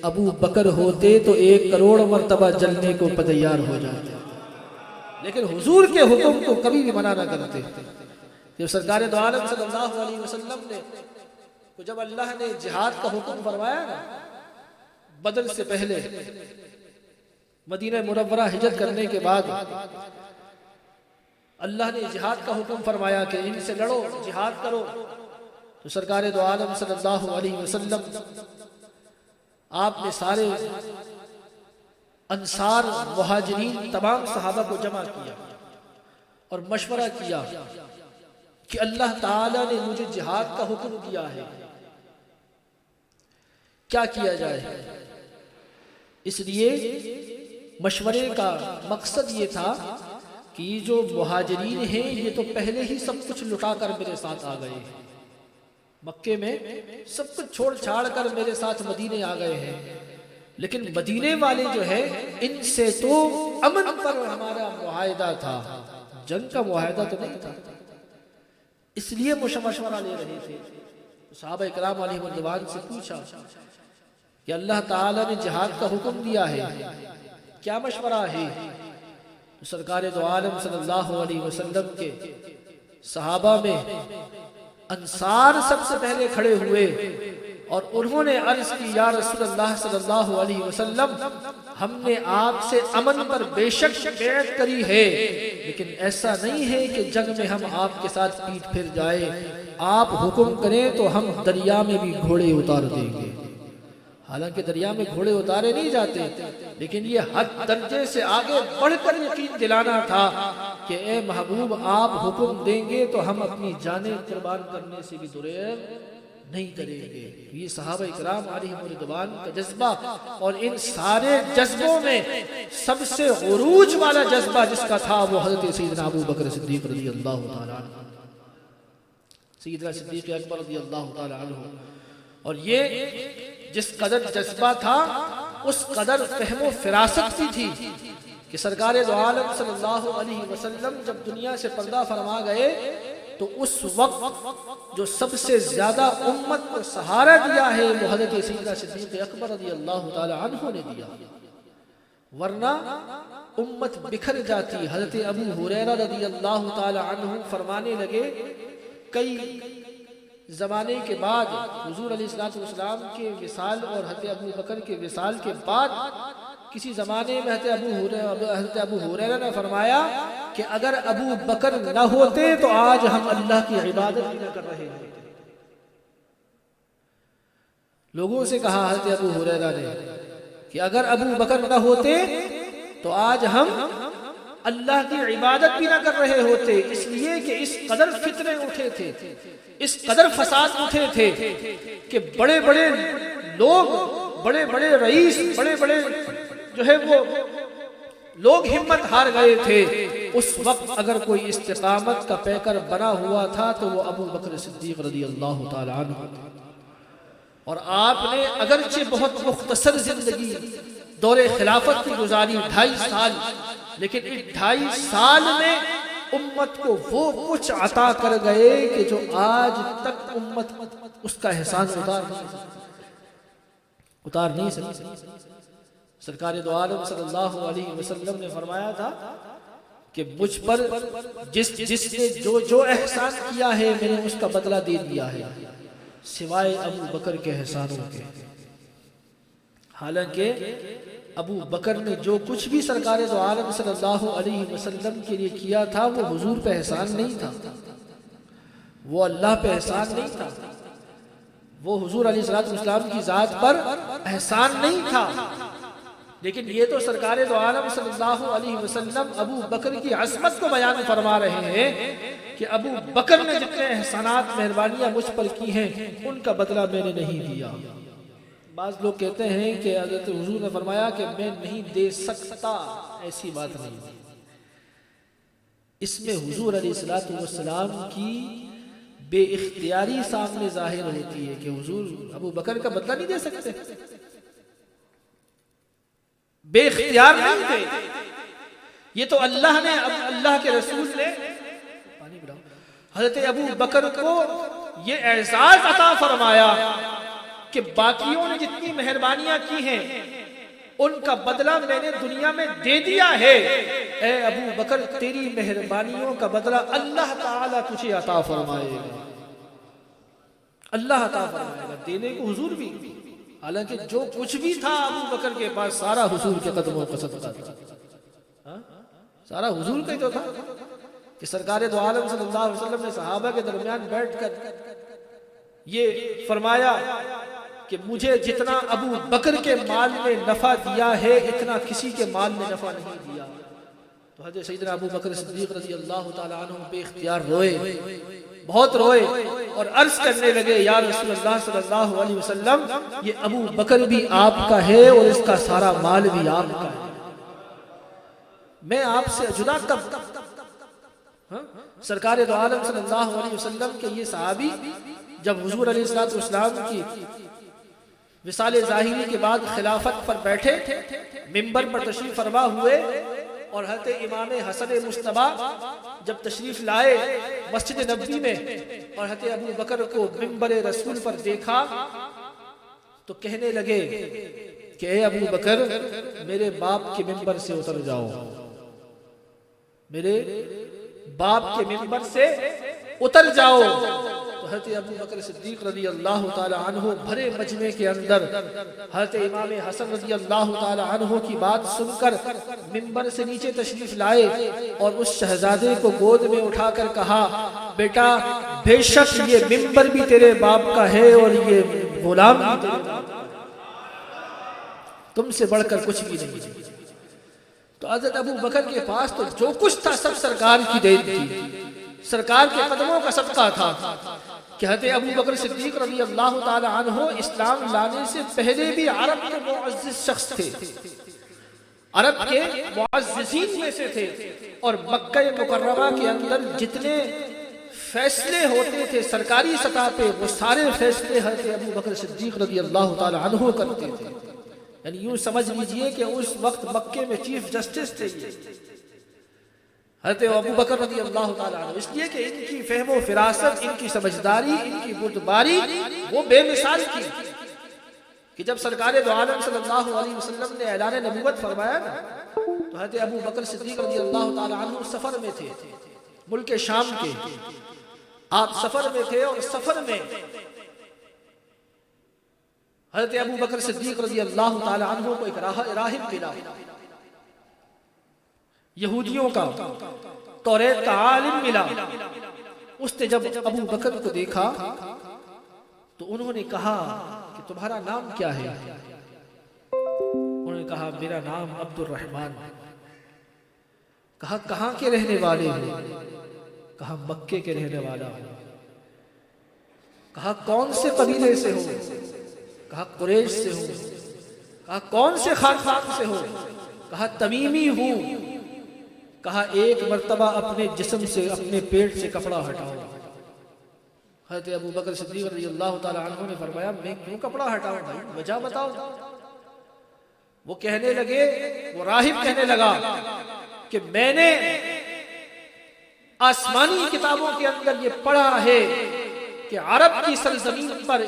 ابو بکر ہوتے تو 1 کروڑ مرتبہ جلنے کو تیار ہو جاتے، لیکن حضور کے حکم کو کبھی بھی منع نہ کرتے۔ جب سرکار دو عالم صلی اللہ علیہ وسلم نے جب اللہ نے جہاد کا حکم فرمایا نا، بدر سے پہلے مدینہ منورہ ہجرت کرنے کے بعد اللہ نے جہاد کا حکم فرمایا کہ ان سے لڑو، جہاد کرو۔ تو سرکار دو عالم صلی اللہ علیہ وسلم آپ نے سارے انصار، مہاجرین، تمام صحابہ کو جمع کیا اور مشورہ کیا کہ اللہ تعالیٰ نے مجھے جہاد کا حکم دیا ہے، کیا کیا جائے؟ اس لیے مشورے کا مقصد یہ تھا کہ یہ جو مہاجرین ہیں یہ تو پہلے ہی سب کچھ لٹا کر میرے ساتھ آ گئے ہیں، مکے میں سب کچھ چھوڑ چھاڑ کر میرے ساتھ مدینے آ گئے ہیں، لیکن مدینے والے جو ہے ان سے تو امن پر ہمارا معاہدہ تھا، جنگ کا معاہدہ تو نہیں تھا، اس لیے مشورہ لے رہے تھے۔ صحابہ اکرام علیہ رضوان سے پوچھا کہ اللہ تعالیٰ نے جہاد کا حکم دیا ہے، کیا مشورہ ہے؟ سرکار دو عالم صلی اللہ علیہ وسلم کے صحابہ میں انصار سب سے پہلے کھڑے ہوئے اور انہوں نے عرض کی، یا رسول اللہ صلی اللہ علیہ وسلم، ہم نے آپ سے امن پر بے شک بیعت کری ہے، لیکن ایسا نہیں ہے کہ جنگ میں ہم آپ کے ساتھ پیٹ پھر جائیں، آپ حکم کریں تو ہم دریا میں بھی گھوڑے اتار دیں گے۔ حالانکہ دریا میں گھوڑے اتارے نہیں جاتے، لیکن یہ حد درجے سے آگے بڑھ کر یقین دلانا تھا کہ اے محبوب آپ حکم دیں گے تو ہم اپنی جانیں قربان کرنے سے بھی دریغ نہیں کریں گے۔ یہ صحابہ اکرام علیہ رضوان کا جذبہ، اور ان سارے جذبوں میں سب سے عروج والا جذبہ جس کا تھا وہ حضرت سیدنا ابو بکر صدیق رضی اللہ تعالیٰ عنہ، سیدنا صدیق اکبر رضی اللہ تعالیٰ عنہ۔ اور یہ جس قدر جذبہ تھا اس قدر فہم و فراست بھی تھی کہ سرکار دو عالم صلی اللہ علیہ وسلم جب دنیا سے پردہ فرما گئے تو اس وقت جو سب سے زیادہ امت کو سہارا دیا ہے وہ حضرت سیدنا صدیق اکبر رضی اللہ تعالی عنہ نے دیا۔ ورنہ امت بکھر جاتی. حضرت ابو ہریرہ رضی اللہ تعالی عنہ فرمانے لگے کئی زمانے کے بعد حضور علیہ السلام کے وصال اور حضرت ابو بکر کے وصال کے بعد کسی زمانے میں حضرت ابو ہریرہ نے فرمایا کہ اگر ابو بکر نہ ہوتے تو آج ہم اللہ کی عبادت بھی نہ کر رہے ہوتے. لوگوں سے کہا حضرت ابو ہریرہ نے کہ اگر ابو بکر نہ ہوتے تو آج ہم اللہ کی عبادت بھی نہ کر رہے ہوتے. اس لیے کہ اس قدر فتنے اٹھے تھے, اس قدر فساد اٹھے تھے کہ بڑے بڑے لوگ, بڑے بڑے رئیس, بڑے بڑے جو ہے وہ لوگ ہمت ہار گئے تھے. اس وقت اگر کوئی استقامت کا پیکر بنا ہوا تھا تو وہ ابو بکر صدیق رضی اللہ تعالی عنہ. اور آپ نے اگرچہ بہت مختصر زندگی دور خلافت کی گزاری 2.5 سال, لیکن ان 2.5 سال میں امت کو وہ کچھ عطا کر گئے کہ جو آج تک امت اس کا احسان اتار نہیں سکی. سرکار دو عالم صلی اللہ علیہ وسلم نے فرمایا تھا کہ مجھ پر جس نے جو احسان کیا ہے میں نے اس کا بدلہ دے دیا ہے سوائے ابو بکر کے احسانوں کے. حالانکہ ابو بکر نے جو کچھ بھی سرکار دو عالم صلی اللہ علیہ وسلم کے لیے کیا تھا وہ حضور پہ احسان نہیں تھا, وہ اللہ پہ احسان نہیں تھا, وہ حضور علیہ السلام کی ذات پر احسان نہیں تھا. لیکن یہ تو سرکار دو عالم صلی اللہ علیہ وسلم ابو بکر کی عظمت کو بیان فرما رہے ہیں کہ ابو بکر نے جتنے احسانات مہربانیاں مجھ پر کی ہیں ان کا بدلہ میں نے نہیں دیا. بعض لوگ کہتے ہیں کہ حضرت حضور نے فرمایا کہ میں نہیں دے سکتا, ایسی بات نہیں. اس میں حضور علیہ السلام کی بے اختیاری سامنے ظاہر ہوتی ہے کہ حضور ابو بکر کا بدلہ نہیں دے سکتے, بے اختیار نہیں تھے. یہ تو اللہ نے, اللہ کے رسول نے حضرت ابو بکر کو یہ اعزاز عطا فرمایا کہ باقیوں نے جتنی مہربانیاں کی ہیں ان کا بدلہ میں نے دنیا میں دے دیا ہے. اے ابو بکر تیری مہربانیوں کا بدلہ اللہ تعالیٰ تجھے عطا فرمائے گا, اللہ عطا فرمائے گا. دینے کو حضور بھی, حالانکہ جو کچھ بھی تھا ابو بکر کے پاس سارا حضور کے قدموں کا صدقہ تھا, سارا حضور کا ہی تو تھا. کہ سرکار دو عالم صلی اللہ علیہ وسلم نے صحابہ کے درمیان بیٹھ کر یہ فرمایا کہ مجھے جتنا ابو بکر کے مال میں نفع دیا ہے اتنا کسی کے مال میں نفع نہیں دیا. تو حضرت سیدنا ابو بکر صدیق رضی اللہ تعالی عنہ بے اختیار روئے, بہت روئے اور عرض کرنے لگے یا رسول اللہ صلی اللہ علیہ وسلم یہ ابو بکر بھی آپ کا ہے اور اس کا سارا مال بھی آپ کا ہے, میں آپ سے جدا کب. سرکار دو عالم صلی اللہ علیہ وسلم کے یہ صحابی جب حضور علیہ السلام کی وصال ظاہری کے بعد خلافت پر بیٹھے, منبر پر تشریف فرما ہوئے اور حضرت امام حسن مجتبی جب تشریف لائے مسجد نبوی میں اور حضرت ابو بکر کو منبر رسول پر دیکھا تو کہنے لگے کہ اے ابو بکر میرے باپ کے منبر سے اتر جاؤ, میرے باپ کے منبر سے اتر جاؤ. تو حضرت ابو بکر صدیق رضی اللہ تعالی عنہ بھرے مجمع کے اندر حضرت امام حسن رضی اللہ تعالی عنہ کی بات سن کر منبر سے نیچے تشریف لائے اور اس شہزادے کو گود میں اٹھا کر کہا بیٹا بے شک یہ منبر بھی تیرے باپ کا ہے اور یہ غلام بھی تیرے باپ کا ہے, تم سے بڑھ کر کچھ بھی نہیں. تو حضرت ابو بکر کے پاس تو جو کچھ تھا سب سرکار کی دین تھی, سرکار کے قدموں کا صدقہ تھا. کہ حضرت ابو بکر صدیق رضی اللہ تعالی عنہ اسلام لانے سے پہلے بھی عرب کے معزز شخص تھے, عرب کے معززین میں سے تھے, اور مکہ مکرمہ کے اندر جتنے فیصلے ہوتے تھے سرکاری سطح پہ وہ سارے فیصلے حضرت ابو بکر صدیق رضی اللہ تعالی عنہ کرتے تھے. یعنی یوں سمجھ لیجئے کہ اس وقت مکے میں چیف جسٹس تھے حضرت ابو بکر رضی اللہ تعالی عنہ, اس لیے کہ ان کی فہم و فراست, ان کی سمجھداری, ان کی بردباری وہ بے مثال تھی. کہ جب سرکار دو عالم صلی اللہ علیہ وسلم نے اعلان نبوت فرمایا نا، تو حضرت ابو بکر صدیق رضی اللہ تعالی عنہ سفر میں تھے، ملک شام کے آپ سفر میں تھے، اور سفر میں حضرت ابو بکر صدیق رضی اللہ تعالی عنہ کو ایک راہب ملا، یہودیوں کا توریت کا عالم ملا۔ اس نے جب ابو بکر کو دیکھا تو انہوں نے کہا کہ تمہارا نام کیا ہے؟ انہوں نے کہا میرا نام عبد الرحمن۔ کہا کہاں کے رہنے والے ہو؟ کہا مکے کے رہنے والا ہوں۔ کہا کون سے قبیلے سے ہو؟ کہا قریش سے ہوں۔ کہا کون سے خاندان سے ہو؟ کہا تمیمی ہوں۔ کہا ایک مرتبہ اپنے جسم سے، اپنے پیٹ سے کپڑا ہٹاؤ۔ حضرت ابو بکر صدیق رضی اللہ تعالی عنہ نے فرمایا میں کیوں کپڑا ہٹاؤں بھائی، وجہ بتاؤ۔ وہ کہنے لگے، وہ راہب کہنے لگا کہ میں نے آسمانی کتابوں کے اندر یہ پڑھا ہے کہ عرب کی سرزمین پر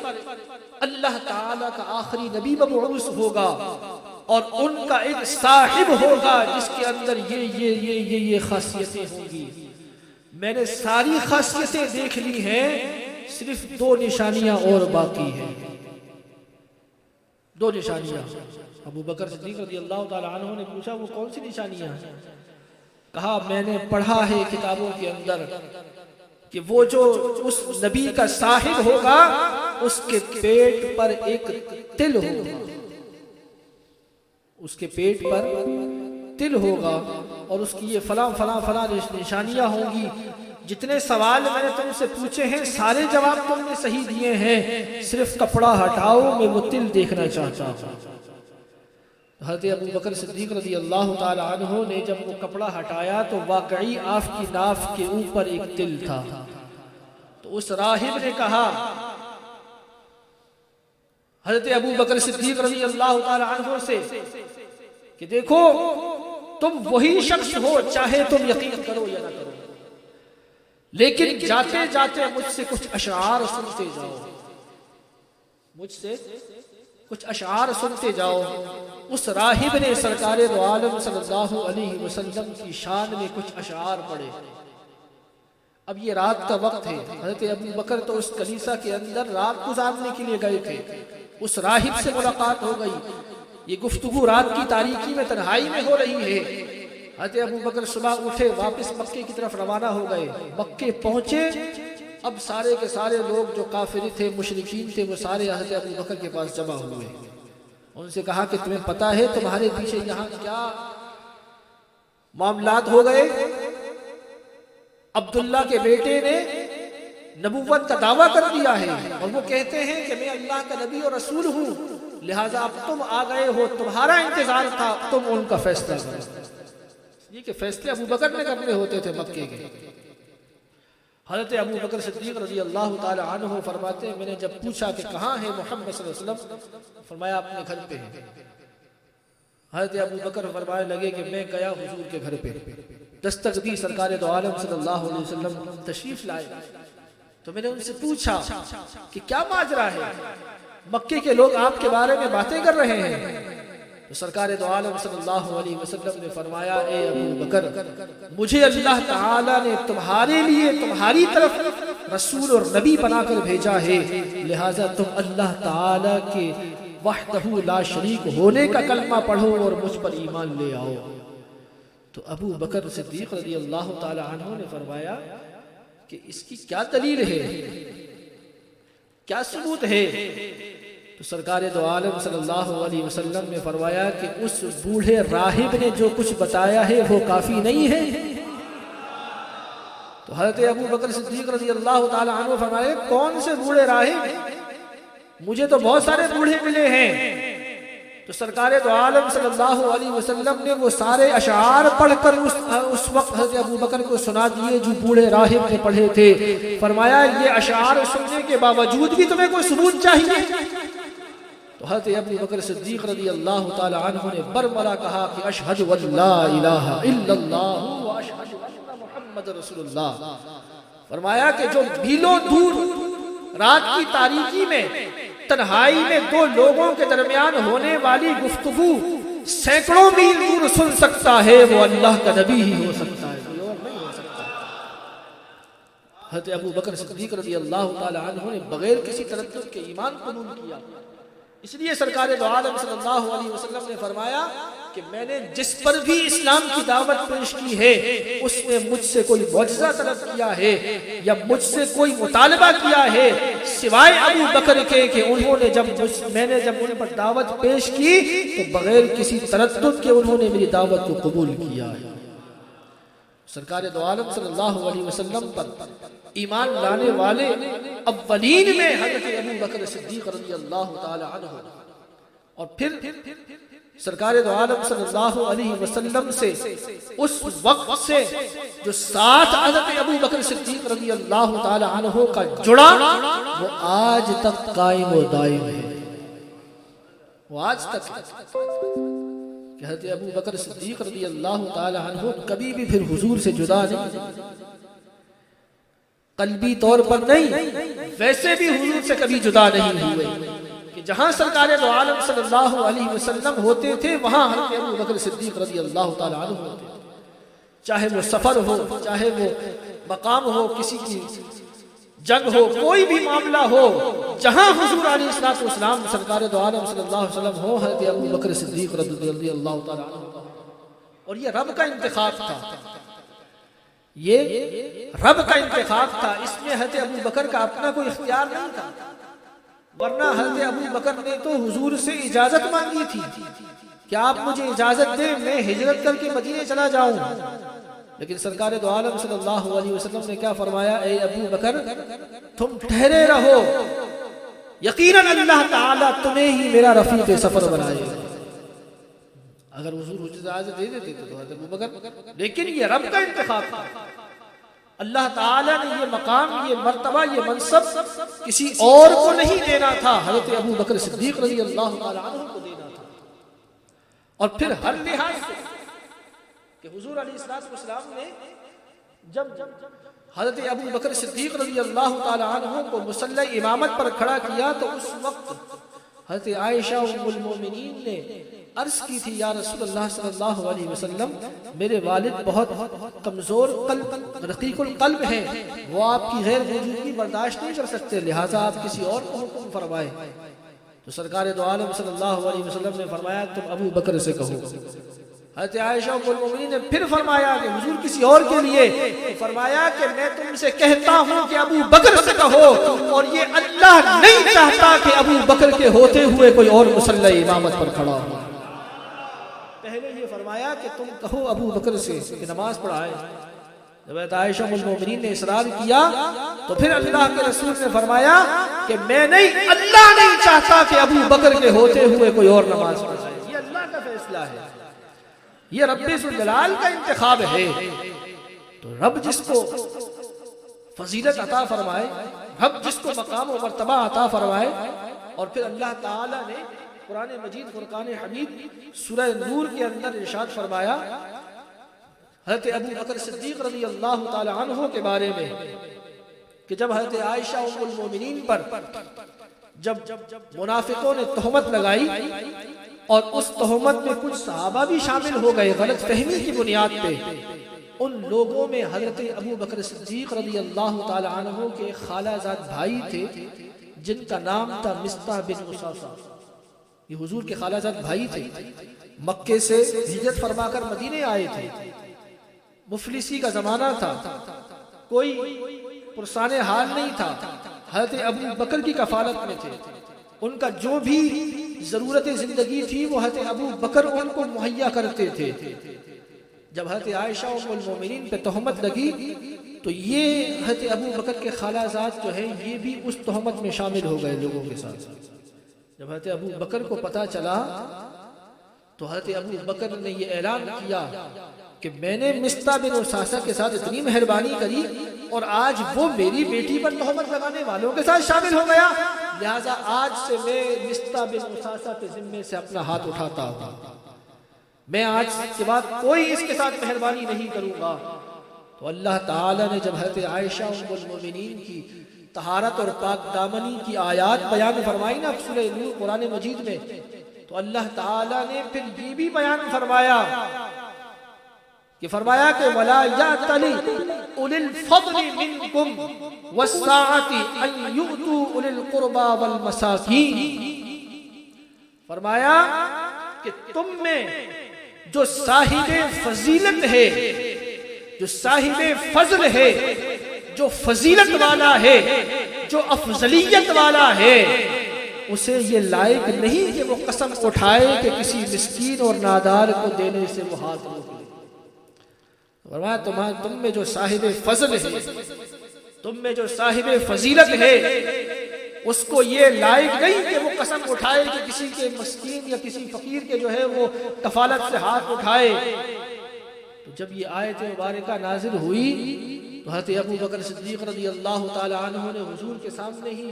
اللہ تعالیٰ کا آخری نبی مبعوث ہوگا، اور ان کا ایک صاحب ہوگا جس کے اندر یہ خاصیتیں ہوں گی۔ میں نے ساری خاصیتیں دیکھ لی ہیں، صرف 2 نشانیاں اور باقی ہیں۔ 2 نشانیاں۔ ابو بکر صدیق رضی اللہ تعالی عنہ نے پوچھا وہ کون سی نشانیاں ہیں؟ کہا میں نے پڑھا ہے کتابوں کے اندر کہ وہ جو اس نبی کا صاحب ہوگا اس کے پیٹ پر ایک تل ہوگا، اس کے پیٹ پر تل ہوگا، اور اس کی یہ فلاں فلاں فلاں نشانیاں ہوں گی۔ جتنے سوال میں نے تم سے پوچھے ہیں سارے جواب تم نے صحیح دیے ہیں، صرف کپڑا ہٹاؤ، میں وہ تل دیکھنا چاہتا ہوں۔ حضرت ابو بکر صدیق رضی اللہ تعالی عنہ نے جب وہ کپڑا ہٹایا تو واقعی آپ کی ناف کے اوپر ایک تل تھا۔ تو اس راہب نے کہا حضرت ابو بکر صدیق رضی اللہ تعالی عنہ سے کہ دیکھو تم وہی شخص ہو، چاہے تم یقین کرو یا نہ کرو، لیکن جاتے جاتے مجھ سے کچھ اشعار سنتے جاؤ، مجھ سے کچھ اشعار سنتے جاؤ۔ اس راہب نے سرکار دو عالم صلی اللہ علیہ وسلم کی شان میں کچھ اشعار پڑھے۔ اب یہ رات کا وقت ہے، حضرت ابو بکر تو اس کلیسا کے اندر رات گزارنے کے لیے گئے تھے، اس راہب سے ملاقات ہو گئی، یہ گفتگو رات کی تاریکی میں تنہائی میں ہو رہی ہے۔ حضرت ابو بکر صبح اٹھے، واپس مکے کی طرف روانہ ہو گئے۔ مکے پہنچے، اب سارے کے سارے لوگ جو کافر تھے، مشرکین تھے، وہ سارے حضرت ابو بکر کے پاس جمع ہوئے۔ ان سے کہا کہ تمہیں پتہ ہے تمہارے پیچھے یہاں کیا معاملات ہو گئے؟ عبداللہ کے بیٹے نے نبوت کا دعویٰ کر دیا ہے، اور وہ کہتے ہیں کہ میں اللہ کا نبی اور رسول ہوں، لہٰذا اب تم آ گئے ہو، تمہارا انتظار تھا، تم ان کا فیصلہ کرو۔ یہ کہ فیصلے ابو بکر نے کرنے ہوتے تھے مکے کے۔ حضرت ابو بکر صدیق رضی اللہ تعالی عنہ فرماتے ہیں میں نے جب پوچھا کہ کہاں ہے محمد صلی اللہ علیہ وسلم، فرمایا اپنے گھر پہ ہے۔ حضرت ابو بکر فرمانے لگے کہ میں گیا حضور کے گھر پہ، دستک دی، سرکار دو عالم صلی اللہ علیہ وسلم تشریف لائے، تو میں نے ان سے پوچھا کہ کیا ماجرا ہے، مکے کے لوگ آپ کے بارے میں باتیں کر رہے ہیں؟ تو سرکار دو عالم صلی اللہ علیہ وسلم نے فرمایا اے ابو بکر، مجھے اللہ تعالیٰ نے تمہارے لیے تمہاری طرف رسول اور نبی بنا کر بھیجا ہے، لہٰذا تم اللہ تعالیٰ کے وحدہ لا شریک ہونے کا کلمہ پڑھو اور مجھ پر ایمان لے آؤ۔ تو ابو بکر صدیق رضی اللہ تعالی عنہ نے فرمایا کہ اس کی کیا دلیل ہے، کیا ثبوت ہے؟ تو سرکار دو عالم صلی اللہ علیہ وسلم نے فرمایا کہ اس بوڑھے راہب نے جو کچھ بتایا ہے وہ کافی نہیں ہے۔ تو حضرت ابو بکر صدیق رضی اللہ تعالی عنہ فرمائے کون سے بوڑھے راہب؟ مجھے تو بہت سارے بوڑھے ملے ہیں۔ تو سرکار دو عالم صلی اللہ علیہ وسلم نے وہ سارے اشعار پڑھ کر اس وقت حضرت ابو بکر کو سنا دیے جو بوڑھے راہب نے پڑھے تھے۔ فرمایا یہ اشعار سننے کے باوجود بھی تمہیں کوئی ثبوت چاہیے؟ تو حضرت ابو بکر صدیق رضی اللہ تعالی عنہ نے برملا کہا کہ اشہد ان لا الہ الا اللہ و اشہد ان محمد رسول اللہ۔ فرمایا کہ جو میلوں دور رات کی تاریکی میں تنہائی میں دو لوگوں کے درمیان ہونے والی گفتگو سینکڑوں میل دور سن سکتا ہے، وہ اللہ کا نبی ہی ہو سکتا ہے، کوئی اور نہیں ہو سکتا۔ حضرت ابو بکر صدیق رضی اللہ تعالی عنہ نے بغیر کسی تردد کے ایمان قبول کیا۔ اس لیے سرکار دو عالم صلی اللہ علیہ وسلم نے فرمایا کہ میں نے جس پر بھی اسلام کی دعوت پیش کی ہے اس نے مجھ سے کوئی معجزہ طلب کیا ہے یا مجھ سے کوئی مطالبہ کیا ہے سوائے ابو بکر کے کہ انہوں نے میں نے جب ان پر دعوت پیش کی تو بغیر کسی تردد کے انہوں نے میری دعوت کو قبول کیا ہے۔ سرکار دو عالم صلی اللہ علیہ وسلم پر ایمان لانے والے اولین میں حضرت ابو بکر صدیق رضی اللہ تعالی عنہ، اور پھر سرکار دو عالم صلی اللہ علیہ وسلم سے اس وقت سے جو ساتھ حضرت ابو بکر صدیق رضی اللہ تعالی عنہ کا جڑا وہ آج تک قائم و دائم ہے، وہ آج تک کہ حضرت ابو بکر صدیق رضی اللہ تعالی عنہ کبھی بھی پھر حضور سے جدا نہیں، قلبی طور پر نہیں، ویسے بھی حضور سے کبھی جدا نہیں ہوئے، کہ جہاں سرکار دو عالم صلی اللہ علیہ وسلم ہوتے تھے وہاں حضرت ابو بکر صدیق رضی اللہ تعالی عنہ ہوتے تھے، چاہے وہ سفر ہو، چاہے وہ مقام ہو، کسی کی جنگ ہو، کوئی بھی معاملہ ہو، جہاں حضور علیہ السلام سرکار دو عالم صلی اللہ علیہ وسلم ہو، حضرت ابو بکر صدیق رضی اللہ تعالی عنہ۔ اور یہ رب کا انتخاب تھا، یہ رب کا انتخاب تھا، اس میں حضرت ابو بکر کا اپنا کوئی اختیار نہیں تھا، ورنہ حضرت ابو بکر نے تو حضور سے اجازت مانگی تھی کہ آپ مجھے اجازت دیں میں ہجرت کر کے مدینے چلا جاؤں، لیکن سرکار دو عالم صلی اللہ علیہ وسلم نے کیا فرمایا، اے ابو بکر تم ٹھہرے رہو، یقیناً اللہ تعالیٰ تمہیں ہی میرا رفیق سفر بنائے گا۔ اگر حضور اجازت دے دیتے تو حضرت ابو بکر، لیکن یہ رب کا انتخاب تھا، اللہ تعالیٰ نے یہ مقام، یہ مرتبہ، یہ منصب کسی اور کو نہیں دینا تھا، حضرت ابو بکر صدیق رضی اللہ تعالی عنہ کو دینا تھا۔ اور پھر ہر لحاظ سے کہ حضور علیہ السلام نے جب حضرت ابو بکر صدیق رضی اللہ تعالی عنہ کو مسلح امامت پر کھڑا کیا تو اس وقت حضرت عائشہ ام المومنین نے عرض کی تھی، یا رسول اللہ صلی اللہ علیہ وسلم میرے والد بہت کمزور قلب، رقیق القلب ہیں، وہ آپ کی غیر موجودگی برداشت نہیں کر سکتے، لہٰذا آپ کسی اور کو حکم فرمائیں۔ تو سرکار دو عالم صلی اللہ علیہ وسلم نے فرمایا تم ابو بکر سے کہو۔ حضرت عائشہ ام المومنین نے پھر فرمایا کہ حضور کسی اور کے لیے، فرمایا کہ میں تم سے کہتا ہوں کہ ابو بکر سے کہو، اور یہ اللہ نہیں چاہتا کہ ابو بکر کے ہوتے ہوئے کوئی اور مسلح امامت پر کھڑا ہو۔ پہلے یہ فرمایا کہ تم کہو ابو بکر سے کہ نماز پڑھائے۔ جب عائشہ ام المومنین نے اصرار کیا تو پھر اللہ کے رسول نے فرمایا کہ میں نہیں، اللہ نہیں چاہتا کہ ابو بکر کے ہوتے ہوئے کوئی اور نماز پڑھائے، یہ اللہ کا فیصلہ ہے، یہ رب ذوالجلال کا انتخاب ہے۔ تو رب جس کو فضیلت عطا فرمائے، رب جس کو مقام و مرتبہ عطا فرمائے، اور پھر اللہ تعالی نے قرآن مجید فرقان حمید سورہ نور کے اندر ارشاد فرمایا حضرت ابو بکر صدیق رضی اللہ تعالی عنہ کے بارے میں کہ جب حضرت عائشہ ام المومنین پر جب منافقوں نے تہمت لگائی اور اس تہمت میں کچھ صحابہ بھی شامل ہو گئے غلط فہمی کی بنیاد پہ، ان لوگوں میں حضرت ابو بکر صدیق رضی اللہ تعالی عنہ کے خالہ زاد بھائی تھے جن کا نام تھا مصطح بن اساسہ۔ یہ حضور کے خالہ زاد بھائی تھے، مکے سے ہجرت فرما کر مدینے آئے تھے، مفلسی کا زمانہ تھا، کوئی پرسان حال نہیں تھا، حضرت ابو بکر کی کفالت میں تھے، ان کا جو بھی ضرورت زندگی تھی وہ حضرت ابو بکر ان کو مہیا کرتے تھے۔ جب حضرت عائشہ ام المومنین پہ تہمت لگی تو یہ حضرت ابو بکر کے خالہ زاد جو ہیں یہ بھی اس تہمت میں شامل ہو گئے لوگوں کے ساتھ۔ جب حضرت ابو بکر کو پتا چلا تو حضرت ابو بکر نے یہ اعلان کیا کہ میں نے مصطح بن اساسہ کے ساتھ اتنی مہربانی کری اور آج وہ میری بیٹی پر تہمت لگانے والوں کے ساتھ شامل ہو گیا، لہٰذا آج سے میں مصطح بن اساسہ کے ذمے سے اپنا ہاتھ اٹھاتا ہوں، میں آج کے بعد کوئی اس کے ساتھ مہربانی نہیں کروں گا۔ تو اللہ تعالیٰ نے جب حضرت عائشہ ام المومنین کی طہارت اور پاک دامنی کی آیات بیان فرمائی نا سورہ نور قرآن مجید میں، تو اللہ تعالیٰ نے پھر یہ بھی بیان فرمایا کہ وَلَا يَأْتَلِ أُولِي الْفَضْلِ مِنْكُمْ وَالسَّعَةِ أَنْ يُؤْتُوا أُولِي الْقُرْبَى وَالْمَسَاكِينِ، فرمایا کہ تم میں جو صاحب فضیلت ہے، جو صاحب فضل ہے، جو فضیلت والا ہے، جو افضلیت والا ہے، اسے یہ لائق نہیں کہ وہ قسم اٹھائے کہ کسی مسکین اور نادار کو دینے سے وہ ہاتھ روک لے۔ فرمایا تم میں جو صاحب فضل ہے، تم میں جو صاحب فضیلت ہے، اس کو یہ لائق نہیں کہ وہ قسم اٹھائے کہ کسی کے مسکین یا کسی فقیر کے جو ہے وہ کفالت سے ہاتھ اٹھائے۔ تو جب یہ آیت مبارکہ نازل ہوئی تو حضرت ابو بکر صدیق رضی اللہ تعالی عنہ نے حضور کے سامنے ہی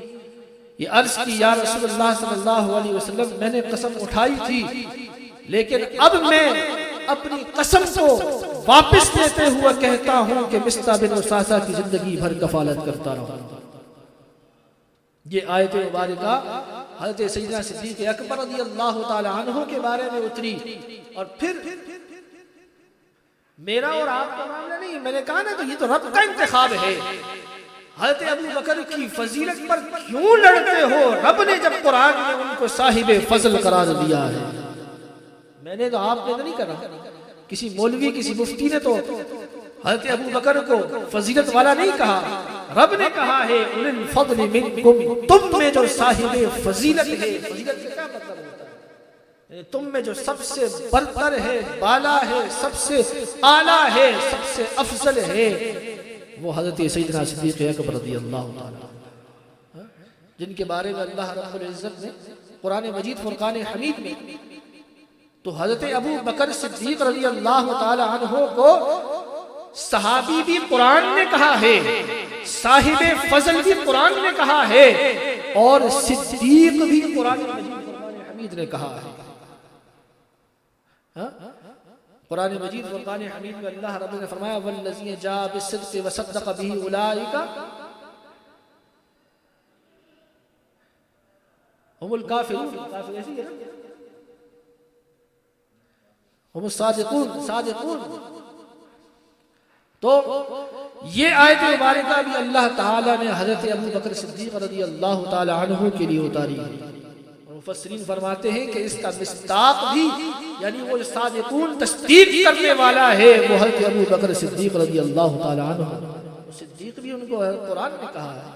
یہ عرض کی، یا رسول اللہ صلی اللہ علیہ وسلم، میں نے قسم اٹھائی تھی لیکن اب میں اپنی قسم کو واپس لیتے ہوئے کہتا ہوں کہ مصطح بن اساسہ کی زندگی بھر کفالت کرتا رہا۔ یہ آیت مبارکہ حضرت سیدنا صدیق اکبر رضی اللہ تعالی عنہ کے بارے میں اتری، اور پھر میرا اور آپ کا معاملہ نہیں، میں نے کہا نا تو یہ تو رب کا انتخاب ہے۔ حضرت ابو بکر کی فضیلت پر کیوں لڑتے ہو؟ رب نے جب قرآن میں ان کو صاحب فضل قرار دیا ہے، میں نے تو آپ نے تو نہیں کرا، کسی مولوی کسی مفتی نے تو حضرت ابو بکر کو فضیلت والا نہیں کہا، رب نے کہا ہے اُولِي الْفَضْلِ مِنْكُمْ، تم میں جو صاحب فضیلت ہے۔ فضیلت کا کیا مطلب ہوتا ہے؟ تم میں جو سب سے برتر ہے، بالا ہے، سب سے اعلیٰ ہے، سب سے افضل ہے، وہ حضرت سیدنا صدیق اکبر رضی اللہ تعالیٰ، جن کے بارے میں اللہ رب العزت نے قرآن مجید فرقان حمید میں تو حضرت ابو بکر صدیق رضی اللہ تعالی عنہ کو صحابی بھی قرآن نے کہا ہے، صاحب فضل بھی قرآن نے کہا ہے، اور صدیق بھی قرآن مجید فرقان حمید نے کہا ہے۔ قرآن مجید فرقان حمید میں اللہ رب نے فرمایا وَالَّذِينَ جَاءَ بِالصِّدْقِ وَصَدَّقَ بِهِ أُولَٰئِكَ هُمُ الْكَافِرُونَ، کافر ایسی ہے نا، ہم الصادقون، صادقون۔ تو یہ آیت مبارکہ بھی اللہ تعالیٰ نے حضرت ابو بکر صدیق رضی اللہ تعالی عنہ کے لیے اتاری ہے، اور مفسرین فرماتے ہیں کہ اس کا مصداق بھی، یعنی وہ صادقون تصدیق کرنے والا ہے، وہ حضرت ابو بکر صدیق رضی اللہ تعالی عنہ، صدیق بھی ان کو قرآن نے کہا ہے۔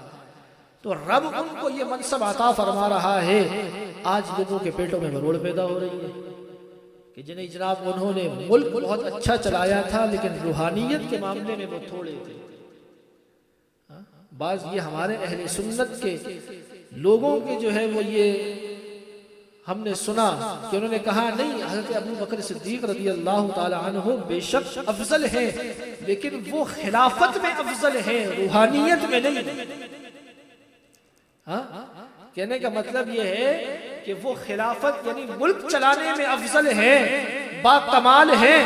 تو رب ان کو یہ منصب عطا فرما رہا ہے۔ آج لوگوں کے پیٹوں میں مروڑ پیدا ہو رہی ہے کہ جنہیں جناب انہوں نے ملک بہت اچھا چلایا تھا لیکن روحانیت کے معاملے میں وہ تھوڑے تھے۔ بعض یہ ہمارے اہل سنت کے لوگوں کے جو ہے وہ یہ ہم نے سنا کہ انہوں نے کہا نہیں، حضرت ابو بکر صدیق رضی اللہ تعالی عنہ بے شک افضل ہیں لیکن وہ خلافت میں افضل ہیں، روحانیت میں نہیں۔ کہنے کا مطلب یہ ہے کہ وہ خلافت یعنی ملک چلانے میں افضل ہیں، با کمال ہیں،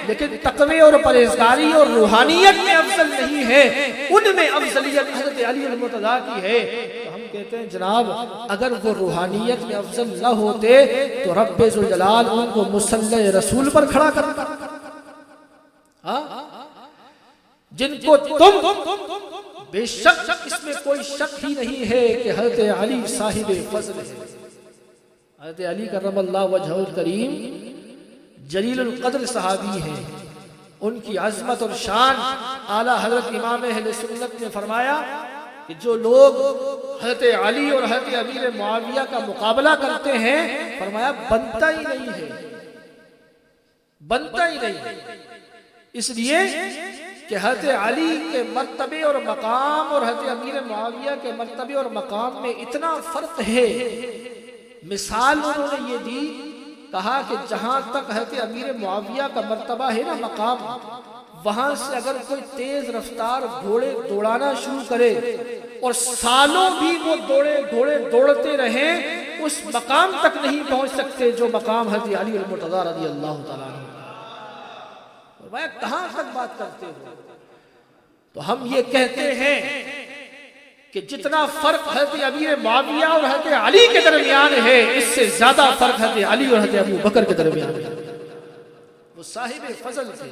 لیکن تقوی اور پرہیزگاری اور روحانیت میں افضل نہیں ہے، ان میں افضلیت حضرت علی المرتضیٰ کی ہے۔ تو ہم کہتے ہیں جناب اگر وہ روحانیت میں افضل نہ ہوتے تو رب ذوالجلال ان کو مصلی رسول پر کھڑا کرتا، جن کو تم بے شک اس میں کوئی شک ہی نہیں ہے کہ حضرت علی صاحب فضل ہے۔ حضرت علی کرم اللہ وجہہ الکریم جلیل القدر صحابی ہیں، ان کی عظمت اور شان اعلیٰ حضرت امام اہل سنت نے فرمایا کہ جو لوگ حضرت علی اور حضرت امیر معاویہ کا مقابلہ کرتے ہیں، فرمایا بنتا ہی نہیں ہے، بنتا ہی نہیں، اس لیے کہ حضرت علی کے مرتبے اور مقام اور حضرت امیر معاویہ کے مرتبے اور مقام میں اتنا فرق ہے۔ مثال انہوں نے یہ دی، کہا کہ جہاں تک حضرت امیر معاویہ کا مرتبہ ہے نا، مقام، وہاں سے اگر کوئی تیز رفتار گھوڑے دوڑانا شروع کرے اور سالوں بھی وہ گھوڑے دوڑتے رہیں، اس مقام تک نہیں پہنچ سکتے جو مقام حضرت علی المرتضیٰ رضی اللہ تعالیٰ عنہ۔ میں کہاں تک بات کرتے ہو؟ تو ہم یہ کہتے ہیں کہ جتنا فرق حضرت امیر معاویہ اور حضرت علی کے درمیان ہے اس سے زیادہ فرق حضرت علی اور حضرت ابو بکر کے درمیان ہے. وہ صاحب فضل تھے.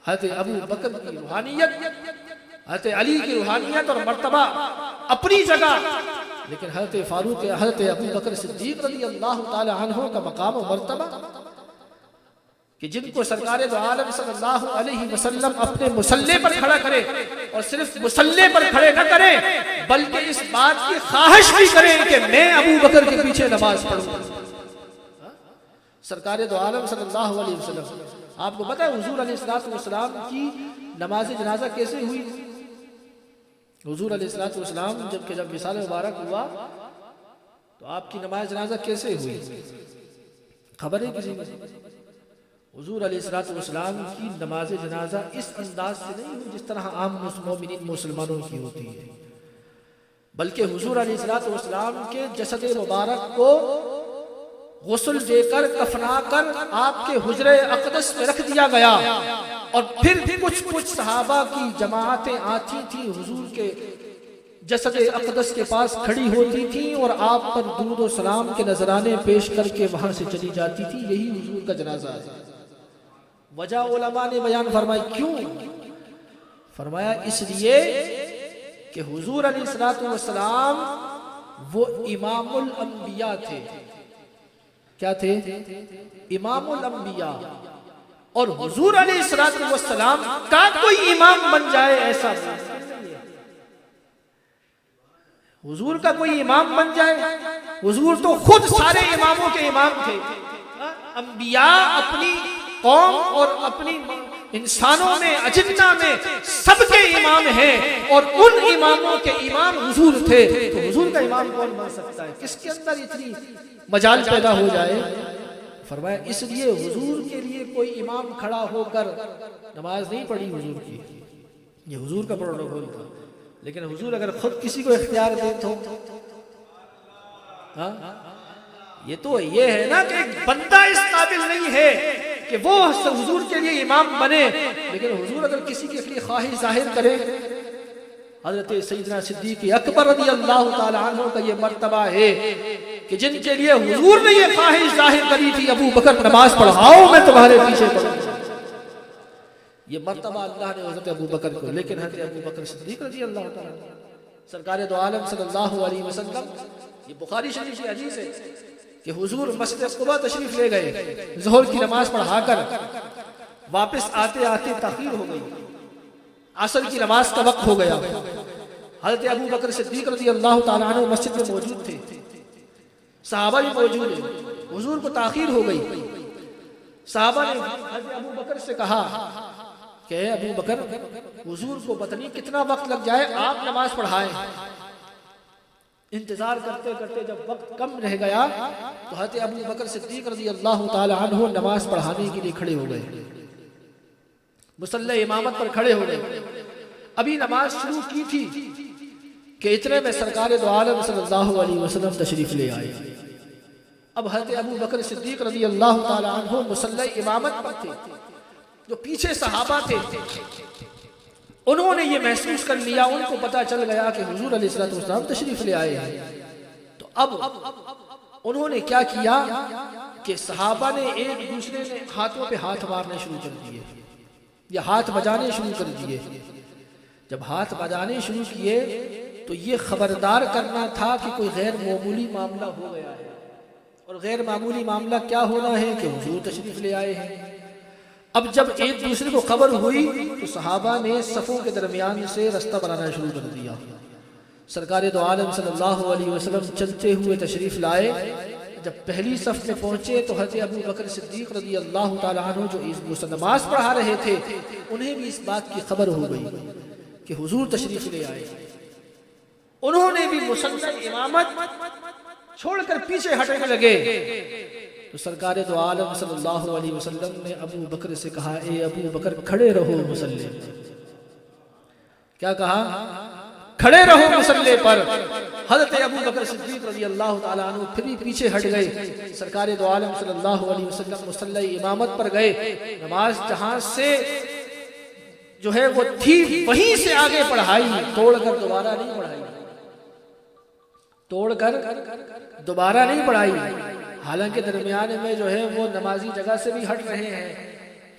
حضرت ابو بکر کی روحانیت، حضرت علی کی روحانیت اور مرتبہ اپنی جگہ، لیکن حضرت فاروق حضرت ابو بکر صدیق رضی اللہ تعالی عنہ کا مقام و مرتبہ کہ جن کو سرکار دو عالم صلی اللہ علیہ وسلم اپنے مصلی پر کھڑا کرے، اور صرف مصلی پر کھڑے نہ کرے بلکہ اس بات کی خواہش بھی کرے کہ میں ابو بکر کے پیچھے نماز پڑھوں. سرکار دو عالم صلی اللہ علیہ وسلم، آپ کو پتہ ہے حضور علیہ السلام کی نماز جنازہ کیسے ہوئی؟ حضور علیہ السلام جب وصال مبارک ہوا تو آپ کی نماز جنازہ کیسے ہوئی؟ خبر ہے کسی کو؟ حضور علیہ السلام کی نماز جنازہ اس انداز سے نہیں ہوئی جس طرح عام مومنین مسلمانوں کی ہوتی ہے، بلکہ حضور علیہ السلام کے جسد مبارک کو غسل دے کر کفنا کر آپ کے حجرہ اقدس میں رکھ دیا گیا، اور پھر کچھ صحابہ کی جماعتیں آتی تھیں حضور کے جسد اقدس کے پاس کھڑی ہوتی تھیں اور آپ پر درود و سلام کے نذرانے پیش کر کے وہاں سے چلی جاتی تھی. یہی حضور کا جنازہ ہے. وجہ علماء نے بیان فرمائی. کیوں؟ فرمایا اس لیے کہ حضور علیہ السلام وہ امام الانبیاء تھے. کیا تھے؟ امام الانبیاء. اور حضور علیہ السلام کا کوئی امام بن جائے ایسا حضور کا کوئی امام بن جائے؟ حضور تو خود سارے اماموں کے امام تھے. انبیاء اپنی قوم اور اپنی انسانوں میں اجنہ میں سب کے امام ہیں، اور ان اماموں کے امام حضور تھے. تو حضور کا امام کون بن سکتا ہے؟ کس کے اندر اتنی مجال پیدا ہو جائے؟ فرمایا اس لیے حضور کے لیے کوئی امام کھڑا ہو کر نماز نہیں پڑھی حضور کی. یہ حضور کا پروٹوکول تھا. لیکن حضور اگر خود کسی کو اختیار دے تو یہ تو یہ ہے نا کہ ایک بندہ اس قابل نہیں ہے کہ وہ حضور کے لیے امام بنے. لیکن حضور اگر کسی کی اپنی خواہش ظاہر کرے، حضرت سیدنا صدیق اکبر رضی اللہ تعالی عنہ کا یہ مرتبہ ہے کہ جن کے لیے حضور نے یہ خواہش ظاہر کری تھی ابو بکر نماز پڑھاؤ میں تمہارے پیچھے پڑھوں، یہ مرتبہ اللہ نے حضرت ابو بکر کو. لیکن حضرت ابو بکر صدیق رضی اللہ تعالی عنہ سرکار دو عالم صلی اللہ علیہ وسلم، یہ بخاری شریف کی حدیث ہے کہ حضور مسجد قباء تشریف لے گئے، ظہر کی نماز پڑھا کر واپس آتے آتے تاخیر ہو گئی، عصر کی نماز کا وقت ہو گیا. حضرت ابو بکر صدیق رضی اللہ تعالیٰ عنہ مسجد میں موجود تھے، صحابہ بھی موجود ہیں. حضور کو تاخیر ہو گئی. صحابہ نے حضرت ابو بکر سے کہا کہ اے ابو بکر، حضور کو پتہ نہیں کتنا وقت لگ جائے، آپ نماز پڑھائیں. انتظار کرتے کرتے جب وقت کم رہ گیا تو حضرت ابو بکر صدیق رضی اللہ تعالی عنہ نماز پڑھانے کے لیے کھڑے ہو گئے، مصلی امامت پر کھڑے ہو گئے. ابھی نماز شروع کی تھی کہ اتنے میں سرکار دو عالم صلی اللہ علیہ وسلم تشریف لے آئے. اب حضرت ابو بکر صدیق رضی اللہ تعالی عنہ مصلی امامت پر تھے. جو پیچھے صحابہ تھے انہوں نے یہ محسوس کر لیا، ان کو پتا چل گیا کہ حضور علیہ السلام تشریف لے آئے ہیں. تو اب انہوں نے کیا کیا کہ صحابہ نے ایک دوسرے نے ہاتھوں پہ ہاتھ مارنے شروع کر دیے یا ہاتھ بجانے شروع کر دیے. جب ہاتھ بجانے شروع کیے تو یہ خبردار کرنا تھا کہ کوئی غیر معمولی معاملہ ہو گیا ہے. اور غیر معمولی معاملہ کیا ہونا ہے کہ حضور تشریف لے آئے ہیں. اب جب ایک دوسرے کو خبر ہوئی تو صحابہ نے صفوں کے درمیان سے رستہ بنانا شروع کر دیا. سرکار دو عالم صلی اللہ علیہ وسلم چلتے ہوئے تشریف لائے. جب پہلی صف میں پہنچے تو حضرت ابو بکر صدیق رضی اللہ تعالی عنہ جو نماز پڑھا رہے تھے انہیں بھی اس بات کی خبر ہو گئی کہ حضور تشریف لے آئے. انہوں نے بھی مسلسل امامت چھوڑ کر پیچھے ہٹنے لگے. تو سرکار دو عالم صلی اللہ علیہ وسلم نے ابو بکر سے کہا اے ابو بکر کھڑے رہو مصلی. کیا کہا؟ کھڑے رہو مصلی پر. حضرت ابو بکر صدیق رضی اللہ تعالیٰ عنہ پھر بھی پیچھے ہٹ گئے. سرکار دو عالم صلی اللہ علیہ وسلم مصلی امامت پر گئے. نماز جہاں سے جو ہے وہ تھی وہیں سے آگے پڑھائی، توڑ کر دوبارہ نہیں پڑھائی. توڑ کر دوبارہ نہیں پڑھائی، حالانکہ درمیان میں جو ہے وہ نمازی جگہ سے بھی ہٹ رہے ہیں،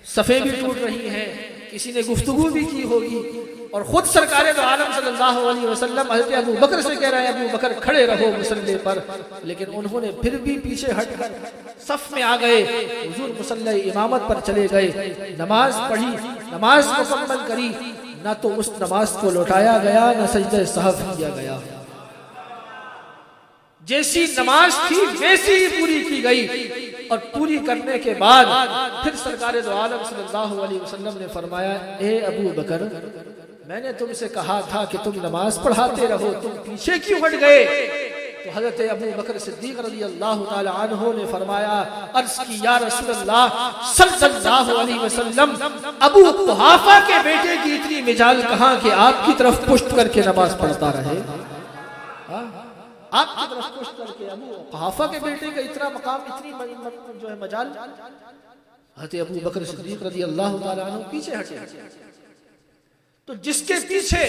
صفیں بھی ٹوٹ رہی ہیں، کسی نے گفتگو بھی کی ہوگی، اور خود سرکار دو عالم صلی اللہ علیہ وسلم حضرت ابو بکر سے کہہ رہے ہیں ابو بکر کھڑے رہو مصلی پر، لیکن انہوں نے پھر بھی پیچھے ہٹ کر صف میں آ گئے، حضور مصلی امامت پر چلے گئے، نماز پڑھی، نماز مکمل کری، نہ تو اس نماز کو لوٹایا گیا نہ سجدہ سہو کیا گیا، جیسی نماز تھی ویسی ہی پوری کی گئی، اور پوری کرنے کے بعد پھر سرکار دو عالم صلی اللہ علیہ وسلم نے فرمایا اے ابو بکر میں نے تم سے کہا تھا کہ تم نماز پڑھاتے رہو، تم پیچھے کیوں ہٹ گئے؟ تو حضرت ابو بکر صدیق رضی اللہ تعالی عنہ نے فرمایا، عرض کی یا رسول اللہ صلی اللہ علیہ وسلم، ابو قحافہ کے بیٹے کی اتنی مجال کہاں کہ آپ کی طرف پشت کر کے نماز پڑھتا رہے، آپ کی طرف پشت کر کے ابو قحافہ کے بیٹے کا اتنا مقام، اتنی جو ہے مجال، حضرت ابو بکر صدیق رضی اللہ تعالی عنہ پیچھے ہٹے۔ تو جس کے پیچھے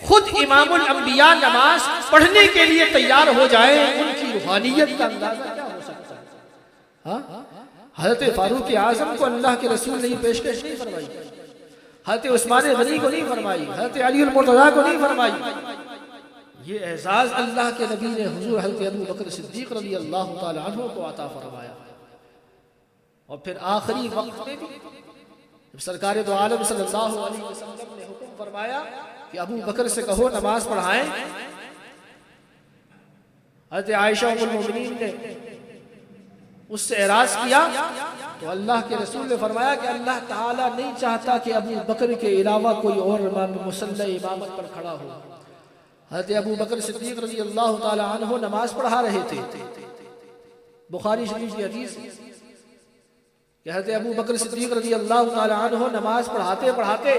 خود امام الانبیاء نماز پڑھنے کے لیے تیار ہو جائے، ان کی روحانیت کا اندازہ کیا ہو سکتا ہے؟ حضرت فاروق اعظم کو اللہ کے رسول نے پیشکش نہیں فرمائی، حضرت عثمان غنی کو نہیں فرمائی، حضرت علی المرتضیٰ کو نہیں فرمائی، یہ اعزاز اللہ کے نبی نے حضور حضرت ابو بکر صدیق رضی اللہ تعالی عنہ کو عطا فرمایا۔ اور پھر آخری وقت میں بھی جب سرکار دو عالم صلی اللہ علیہ وسلم نے حکم فرمایا کہ ابو بکر سے کہو نماز پڑھائیں، حضرت عائشہ ام المؤمنین نے اس سے اعراض کیا، تو اللہ کے رسول نے فرمایا کہ اللہ تعالیٰ نہیں چاہتا کہ ابو بکر کے علاوہ کوئی اور امام مصلی امامت پر کھڑا ہو۔ حضرت ابو بکر صدیق رضی اللہ تعالی عنہ نماز پڑھا رہے تھے، بخاری شریف کی حدیث کہ حضرت ابو بکر صدیق رضی اللہ تعالی عنہ نماز پڑھاتے پڑھاتے،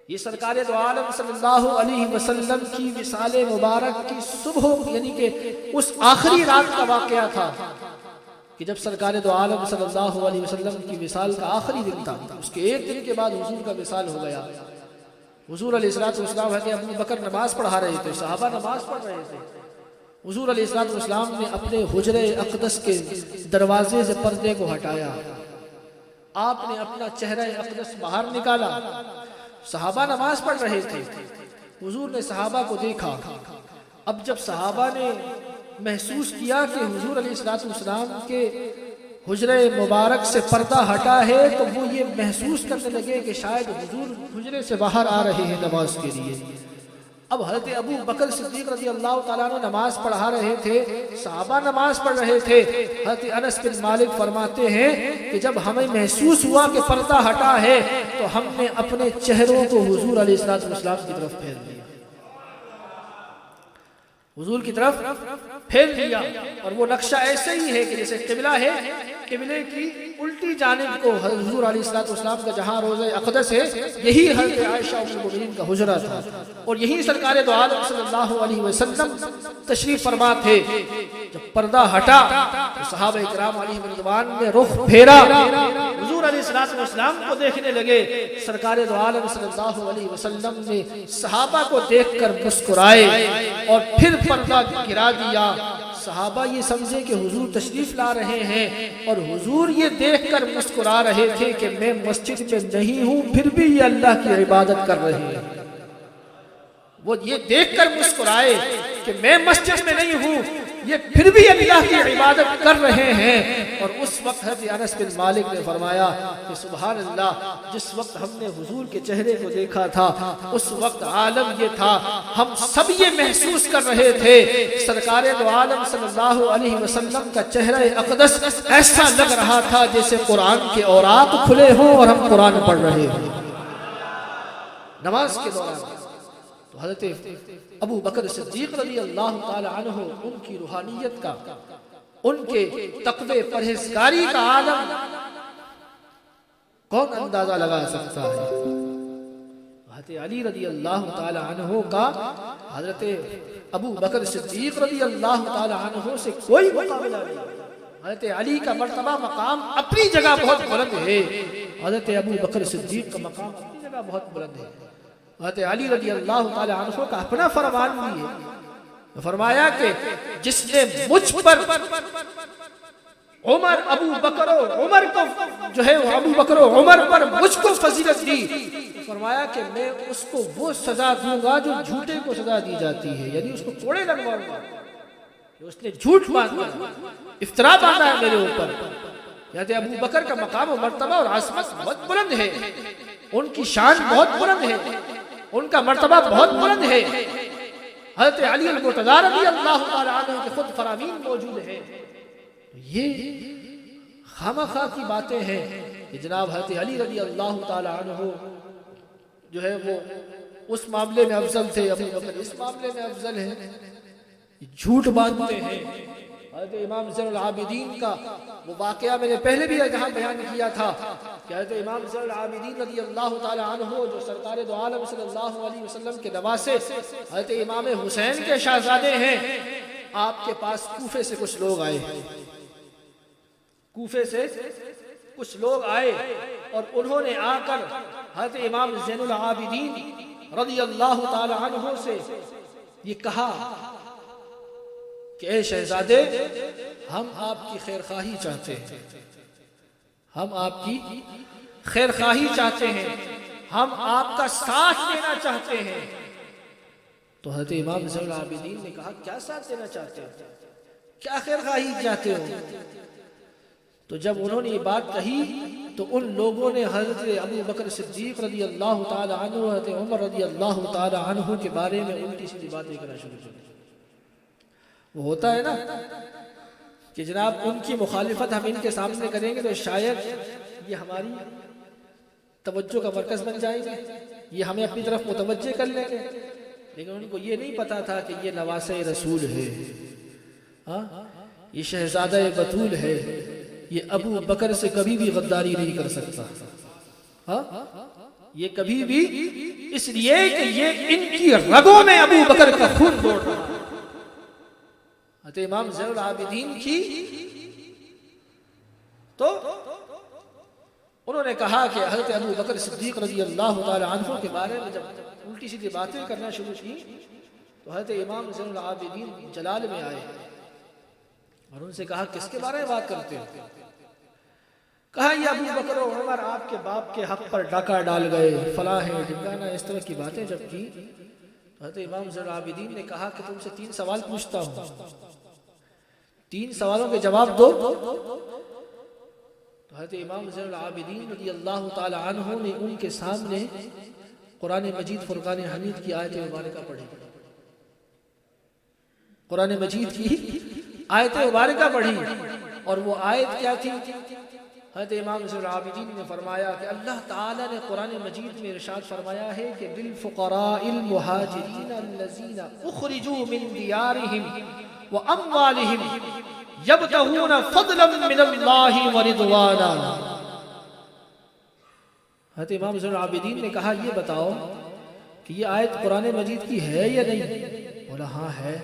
یہ سرکار دو عالم صلی اللہ علیہ وسلم کی وصال مبارک کی صبح، یعنی کہ اس آخری رات کا واقعہ تھا کہ جب سرکار دو عالم صلی اللہ علیہ وسلم کی وصال کا آخری دن تھا، اس کے ایک دن کے بعد حضور کا وصال ہو گیا۔ حضور علیہ السلام حضرت ابو بکر نماز پڑھا رہے تھے، صحابہ نماز پڑھ رہے تھے، حضور علیہ السلام نے اپنے حجرہ اقدس کے دروازے سے پردے کو ہٹایا، آپ نے اپنا چہرہ اقدس باہر نکالا، صحابہ نماز پڑھ رہے تھے، حضور نے صحابہ کو دیکھا۔ اب جب صحابہ نے محسوس کیا کہ حضور علیہ السلام کے حجرہ مبارک سے پردہ ہٹا ہے، تو وہ یہ محسوس کرنے لگے کہ شاید حضور حجرے سے باہر آ رہے ہیں نماز کے لیے۔ اب حضرت ابو بکر صدیق رضی اللہ تعالیٰ عنہ نماز پڑھا رہے تھے، صحابہ نماز پڑھ رہے تھے۔ حضرت انس بن مالک فرماتے ہیں کہ جب ہمیں محسوس ہوا کہ پردہ ہٹا ہے، تو ہم نے اپنے چہروں کو حضور علیہ السلام کی طرف پھیر دیا، حضور کی طرف پھیر دیا، اور وہ نقشہ ایسے ہی ہے کہ جیسے قبلہ ہے، قبلے کی الٹی جانب کو حضور علیہ السلام کا جہاں روضہ اقدس ہے، یہی حضرت عائشہ ام المؤمنین کا حجرہ تھا، اور یہی سرکار دو عالم صلی اللہ علیہ وسلم تشریف فرما تھے۔ جب پردہ ہٹا تو صحابہ کرام علیہ رضوان نے رخ پھیرا، حضور علیہ السلام کو دیکھنے لگے، سرکار دو عالم صلی اللہ علیہ وسلم نے صحابہ کو دیکھ کر مسکرائے اور پھر پردہ گرا دیا۔ صحابہ یہ سمجھے کہ حضور تشریف لا رہے ہیں، اور حضور یہ دیکھ کر مسکرا رہے تھے کہ میں مسجد میں نہیں ہوں پھر بھی یہ اللہ کی عبادت کر رہے ہیں۔ وہ یہ دیکھ کر مسکرائے کہ میں مسجد میں نہیں ہوں، یہ پھر بھی اللہ کی عبادت کر رہے ہیں۔ اور اس وقت حضرت انس بن مالک نے فرمایا کہ سبحان اللہ، جس وقت ہم نے حضور کے چہرے کو دیکھا تھا اس وقت عالم یہ تھا، ہم سب یہ محسوس کر رہے تھے، سرکار دو عالم صلی اللہ علیہ وسلم کا چہرہ اقدس ایسا لگ رہا تھا جیسے قرآن کے اوراق کھلے ہوں اور ہم قرآن پڑھ رہے ہوں نماز کے دوران۔ تو حضرت ابو بکر صدیق رضی اللہ تعالی عنہ، ان کی روحانیت کا، ان کے تقوی پرہیزگاری کا عالم کون اندازہ لگا سکتا ہے؟ حضرت علی رضی اللہ تعالی عنہ کا حضرت ابو بکر صدیق رضی اللہ تعالی عنہ سے کوئی مقابلہ نہیں۔ حضرت علی کا مرتبہ مقام اپنی جگہ بہت بلند ہے، حضرت ابو بکر صدیق کا مقام اپنی جگہ بہت بلند ہے۔ حضرت علی رضی اللہ تعالی عنہ کا اپنا فرمان بھی ہے، فرمایا کہ جس نے مجھ پر عمر ابو بکر و عمر کو جو ہے ابو بکر و عمر پر مجھ کو فضیلت دی، فرمایا کہ میں اس کو وہ سزا دوں گا جو جھوٹے کو سزا دی جاتی ہے، یعنی اس کو کوڑے لگواؤں گا کہ اس نے جھوٹ باندھا، افترا باندھا ہے میرے اوپر۔ یعنی ابو بکر کا مقام و مرتبہ اور عظمت بہت بلند ہے، ان کی شان بہت بلند ہے، ان کا مرتبہ بہت بلند ہے۔ حضرت علی المرتضی رضی اللہ تعالی عنہ کے خود فرامین موجود ہیں۔ یہ خامخواہ کی باتیں ہیں کہ جناب حضرت علی رضی اللہ تعالی عنہ جو ہے وہ اس معاملے میں افضل تھے، ابو بکر اس معاملے میں افضل ہے، جھوٹ باندھتے ہیں۔ حضرت امام زین العابدین کا وہ واقعہ میں نے پہلے بھی یہاں بیان کیا تھا کہ حضرت امام زین العابدین رضی اللہ تعالی عنہ جو سرکار دو عالم صلی اللہ علیہ وسلم کے نواسے حضرت امام حسین کے شہزادے ہیں، آپ کے پاس کوفے سے کچھ لوگ آئے، کوفے سے کچھ لوگ آئے اور انہوں نے آ کر حضرت امام زین العابدین رضی اللہ تعالی عنہ سے یہ کہا کہ اے شہزادے، ہم آپ کی خیر خواہی چاہتے ہیں، ہم آپ کی خیر خواہی چاہتے ہیں، ہم آپ کا ساتھ دینا چاہتے ہیں۔ تو حضرت امام زین العابدین نے کہا کیا ساتھ دینا چاہتے ہو، کیا خیر خواہی چاہتے ہو؟ تو جب انہوں نے یہ بات کہی تو ان لوگوں نے حضرت ابو بکر صدیق رضی اللہ تعالی عنہ، حضرت عمر رضی اللہ تعالی عنہ کے بارے میں الٹی سیدھی باتیں کرنا شروع کی۔ وہ ہوتا ہے نا کہ جناب ان کی مخالفت ہم ان کے سامنے کریں گے تو شاید یہ ہماری توجہ کا مرکز بن جائیں گے، یہ ہمیں اپنی طرف متوجہ کر لیں گے، لیکن ان کو یہ نہیں پتا تھا کہ یہ نواسہ رسول ہے، یہ شہزادہ بطول ہے، یہ ابو بکر سے کبھی بھی غداری نہیں کر سکتا، یہ کبھی بھی، اس لیے کہ یہ ان کی رگوں میں ابو بکر کا خون دوڑ رہا ہے۔ حضرت امام زین العابدین کی تو انہوں نے کہا کہ حضرت ابو بکر صدیق رضی اللہ تعالی عنہ کے بارے میں جب الٹی سیدھی باتیں کرنا شروع کی تو حضرت امام زین العابدین جلال میں آئے اور ان سے کہا کس کے بارے میں بات کرتے ہو؟ کہا یہ ابو بکر و عمر آپ کے باپ کے حق پر ڈاکہ ڈال گئے، فلاں ہے ڈھمکانا، اس طرح کی باتیں جب کی حضرت امام زین العابدین نے کہا کہ تم سے 3 سوال پوچھتا ہوں، 3 سوالوں کے جواب دو۔ تو حضرت امام زین العابدین رضی اللہ تعالی عنہ نے ان کے سامنے قرآن مجید فرقان حمید کی آیت مبارکہ پڑھی، قرآن مجید کی آیت مبارکہ پڑھی، اور وہ آیت کیا تھی؟ حضرت امام زین العابدین نے فرمایا کہ اللہ تعالیٰ نے قرآن مجید میں ارشاد فرمایا ہے کہ للفقراء المہاجرین الذین اخرجوا من دیارہم واموالہم یبتغون فضلا من اللہ ورضوانا۔ حضرت امام زین العابدین نے کہا یہ بتاؤ کہ یہ آیت قرآن مجید کی ہے یا نہیں؟ بولا ہاں ہے۔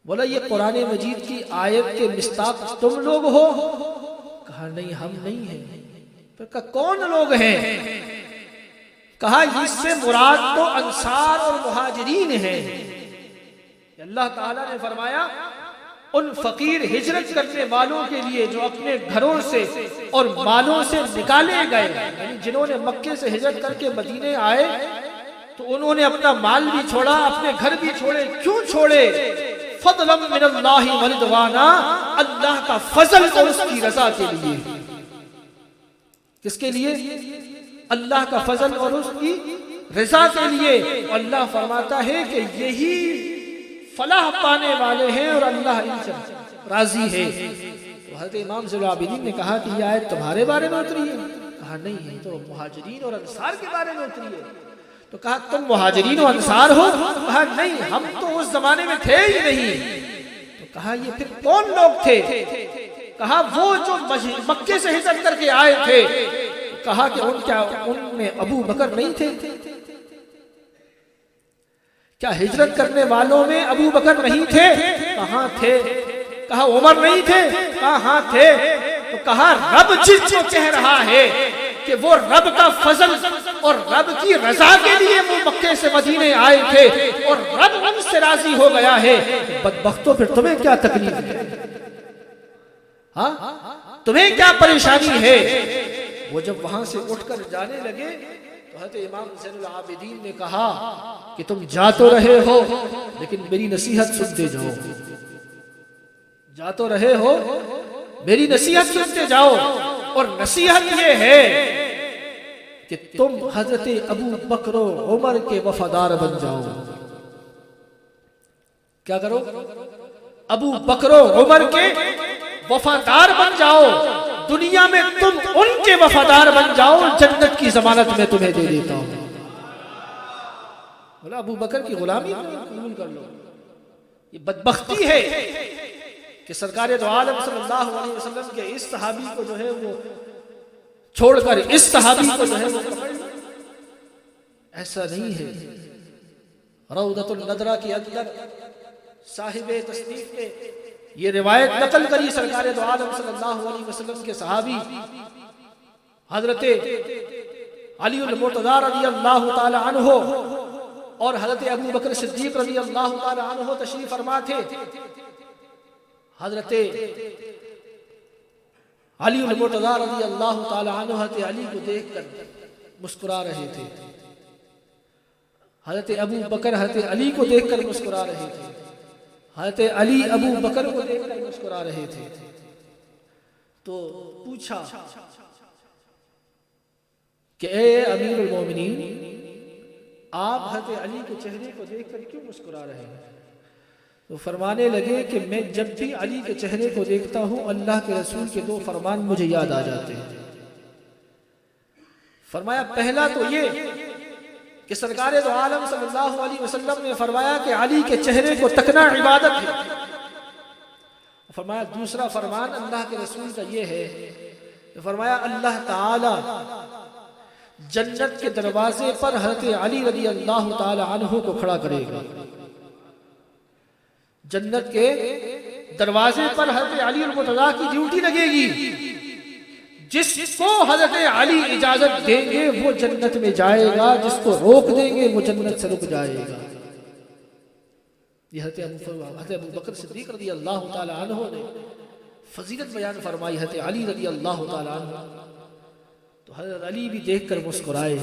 بولا یہ قرآن مجید کی آیت کے مصداق تم لوگ ہو؟ کہا نہیں ہم نہیں ہیں۔ پھر کہا کون لوگ ہیں؟ کہا اس سے مراد تو انصار اور مہاجرین ہیں۔ اللہ تعالیٰ نے فرمایا ان فقیر ہجرت کرنے والوں کے لیے جو اپنے گھروں سے اور مالوں سے نکالے گئے، یعنی جنہوں نے مکے سے ہجرت کر کے مدینے آئے تو انہوں نے اپنا مال بھی چھوڑا، اپنے گھر بھی چھوڑے۔ کیوں چھوڑے؟ فضلا من اللہ ورضوانا، اللہ کا فضل اور اس کی رضا کے لیے۔ کس کے لیے؟ اللہ کا فضل اور اس کی رضا کے لیے۔ اللہ فرماتا ہے کہ یہی فلاح پانے والے ہیں اور اللہ ان سے راضی ہے۔ تو حضرت امام زین العابدین نے کہا کہ یہ آیت تمہارے بارے میں اتری ہے؟ کہا نہیں، ہے تو مہاجرین اور انصار کے بارے میں اتری ہے۔ تو کہا تم مہاجرین و انصار ہو؟ کہا نہیں، ہم تو اس زمانے میں تھے ہی نہیں۔ تو کہا یہ پھر کون لوگ تھے؟ کہا وہ جو مکے سے ہجرت کر کے آئے تھے۔ کہا کہ ان میں ابو بکر نہیں تھے؟ کیا ہجرت کرنے والوں میں ابو بکر نہیں تھے؟ کہاں تھے؟ کہا عمر نہیں تھے؟ کہا ہاں تھے۔ تو کہا رب جس کو کہہ رہا ہے کہ وہ رب کا فضل اور رب کی رضا کے لیے وہ مکے سے مدینے آئے تھے اور رب ان سے راضی ہو گیا ہے، بدبختوں پھر تمہیں کیا تکلیف ہے؟ ہاں تمہیں کیا پریشانی ہے؟ وہ جب وہاں سے اٹھ کر جانے لگے تو حضرت امام زین العابدین نے کہا کہ تم جا تو رہے ہو لیکن میری نصیحت سنتے جاؤ، جا تو رہے ہو میری نصیحت سنتے جاؤ، اور نصیحت یہ ہے کہ تم حضرت ابو بکر و عمر کے وفادار بن جاؤ۔ کیا کرو؟ ابو بکر و عمر کے وفادار بن جاؤ، دنیا میں تم ان کے وفادار بن جاؤ، جنت کی ضمانت میں تمہیں دے دیتا ہوں۔ بولا ابو بکر کی غلامی قبول کر لو۔ یہ بدبختی ہے کہ سرکار دو عالم صلی اللہ علیہ وسلم کے اس صحابی کو جو ہے وہ چھوڑ کر اس صحابی کو جو ہے وہ پکڑ لو۔ ایسا نہیں ہے۔ روضۃ النضرہ کے اندر صاحب تصنیف نے یہ روایت نقل کری سرکار دو عالم صلی اللہ علیہ وسلم کے صحابی حضرت علی المرتضی رضی اللہ تعالی عنہ اور حضرت ابو بکر صدیق رضی اللہ تعالی عنہ تشریف فرما تھے۔ حضرت علی المرتضی رضی اللہ تعالی عنہ حضرت علی کو دیکھ کر مسکرا رہے تھے، حضرت ابو بکر حضرت علی کو دیکھ کر مسکرا رہے تھے، حضرت علی ابو بکر کو دیکھ کر مسکرا رہے تھے۔ تو پوچھا کہ اے امیر المومنین، آپ حضرت علی کے چہرے کو دیکھ کر کیوں مسکرا رہے ہیں؟ تو فرمانے لگے کہ میں جب بھی علی کے چہرے کو دیکھتا ہوں اللہ کے رسول کے دو فرمان مجھے یاد آ جاتے ہیں۔ فرمایا پہلا تو یہ کہ سرکار دو عالم صلی اللہ علیہ وسلم نے فرمایا کہ علی کے چہرے کو تکنا عبادت ہے۔ فرمایا دوسرا فرمان اللہ کے رسول کا یہ ہے کہ فرمایا اللہ تعالی جنت کے دروازے پر حضرت علی رضی اللہ تعالی عنہ کو کھڑا کرے گا۔ جنت کے دروازے پر حضرت علی المرتضی کی ڈیوٹی لگے گی، جس کو حضرت علی اجازت دیں گے وہ جنت میں جائے گا، جس کو روک دیں گے وہ جنت سے رک جائے گا۔ یہ حضرت ابو بکر صدیق رضی اللہ تعالی عنہ نے فضیلت بیان فرمائی حضرت علی رضی اللہ تعالی عنہ۔ تو حضرت علی بھی دیکھ کر مسکرائے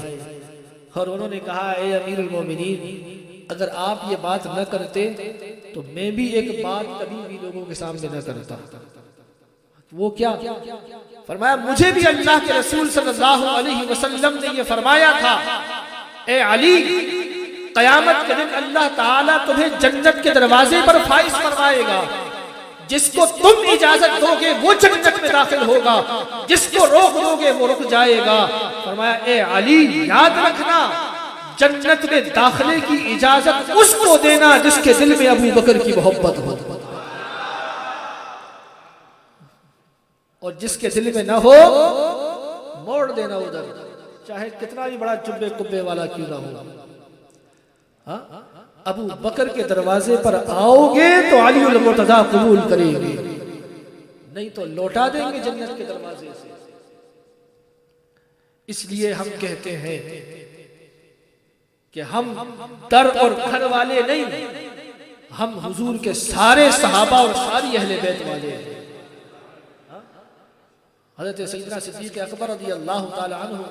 اور انہوں نے کہا اے امیر المومنین، اگر آپ یہ بات نہ کرتے تو میں بھی ایک بات کبھی بھی لوگوں کے سامنے نہ کرتا۔ وہ کیا؟ فرمایا مجھے بھی اللہ کے رسول صلی اللہ علیہ وسلم نے یہ فرمایا تھا اے علی، قیامت کے دن اللہ تعالیٰ تمہیں جنت کے دروازے پر فائز فرمائے گا، جس کو تم اجازت دو گے وہ جنت میں داخل ہوگا، جس کو روک دو گے وہ رک جائے گا۔ فرمایا اے علی یاد رکھنا، جنت میں داخلے کی اجازت اس کو دینا جس کے دل میں ابو بکر کی محبت ہو، اور جس کے دل میں نہ ہو موڑ دینا ادھر، چاہے کتنا بھی بڑا چبے کبے والا کیوں نہ ہو۔ ابو بکر کے دروازے پر آؤ گے تو علی المرتضی قبول کریں گے، نہیں تو لوٹا دیں گے جنت کے دروازے سے۔ اس لیے ہم کہتے ہیں کہ ہم در اور گھر والے نہیں، ہم حضور کے سارے صحابہ اور ساری اہل بیت والے ہیں۔ حضرت سیدنا صدیق اکبر رضی اللہ تعالی عنہ،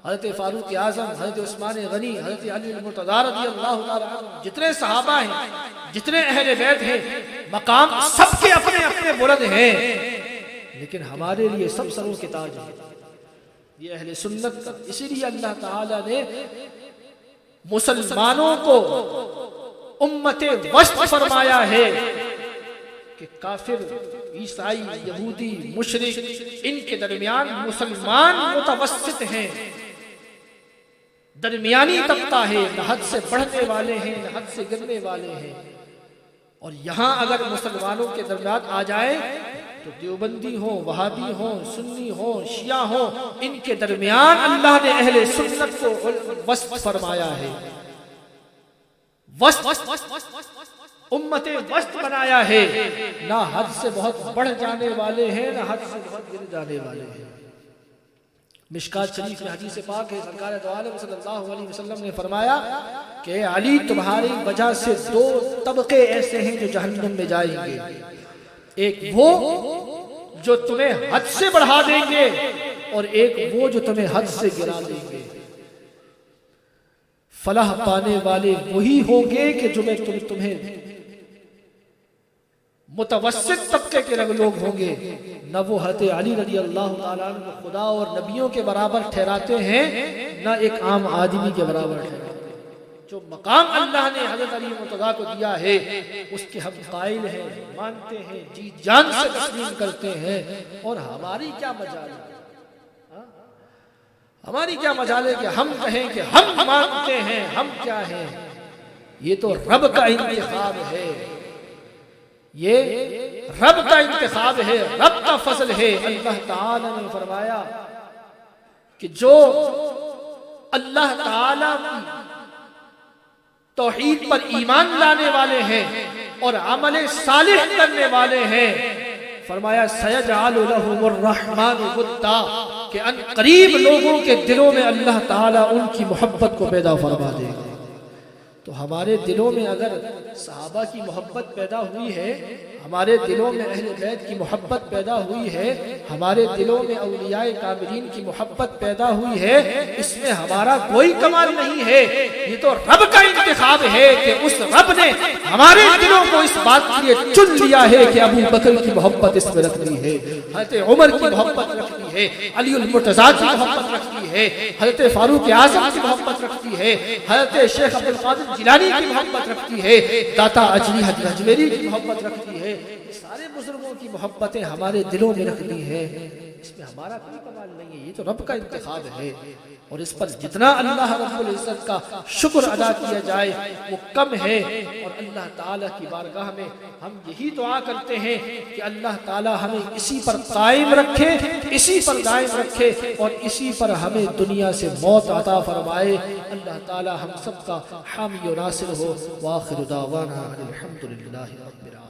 حضرت فاروق اعظم، حضرت عثمان غنی، حضرت علی المرتضی رضی اللہ تعالی عنہ، جتنے صحابہ ہیں، جتنے اہل بیت ہیں، مقام سب کے اپنے اپنے بلند ہیں، لیکن ہمارے لیے سب سروں کے تاج ہیں یہ اہل سنت کا۔ اسی لیے اللہ تعالی نے مسلمانوں کو امت وسط فرمایا ہے کہ کافر، عیسائی، یہودی، مشرک، ان کے درمیان مسلمان متوسط ہیں، درمیانی طبقہ ہے، نہ حد سے بڑھنے والے ہیں نہ حد سے گرنے والے ہیں۔ اور یہاں اگر مسلمانوں کے درمیان آ جائے تو دیوبندی ہوں، وہابی ہوں، سنی ہوں، شیعہ ہوں، ان کے درمیان اللہ نے اہل سنت کو وسط فرمایا ہے، امت وسط بنایا ہے، نہ حد سے بہت بڑھ جانے والے ہیں نہ حد سے بہت گر جانے والے ہیں۔ مشکات شریف میں حدیث پاک ہے، سرکار دو عالم صلی اللہ علیہ وسلم نے فرمایا کہ علی تمہاری وجہ سے دو طبقے ایسے ہیں جو جہنم میں جائیں گے، ایک وہ جو تمہیں حد سے بڑھا دیں گے اور ایک وہ جو تمہیں حد سے گرا دیں گے۔ فلاح پانے والے وہی ہوں گے کہ جو میں تمہیں متوسط طبقے کے لوگ ہوں گے، نہ وہ حضرت علی رضی اللہ تعالیٰ عنہ کو خدا اور نبیوں کے برابر ٹھہراتے ہیں، نہ ایک عام آدمی کے برابر ٹھہراتے ہیں۔ جو مقام اللہ نے حضرت علی مرتضیٰ کو دیا ہے اس کے ہم قائل ہیں، مانتے ہیں، جی جان سے تسلیم کرتے ہیں، اور ہماری کیا مجال ہے، ہماری کیا مجال ہے کہ ہم کہیں کہ ہم مانتے ہیں، ہم کیا ہیں؟ یہ تو رب کا انتخاب ہے، یہ رب کا انتخاب ہے، رب کا فضل ہے۔ اللہ تعالی نے فرمایا کہ جو اللہ تعالی کی توحید پر ایمان لانے والے ہیں اور عمل صالح کرنے والے ہیں، فرمایا سَيَجْعَلُ لَهُمُ الرَّحْمَنُ وُدًّا، کہ ان قریب لوگوں کے دلوں میں اللہ تعالیٰ ان کی محبت کو پیدا فرما دے گا۔ تو ہمارے دلوں میں اگر صحابہ کی محبت پیدا ہوئی ہے، ہمارے دلوں میں اہل بیت کی محبت پیدا ہوئی ہے، ہمارے دلوں میں اولیاء کاملین کی محبت پیدا ہوئی ہے، اس میں ہمارا کوئی کمال نہیں ہے، یہ تو رب کا انتخاب ہے کہ اس رب نے ہمارے دلوں کو اس بات کے لیے چن لیا ہے کہ ابو بکر کی محبت اس میں رکھنی ہے، حضرت عمر کی محبت رکھنی ہے، علی المرتضیٰ کی محبت رکھنی ہے، حضرت فاروق اعظم کی محبت رکھنی ہے، حضرت شیخ عبد القادر جیلانی کی محبت رکھتی ہے، داتا اجلی حضرت اجمیری کی محبت رکھتی ہے۔ سارے بزرگوں کی محبتیں ہمارے دلوں میں رکھنی ہے، اس میں ہمارا کوئی کمال نہیں ہے، یہ تو رب کا انتخاب ہے، اور اس پر جتنا اللہ رب العزت کا شکر ادا کیا جائے وہ کم ہے۔ اور اللہ تعالیٰ کی بارگاہ میں ہم یہی دعا کرتے ہیں کہ اللہ تعالیٰ ہمیں اسی پر قائم رکھے، اسی پر دائم رکھے، اور اسی پر ہمیں دنیا سے موت عطا فرمائے۔ اللہ تعالیٰ ہم سب کا حامی و ناصر ہو۔ وآخر دعوانا الحمدللہ رب العالمین۔